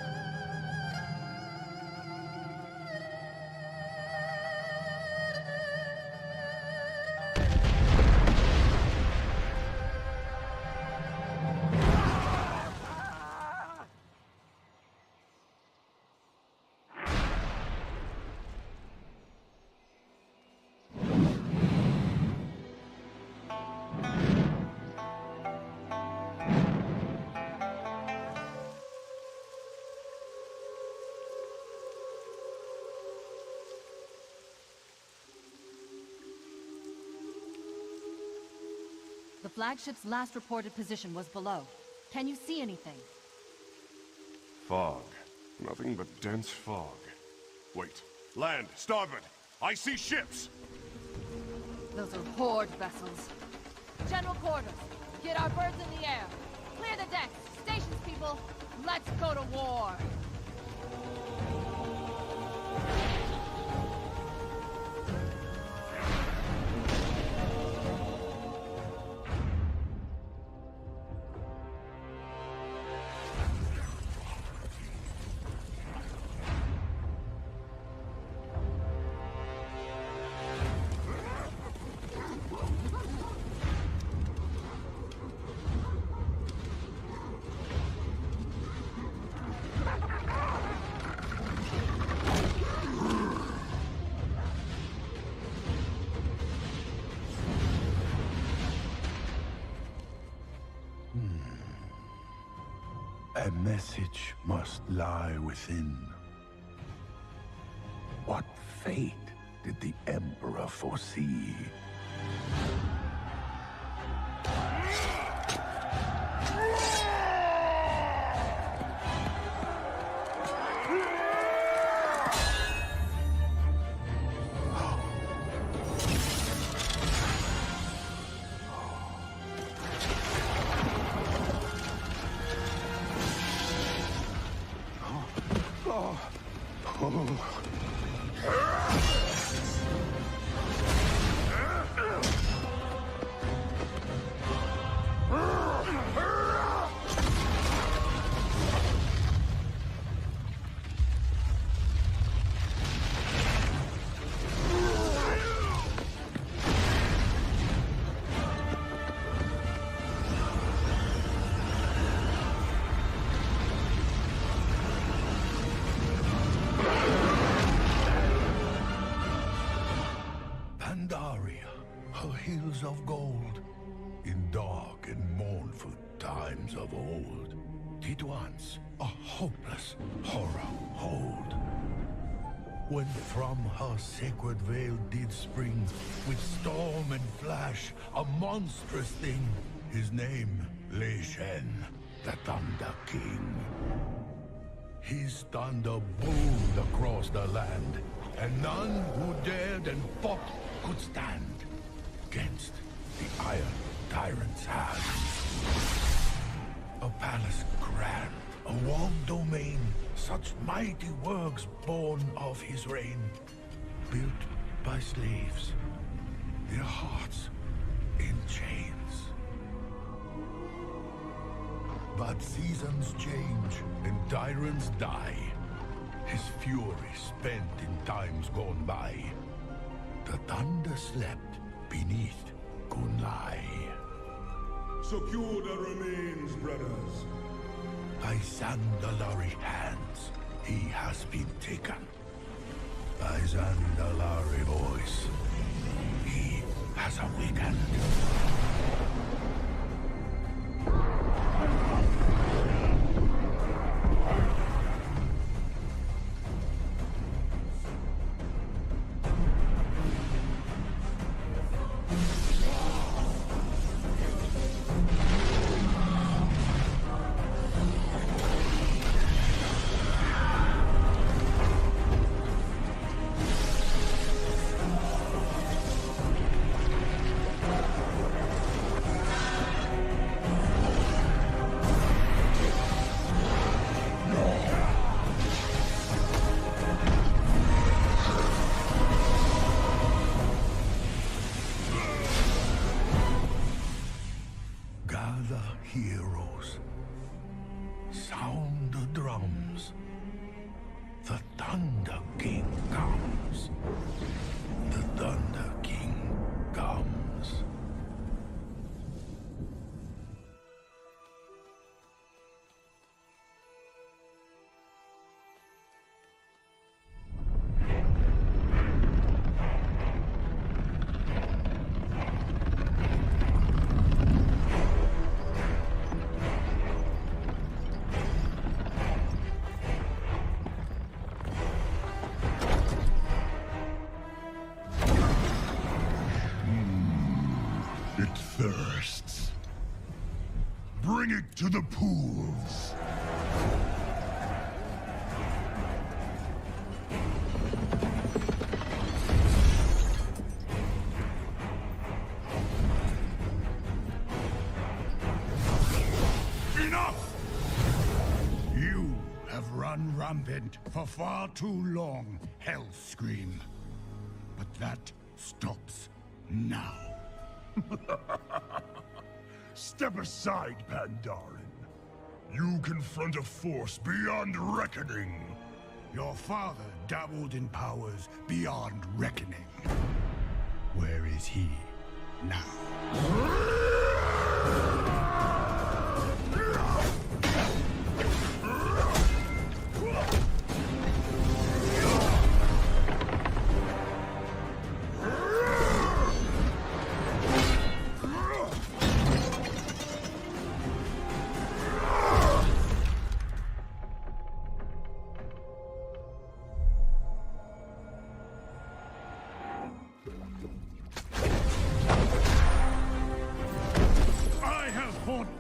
The flagship's last reported position was below. Can you see anything?
Fog. Nothing but dense fog. Wait. Land! Starboard! I see ships!
Those are Horde vessels.
General quarters. Get our birds in the air. Clear the decks. Stations, people. Let's go to war.
A message must lie within. What fate did the Emperor foresee? Pandaria, her hills of gold, in dark and mournful times of old, did once a hopeless horror hold. When from her sacred veil did spring, with storm and flash, a monstrous thing, his name, Lei Shen, the Thunder King. His thunder boomed across the land, and none who dared and fought could stand against the Iron Tyrant's hand. A palace grand, a walled domain, such mighty works born of his reign, built by slaves, their hearts in chains. But seasons change and tyrants die, his fury spent in times gone by. The thunder slept beneath Kunlai.
Secure the remains, brothers.
By Zandalari hands, he has been taken. By Zandalari voice, he has awakened. Heroes, sound the drums. The Thunder King comes. The Thunder King comes.
It thirsts. Bring it to the pools.
Enough! You have run rampant for far too long, Hellscream. But that stops now.
Step aside, Pandaren. You confront a force beyond reckoning.
Your father dabbled in powers beyond reckoning. Where is he now?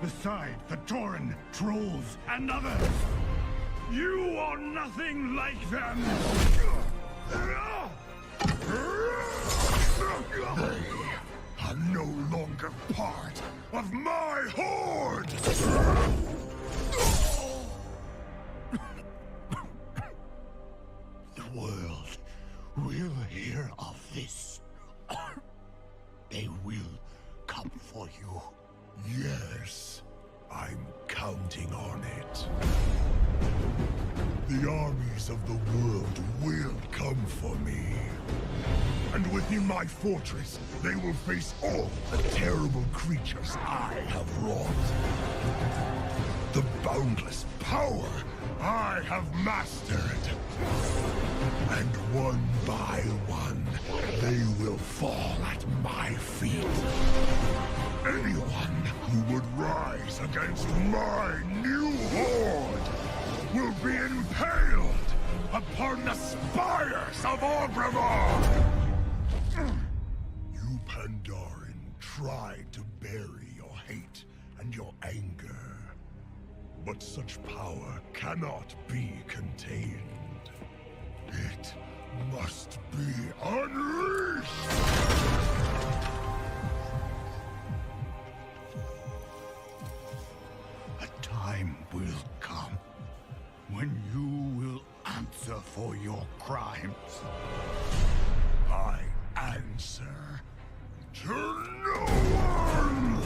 Beside the Tauren, trolls, and others. You are nothing like them!
They are no longer part of my horde!
The world will hear of this. They will come for you.
Yes, I'm counting on it. The armies of the world will come for me. And within my fortress, they will face all the terrible creatures I have wrought. The boundless power I have mastered. And one by one, they will fall at my feet. Anyone who would rise against my new horde will be impaled upon the spires of Orgrimmar! You, Pandaren, tried to bury your hate and your anger. But such power cannot be contained. It must be unleashed!
A time will come when you will answer for your crimes. I answer to no one!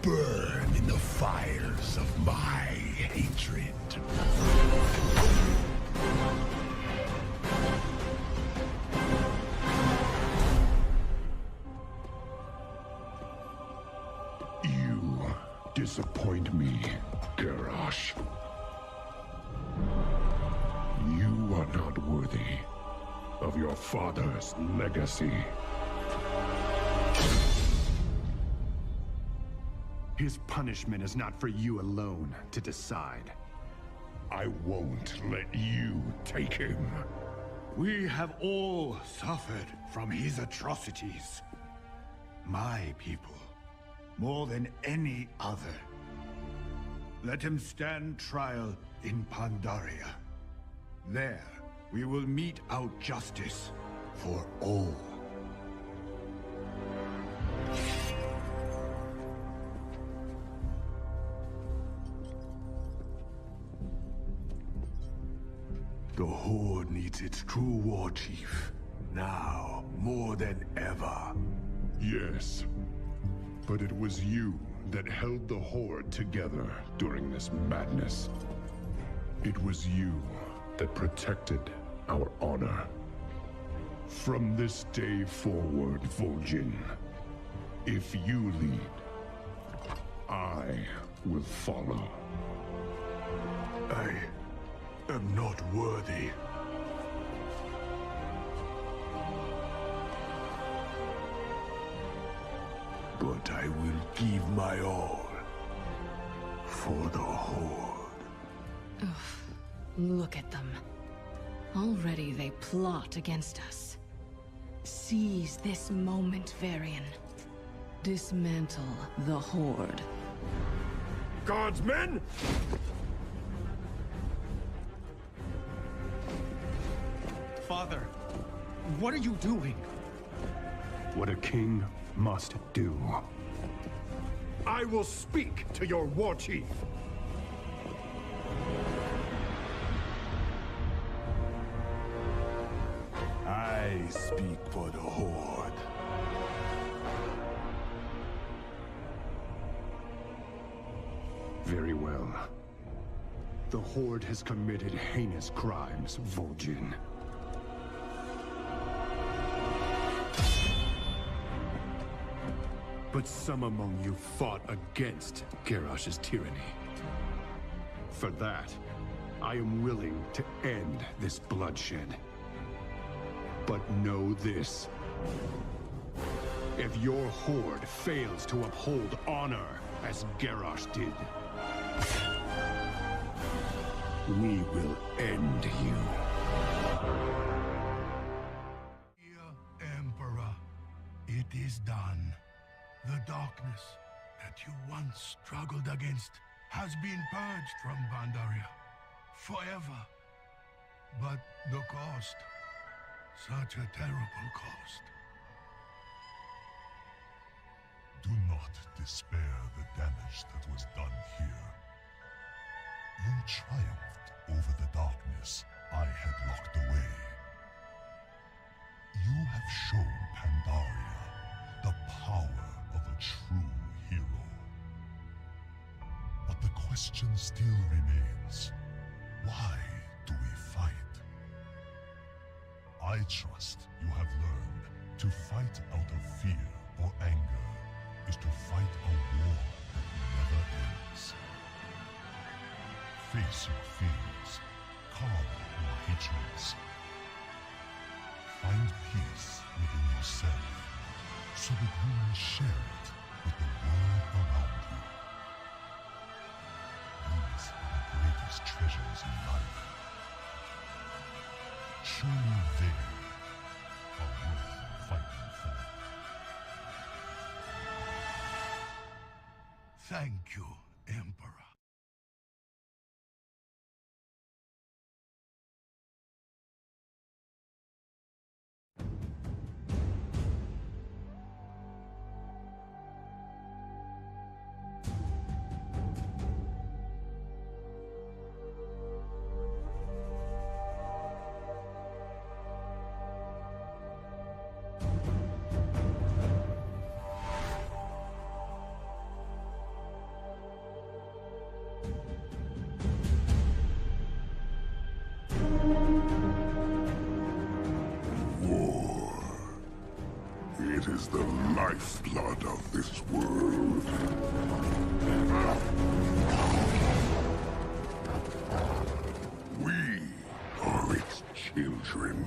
Burn in the fires of my hatred.
You disappoint me, Garrosh. You are not worthy of your father's legacy.
His punishment is not for you alone to decide.
I won't let you take him.
We have all suffered from his atrocities. My people, more than any other. Let him stand trial in Pandaria. There, we will mete out justice for all.
The Horde needs its true war chief. Now, more than ever.
Yes. But it was you that held the Horde together during this madness. It was you that protected our honor. From this day forward, Vol'jin, if you lead, I will follow.
I am not worthy. But I will give my all for the Horde.
Look at them. Already they plot against us. Seize this moment, Varian. Dismantle the Horde.
Guardsmen!
Father, what are you doing? What a king must do.
I will speak to your war chief.
I speak for the Horde.
Very well. The Horde has committed heinous crimes, Vol'jin. But some among you fought against Garrosh's tyranny. For that, I am willing to end this bloodshed. But know this. If your Horde fails to uphold honor as Garrosh did, we will end you.
Dear Emperor, it is done. The darkness that you once struggled against has been purged from Pandaria forever. But the cost, such a terrible cost.
Do not despair the damage that was done here. You triumphed over the darkness I had locked away. You have shown Pandaria the power of a true hero. But the question still remains, why do we fight? I trust you have learned to fight out of fear or anger is to fight a war that never ends. Face your fears, calm your hatreds. Find peace within yourself, so that you may share it with the world around you.
are the greatest treasures in life. Surely they are worth fighting for.
Thank you, Emperor.
It is the lifeblood of this world. We are its children.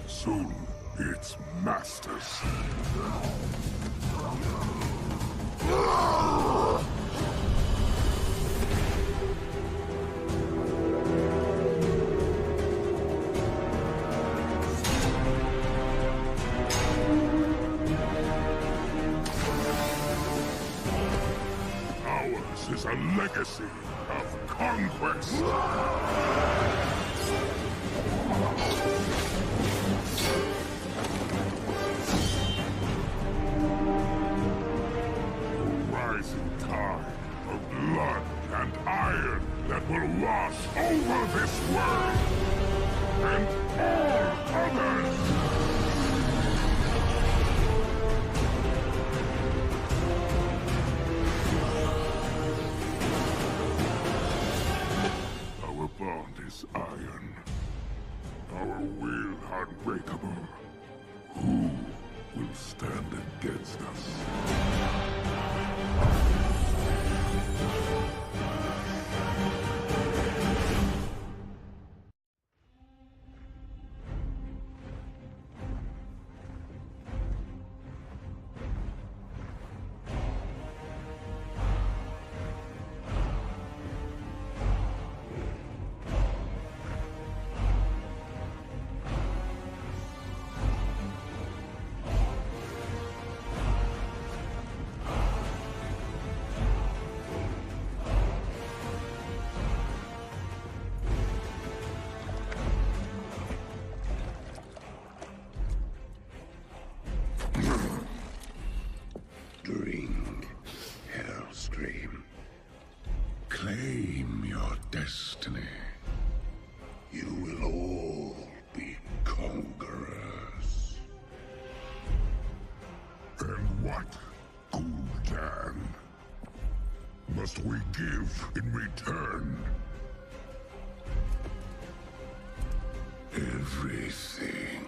Soon, its masters. Ours is a legacy of conquest. Rising tide of blood and iron that will wash over this world and all others. Our bond is iron, our will unbreakable. Who will stand against us? Drink, Hellscream. Claim your destiny. You will all be conquerors. And what, Gul'dan, must we give in return? Everything.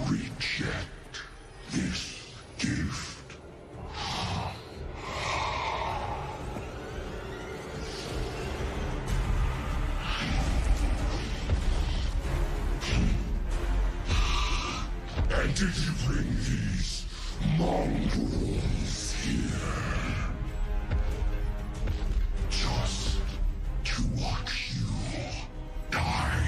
Reject this gift. And did you bring these mongrels here? Just to watch you die?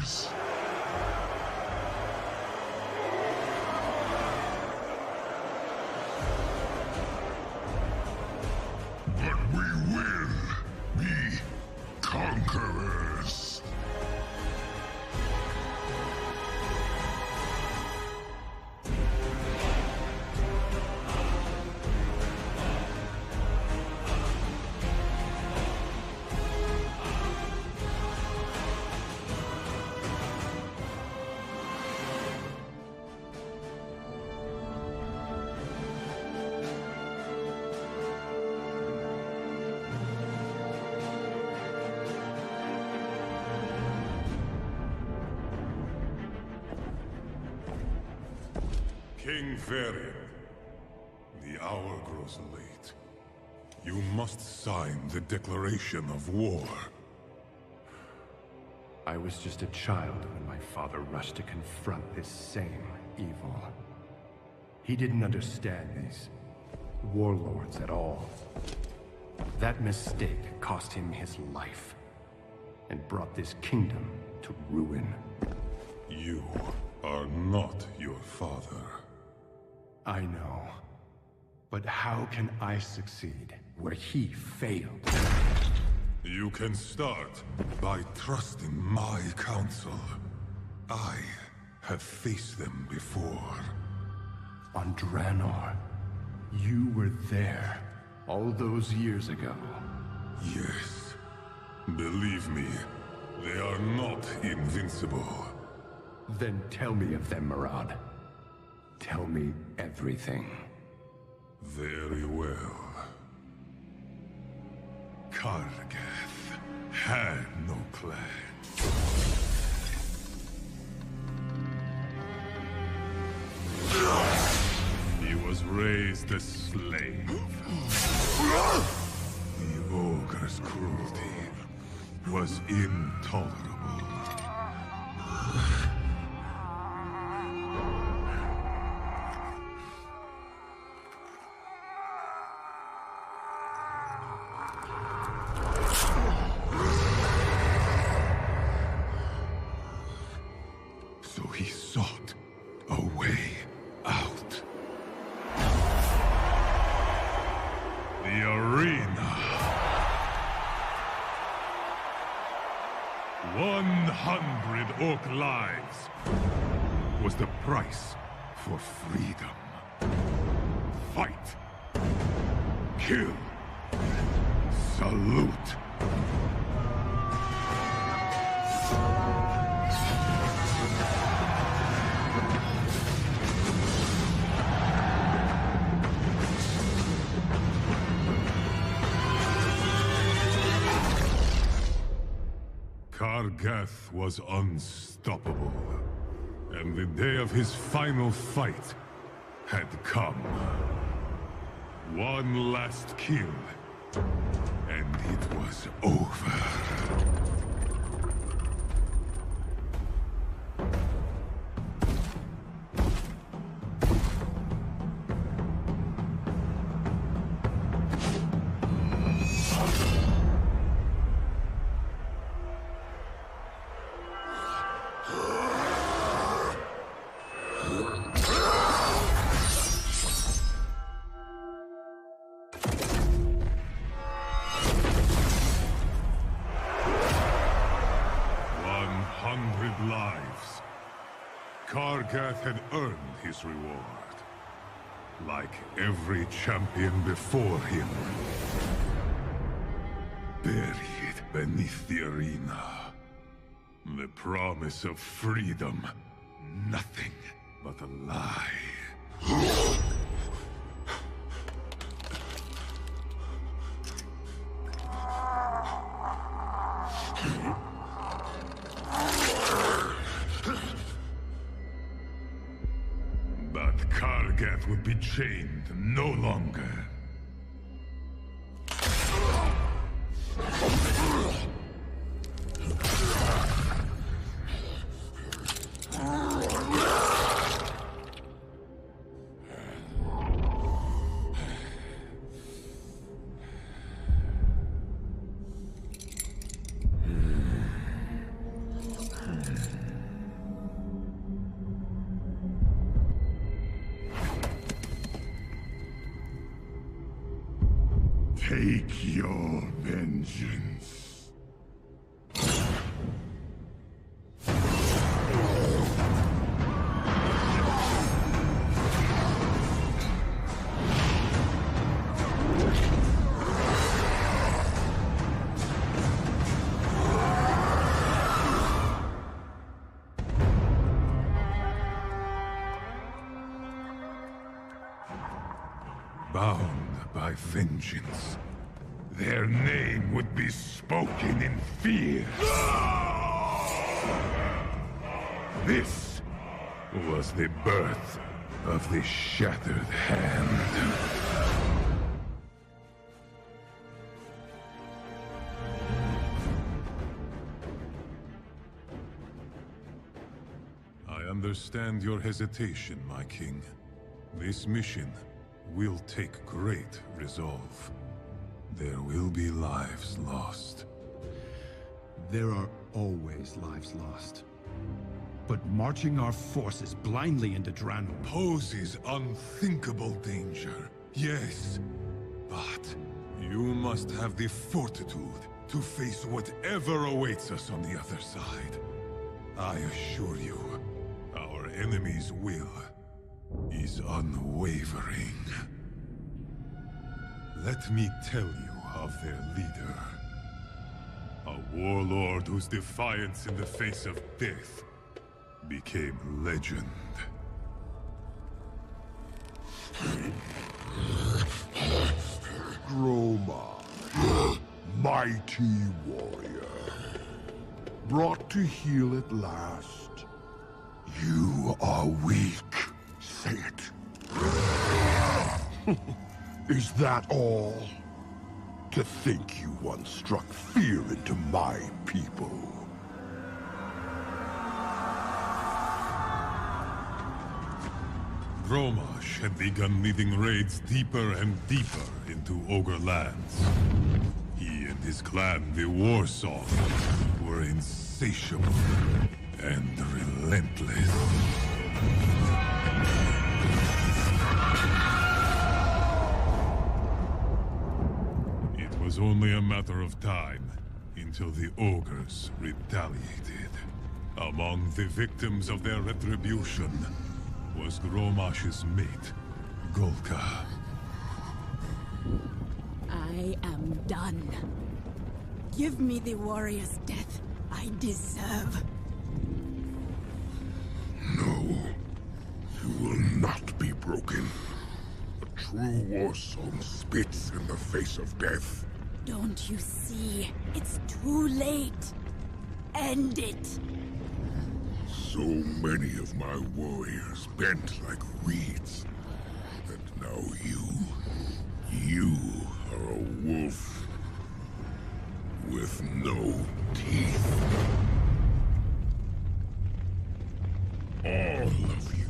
enemies. But we will be conquerors.
King Varian, the hour grows late. You must sign the declaration of war.
I was just a child when my father rushed to confront this same evil. He didn't understand these warlords at all. That mistake cost him his life, and brought this kingdom to ruin.
You are not your father.
I know. But how can I succeed where he failed?
You can start by trusting my counsel. I have faced them before.
On Draenor, you were there all those years ago.
Yes. Believe me, they are not invincible.
Then tell me of them, Murad. Tell me everything.
Very well. Kargath had no clan. He was raised a slave. The ogre's cruelty was intolerable. So he sought a way out. The arena. 100 orc lives was the price for freedom. Fight. Kill. Salute. Kargath was unstoppable, and the day of his final fight had come. One last kill, and it was over. Lives. Kargath had earned his reward. Like every champion before him. Buried beneath the arena. The promise of freedom. Nothing but a lie. But Kargath would be chained no longer.
Take your vengeance. Bound by vengeance, their name would be spoken in fear. This was the birth of the Shattered Hand.
I understand your hesitation, my king. This mission will take great resolve. There will be lives lost.
There are always lives lost. But marching our forces blindly into Drano
poses unthinkable danger. Yes, but you must have the fortitude to face whatever awaits us on the other side. I assure you, our enemy's will is unwavering. Let me tell you of their leader. A warlord whose defiance in the face of death became legend.
Groma, mighty warrior, brought to heel at last. You are weak. Say it. Is that all? To think you once struck fear into my people.
Gromash had begun leading raids deeper and deeper into Ogre lands. He and his clan, the Warsong, were insatiable and relentless. It was only a matter of time until the Ogres retaliated. Among the victims of their retribution was Gromash's mate, Golka.
I am done. Give me the warrior's death I deserve.
No, you will not be broken. A true Warsong spits in the face of death.
Don't you see? It's too late. End it.
So many of my warriors bent like reeds. And now you are a wolf with no teeth. All of you.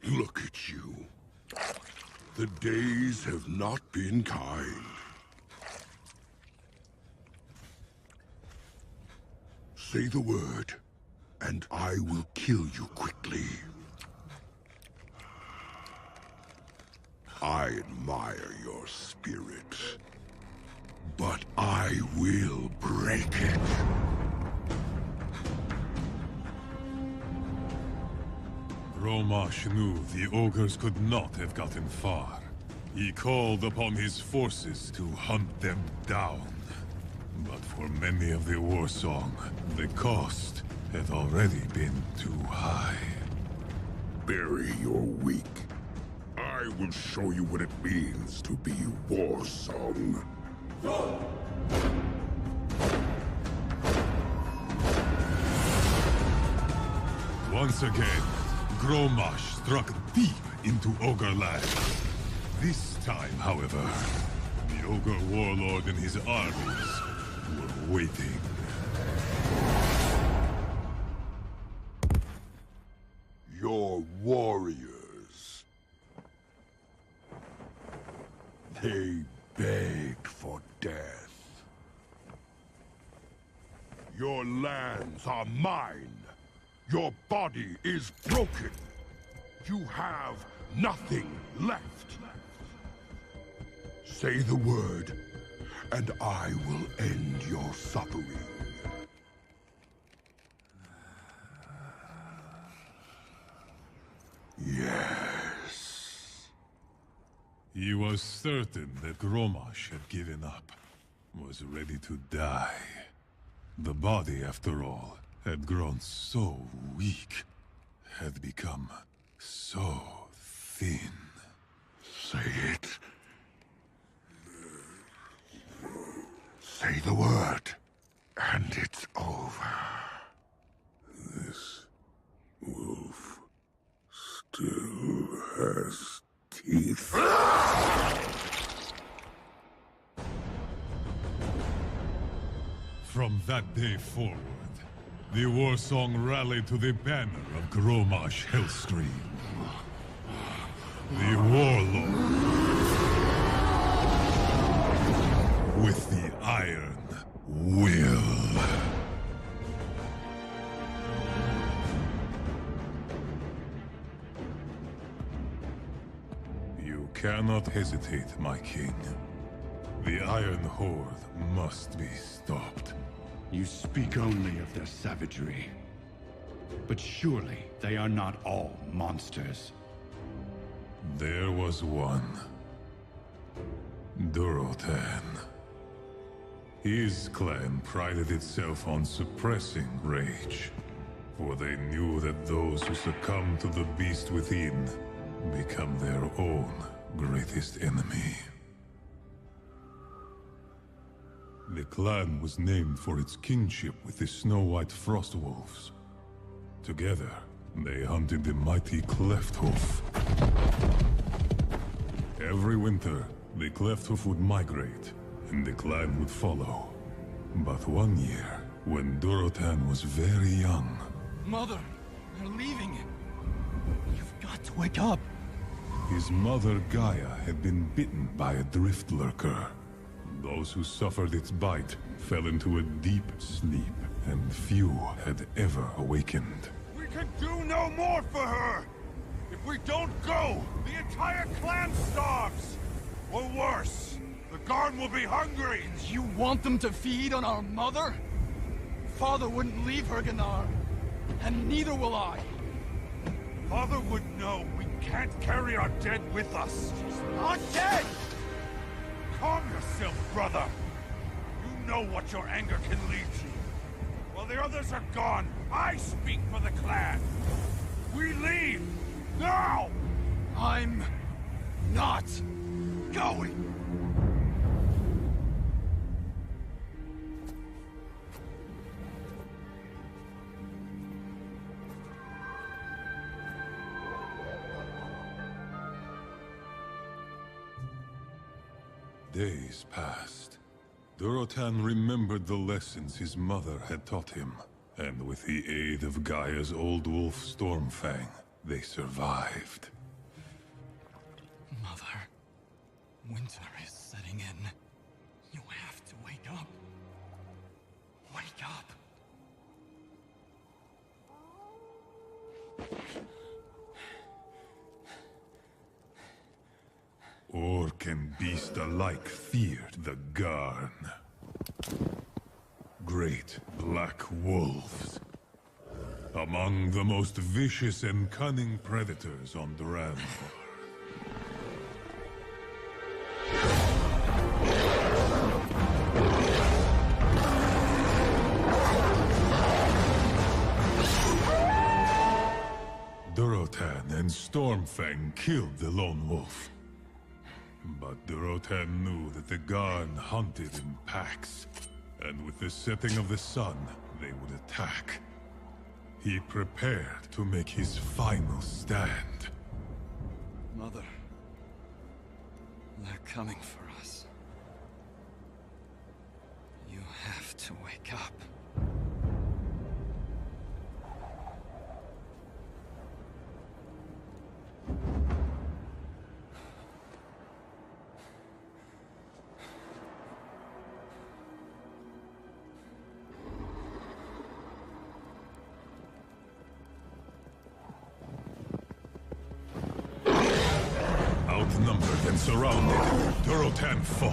Look at you. The days have not been kind. Say the word, and I will kill you quickly. I admire your spirit, but I will break it.
Gromash knew the Ogres could not have gotten far. He called upon his forces to hunt them down. But for many of the Warsong, the cost had already been too high.
Bury your weak. I will show you what it means to be Warsong.
Once again, Gromash struck deep into Ogre land. This time, however, the Ogre warlord and his armies were waiting.
Your warriors. They begged for death. Your lands are Your body is broken. You have nothing left. Say the word, and I will end your suffering. Yes.
He was certain that Grommash had given up, was ready to die. The body, after all, had grown so weak, had become so thin.
Say it. Say the word, and it's over.
This wolf still has teeth. From that day forward, the war song rallied to the banner of Grommash Hellscream. The Warlord. With the Iron Will. You cannot hesitate, my king. The Iron Horde must be stopped.
You speak only of their savagery. But surely they are not all monsters.
There was one. Durotan. His clan prided itself on suppressing rage, for they knew that those who succumb to the beast within become their own greatest enemy. The clan was named for its kinship with the Snow-White Frostwolves. Together, they hunted the mighty Clefthoof. Every winter, the Clefthoof would migrate, and the clan would follow. But one year, when Durotan was very young...
Mother, they're leaving. You've got to wake up.
His mother Gaia had been bitten by a drift lurker. Those who suffered its bite fell into a deep sleep, and few had ever awakened.
We can do no more for her! If we don't go, the entire clan starves! Or worse, the Garn will be hungry!
You want them to feed on our mother? Father wouldn't leave her, Gunnar. And neither will I.
Father would know we can't carry our dead with us.
She's not dead!
Calm yourself, brother! You know what your anger can lead to. While the others are gone, I speak for the clan! We leave! Now!
I'm not going!
Days passed. Durotan remembered the lessons his mother had taught him, and with the aid of Gaia's old wolf Stormfang, they survived.
Mother, winter is setting in. You have to wake up. Wake up.
Orc and beast alike feared the Garn. Great black wolves. Among the most vicious and cunning predators on Duran. Durotan and Stormfang killed the lone wolf. But Durotan knew that the Garn hunted in packs, and with the setting of the sun, they would attack. He prepared to make his final stand.
Mother, they're coming for us. You have to wake up.
When surrounded, Durotan fought.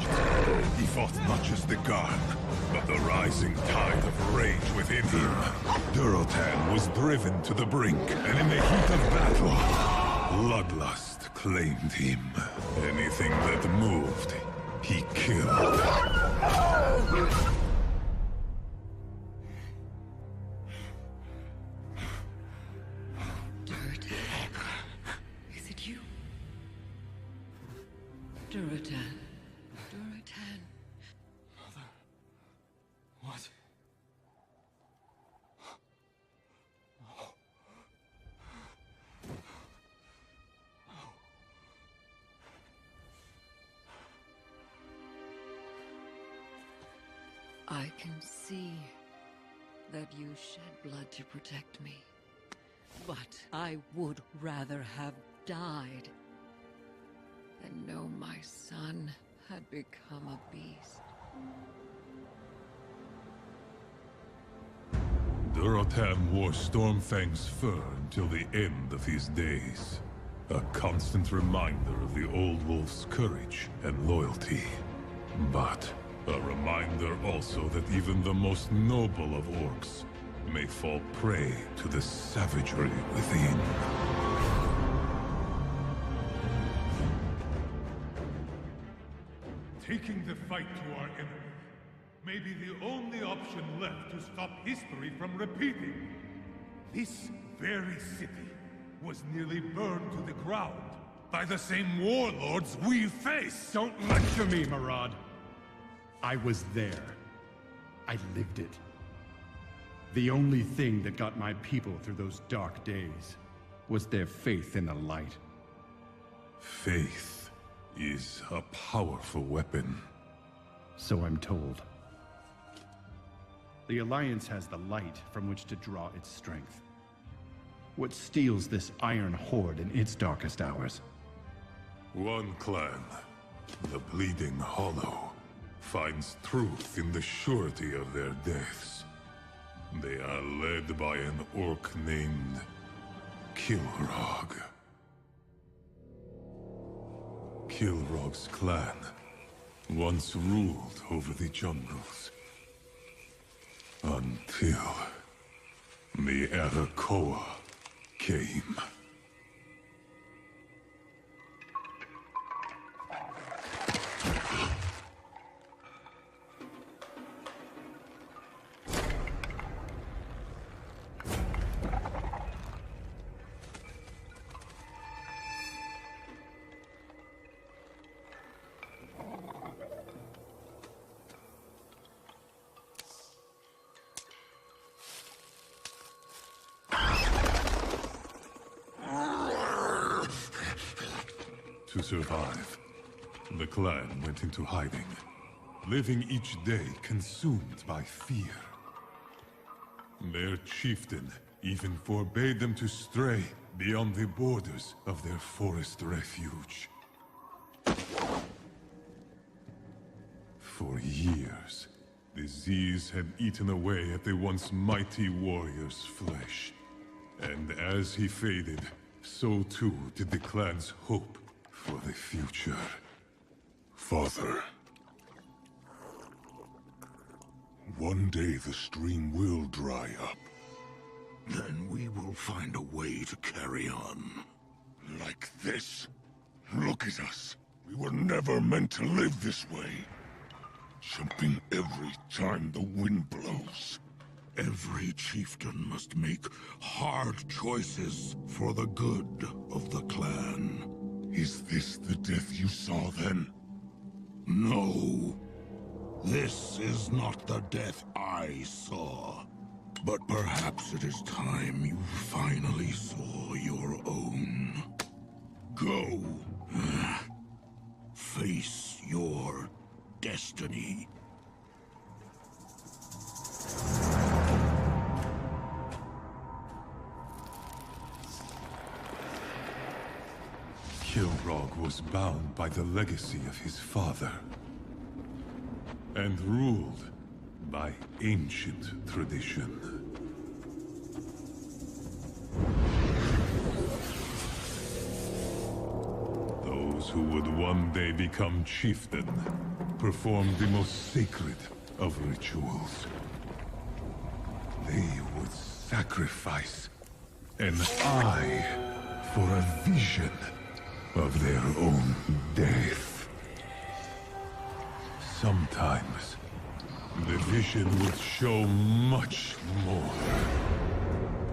He fought not just the Garn, but the rising tide of rage within him. Durotan was driven to the brink, and in the heat of battle, bloodlust claimed him. Anything that moved, he killed.
Is it you? Durotan. Durotan.
Mother. What?
I can see that you shed blood to protect me. But I would rather have died than know my son had become a beast.
Durotan wore Stormfang's fur until the end of his days. A constant reminder of the old wolf's courage and loyalty. But a reminder also that even the most noble of orcs may fall prey to the savagery within.
Taking the fight to our enemy may be the only option left to stop history from repeating. This very city was nearly burned to the ground by the same warlords we face!
Don't lecture me, Marad. I was there. I lived it. The only thing that got my people through those dark days was their faith in the light.
Faith is a powerful weapon.
So I'm told. The Alliance has the light from which to draw its strength. What steels this Iron Horde in its darkest hours?
One clan, the Bleeding Hollow, finds truth in the surety of their deaths. They are led by an orc named Kilrog. Kilrog's clan once ruled over the jungles. Until the Arakoa came. To survive, the clan went into hiding, living each day consumed by fear. Their chieftain even forbade them to stray beyond the borders of their forest refuge. For years, disease had eaten away at the once mighty warrior's flesh. And as he faded, so too did the clan's hope for the future.
Father. One day the stream will dry up. Then we will find a way to carry on. Like this. Look at us. We were never meant to live this way. Jumping every time the wind blows. Every chieftain must make hard choices for the good of the clan. Is this the death you saw then? No. This is not the death I saw. But perhaps it is time you finally saw your own. Go. Face your destiny.
Kilrog was bound by the legacy of his father, and ruled by ancient tradition. Those who would one day become chieftain performed the most sacred of rituals. They would sacrifice an eye for a vision of their own death. Sometimes, the vision would show much more.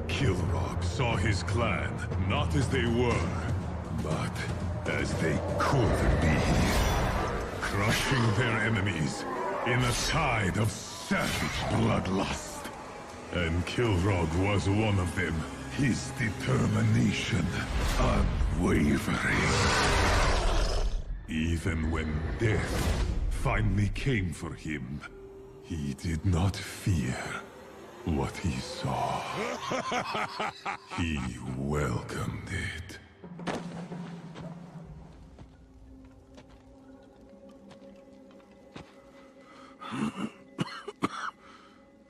Kilrog saw his clan not as they were, but as they could be. Crushing their enemies in a tide of savage bloodlust. And Kilrog was one of them. His determination unwavering. Even when death finally came for him, he did not fear what he saw. He welcomed it.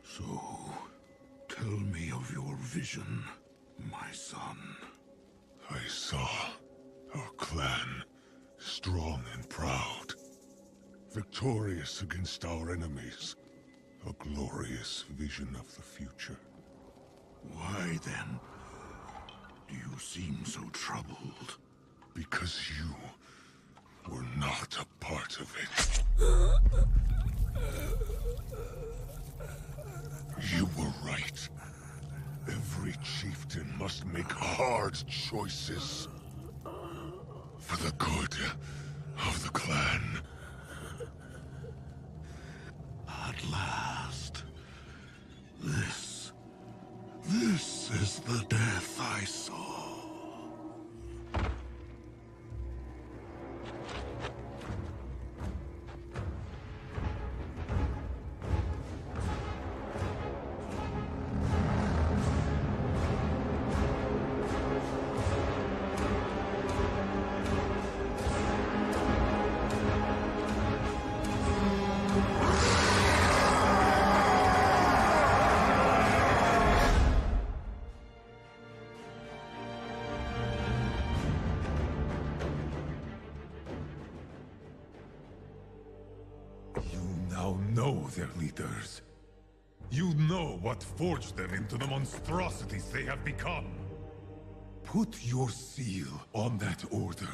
So, tell me of your vision, my son.
I saw our clan strong and proud, victorious against our enemies. A glorious vision of the future.
Why then do you seem so troubled?
Because you were not a part of it. You were right. Every chieftain must make hard choices. For the good of the clan.
At last. This is the death I saw.
Know their leaders. You know what forged them into the monstrosities they have become. Put your seal on that order,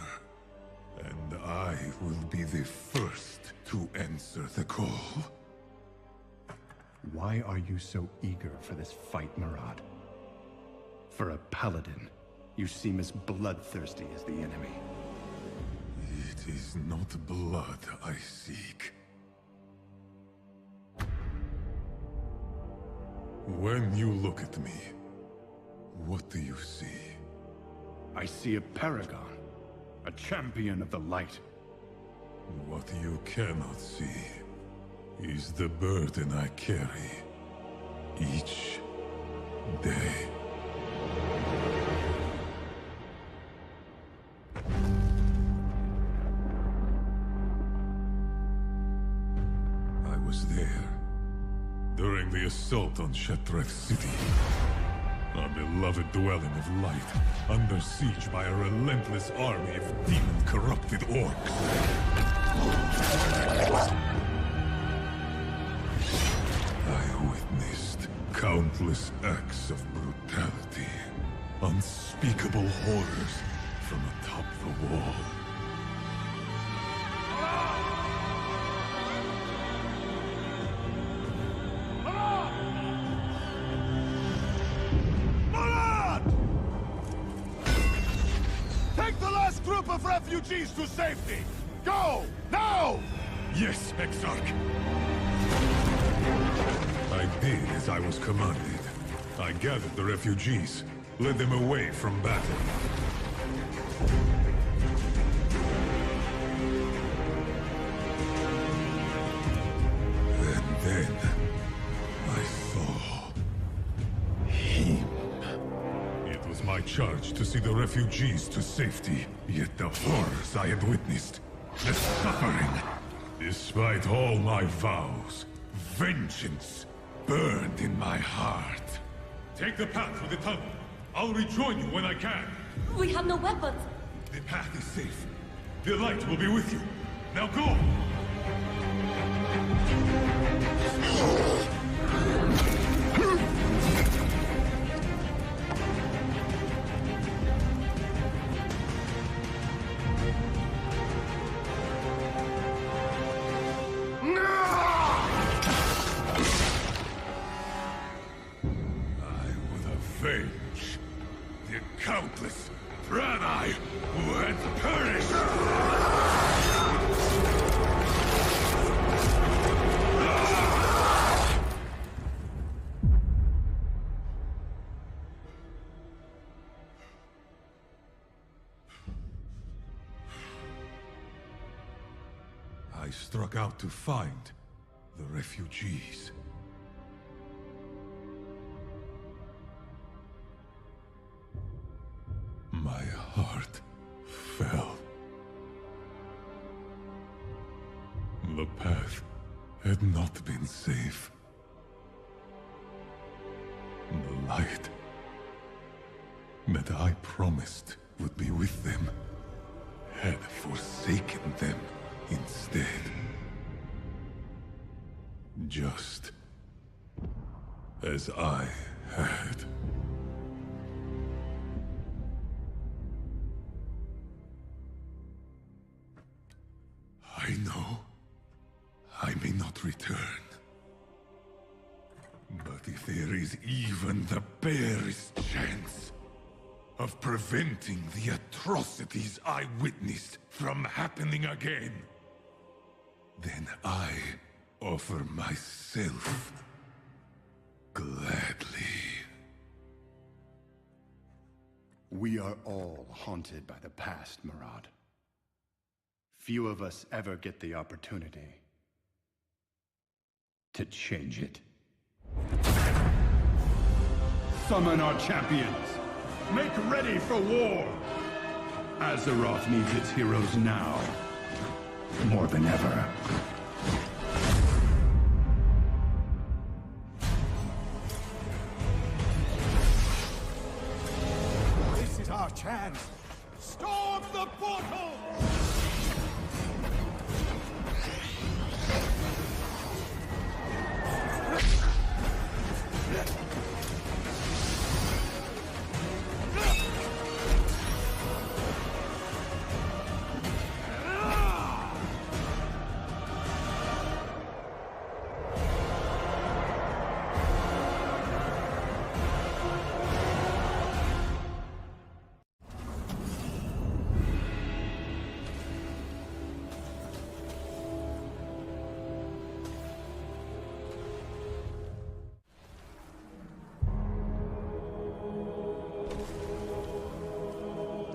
and I will be the first to answer the call.
Why are you so eager for this fight, Murad? For a paladin, you seem as bloodthirsty as the enemy.
It is not blood I seek. When you look at me, what do you see?
I see a paragon, a champion of the light.
What you cannot see is the burden I carry each day. I was there during the assault on Shattrath City. Our beloved dwelling of light, under siege by a relentless army of demon-corrupted orcs. I witnessed countless acts of brutality, unspeakable horrors from atop the wall.
Of refugees to safety! Go! Now!
Yes, Exarch! I did as I was commanded. I gathered the refugees, led them away from battle. And then I saw him. It was my charge to see the refugees to safety. Yet the horrors I had witnessed, the suffering, despite all my vows, vengeance burned in my heart. Take the path through the tunnel. I'll rejoin you when I can.
We have no weapons.
The path is safe.
The light will be with you. Now go!
Avenge the countless Draenei who had perished!
I struck out to find the refugees. My heart fell. The path had not been safe. The light that I promised would be with them had forsaken them instead. Just as I had. I know I may not return. But if there is even the barest chance of preventing the atrocities I witnessed from happening again, then I offer myself gladly.
We are all haunted by the past, Murad. Few of us ever get the opportunity to change it. Summon our champions! Make ready for war! Azeroth needs its heroes now, more than ever.
This is our chance! Storm the portal!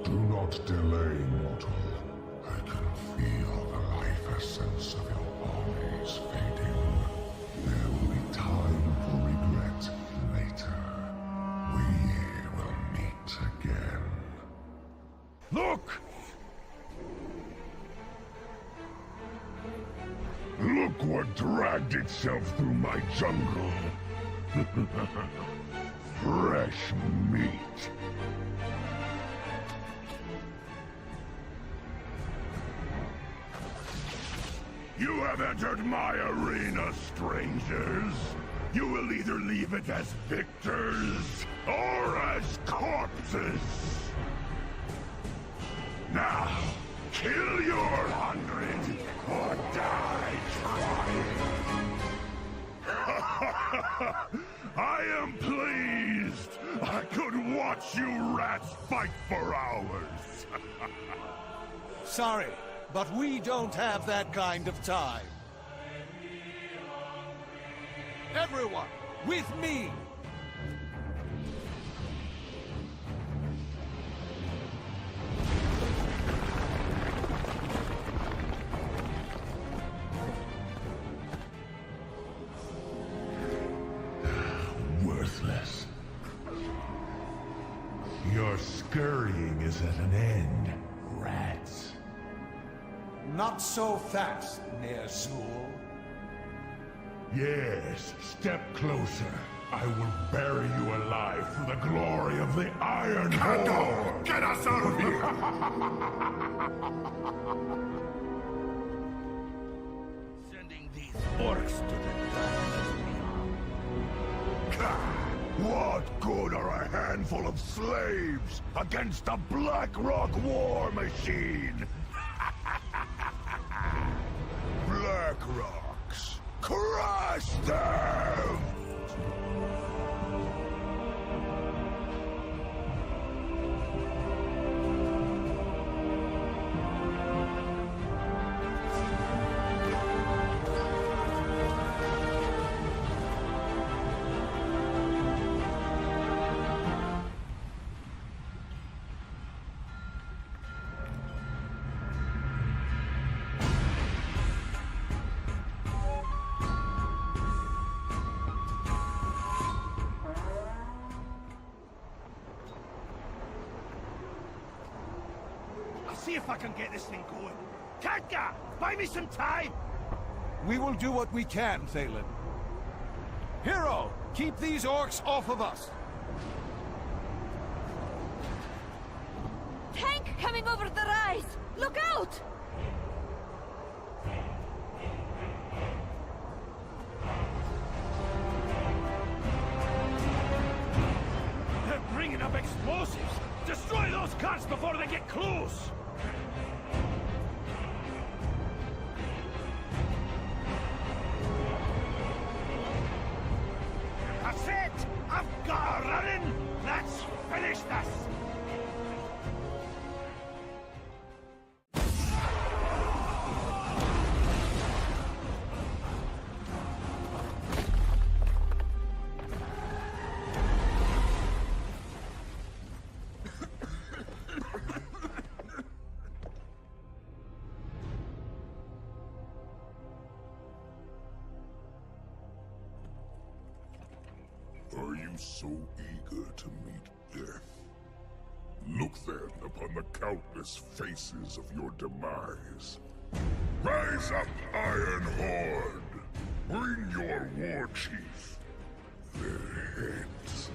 Do not delay, mortal. I can feel the life essence of your armies fading. There will be time for regret later. We will meet again.
Look! Look what dragged itself through my jungle. Fresh meat. You have entered my arena, strangers. You will either leave it as victors or as corpses. Now, kill your 100 or die trying. I am pleased. I could watch you rats fight for hours.
Sorry, but we don't have that kind of time. Everyone, with me!
Worthless. Your scurrying is at an end, rats.
Not so fast, Ner'zhul.
Yes, step closer. I will bury you alive for the glory of the Iron Horde! Get us out of here!
Sending these orcs to the
What good are a handful of slaves against the Black Rock war machine? Black Rocks, crush them!
See if I can get this thing going. Khadgar, buy me some time! We will do what we can, Thalen. Hero, keep these orcs off of us!
Tank coming over the rise! Look out!
They're bringing up explosives! Destroy those cunts before they get close! That's it! I've got a running! Let's finish this!
Are you so eager to meet death? Look then upon the countless faces of your demise. Rise up, Iron Horde! Bring your war chief their heads.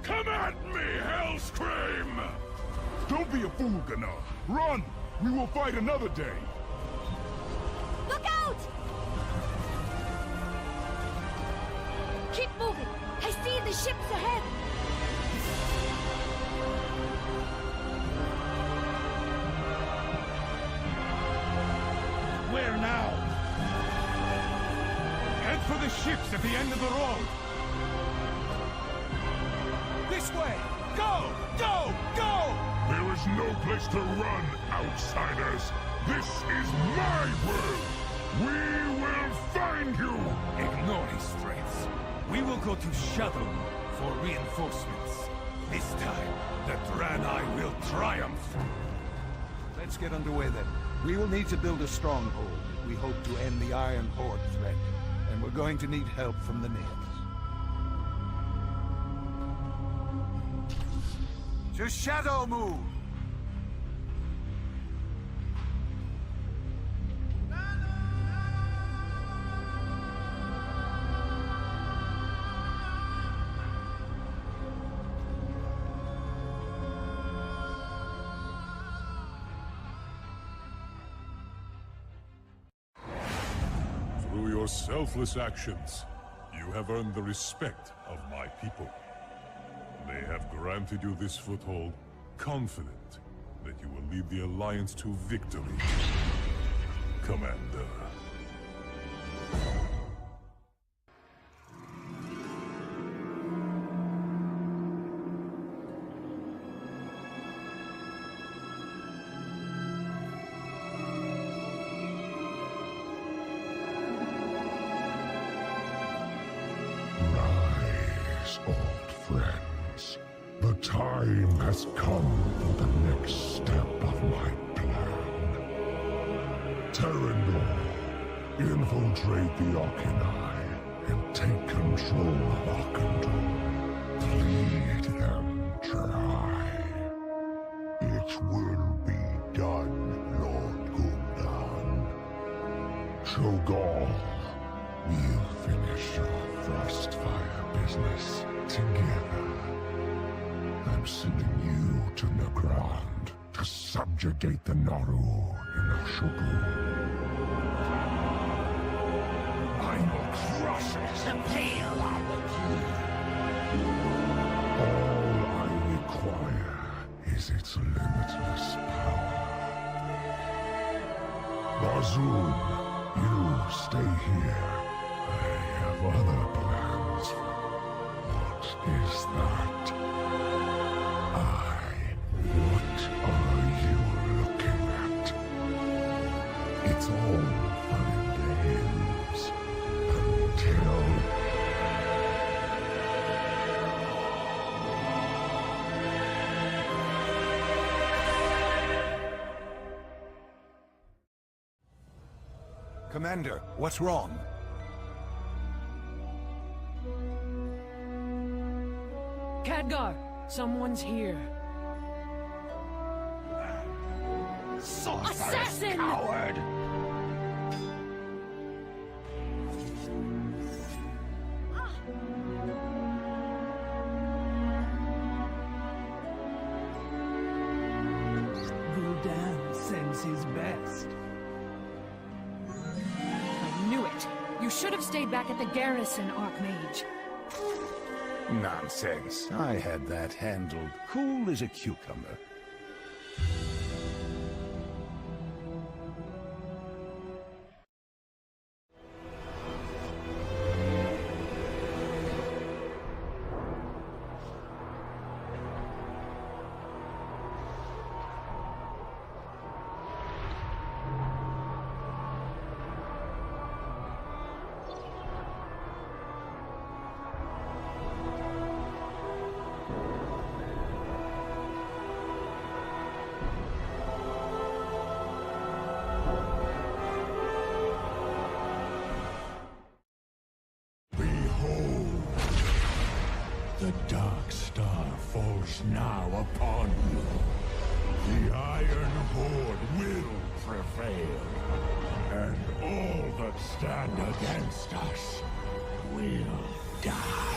Come at me, Hellscream!
Don't be a fool, Gnar. Run! We will fight another day.
Look out! Keep moving! I see the ships ahead!
Where now? Head for the ships at the end of the road! This way! Go! Go! Go!
There is no place to run, outsiders! This is my world! We will find you!
Ignore his threats. We will go to Shadow for reinforcements. This time, the Draenei will triumph! Let's get underway then. We will need to build a stronghold if we hope to end the Iron Horde threat. And we're going to need help from the natives. To Shadow move!
Through your selfless actions, you have earned the respect of my people. They have granted you this foothold, confident that you will lead the Alliance to victory. Commander.
Rise, old friends. The time has come for the next step of my plan. Terranor, infiltrate the Auchenai and take control of Auchentor. Lead them dry. It will be done, Lord Gul'dan. Show Gaul. We'll finish your Frostfire business together. I'm sending you to Nagrand to subjugate the Naru in Ashogu. I will crush it. The pale on the key. All I require is its limitless power. Bazoon, you stay here. I have other plans. What is that? What are you looking at? It's all fun and games until...
Commander, what's wrong?
Khadgar, someone's here.
Assassin! Coward!
Gul'dan sends his best. I knew it. You should have stayed back at the garrison, Archmage.
Nonsense. I had that handled cool as a cucumber.
The Dark Star falls now upon you. The Iron Horde will prevail. And all that stand against us will die.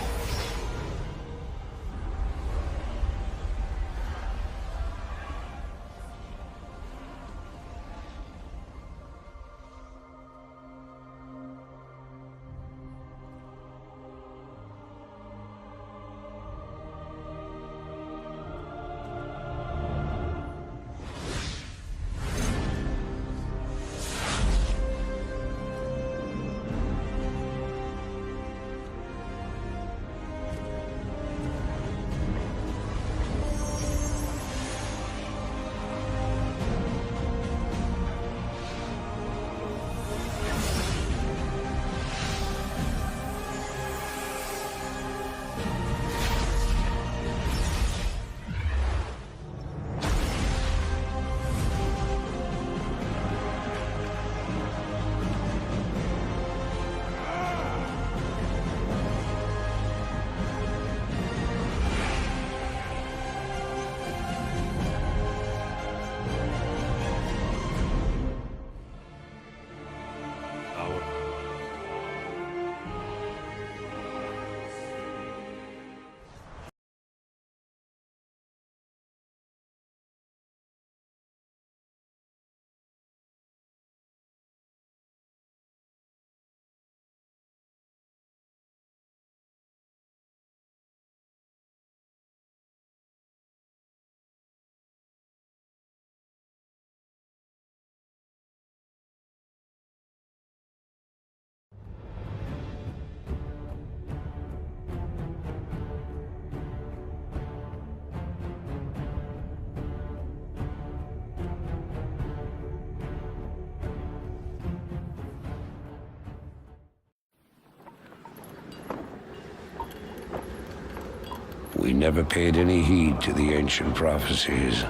We never paid any heed to the ancient prophecies.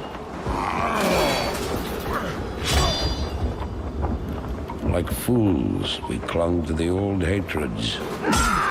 Like fools, we clung to the old hatreds.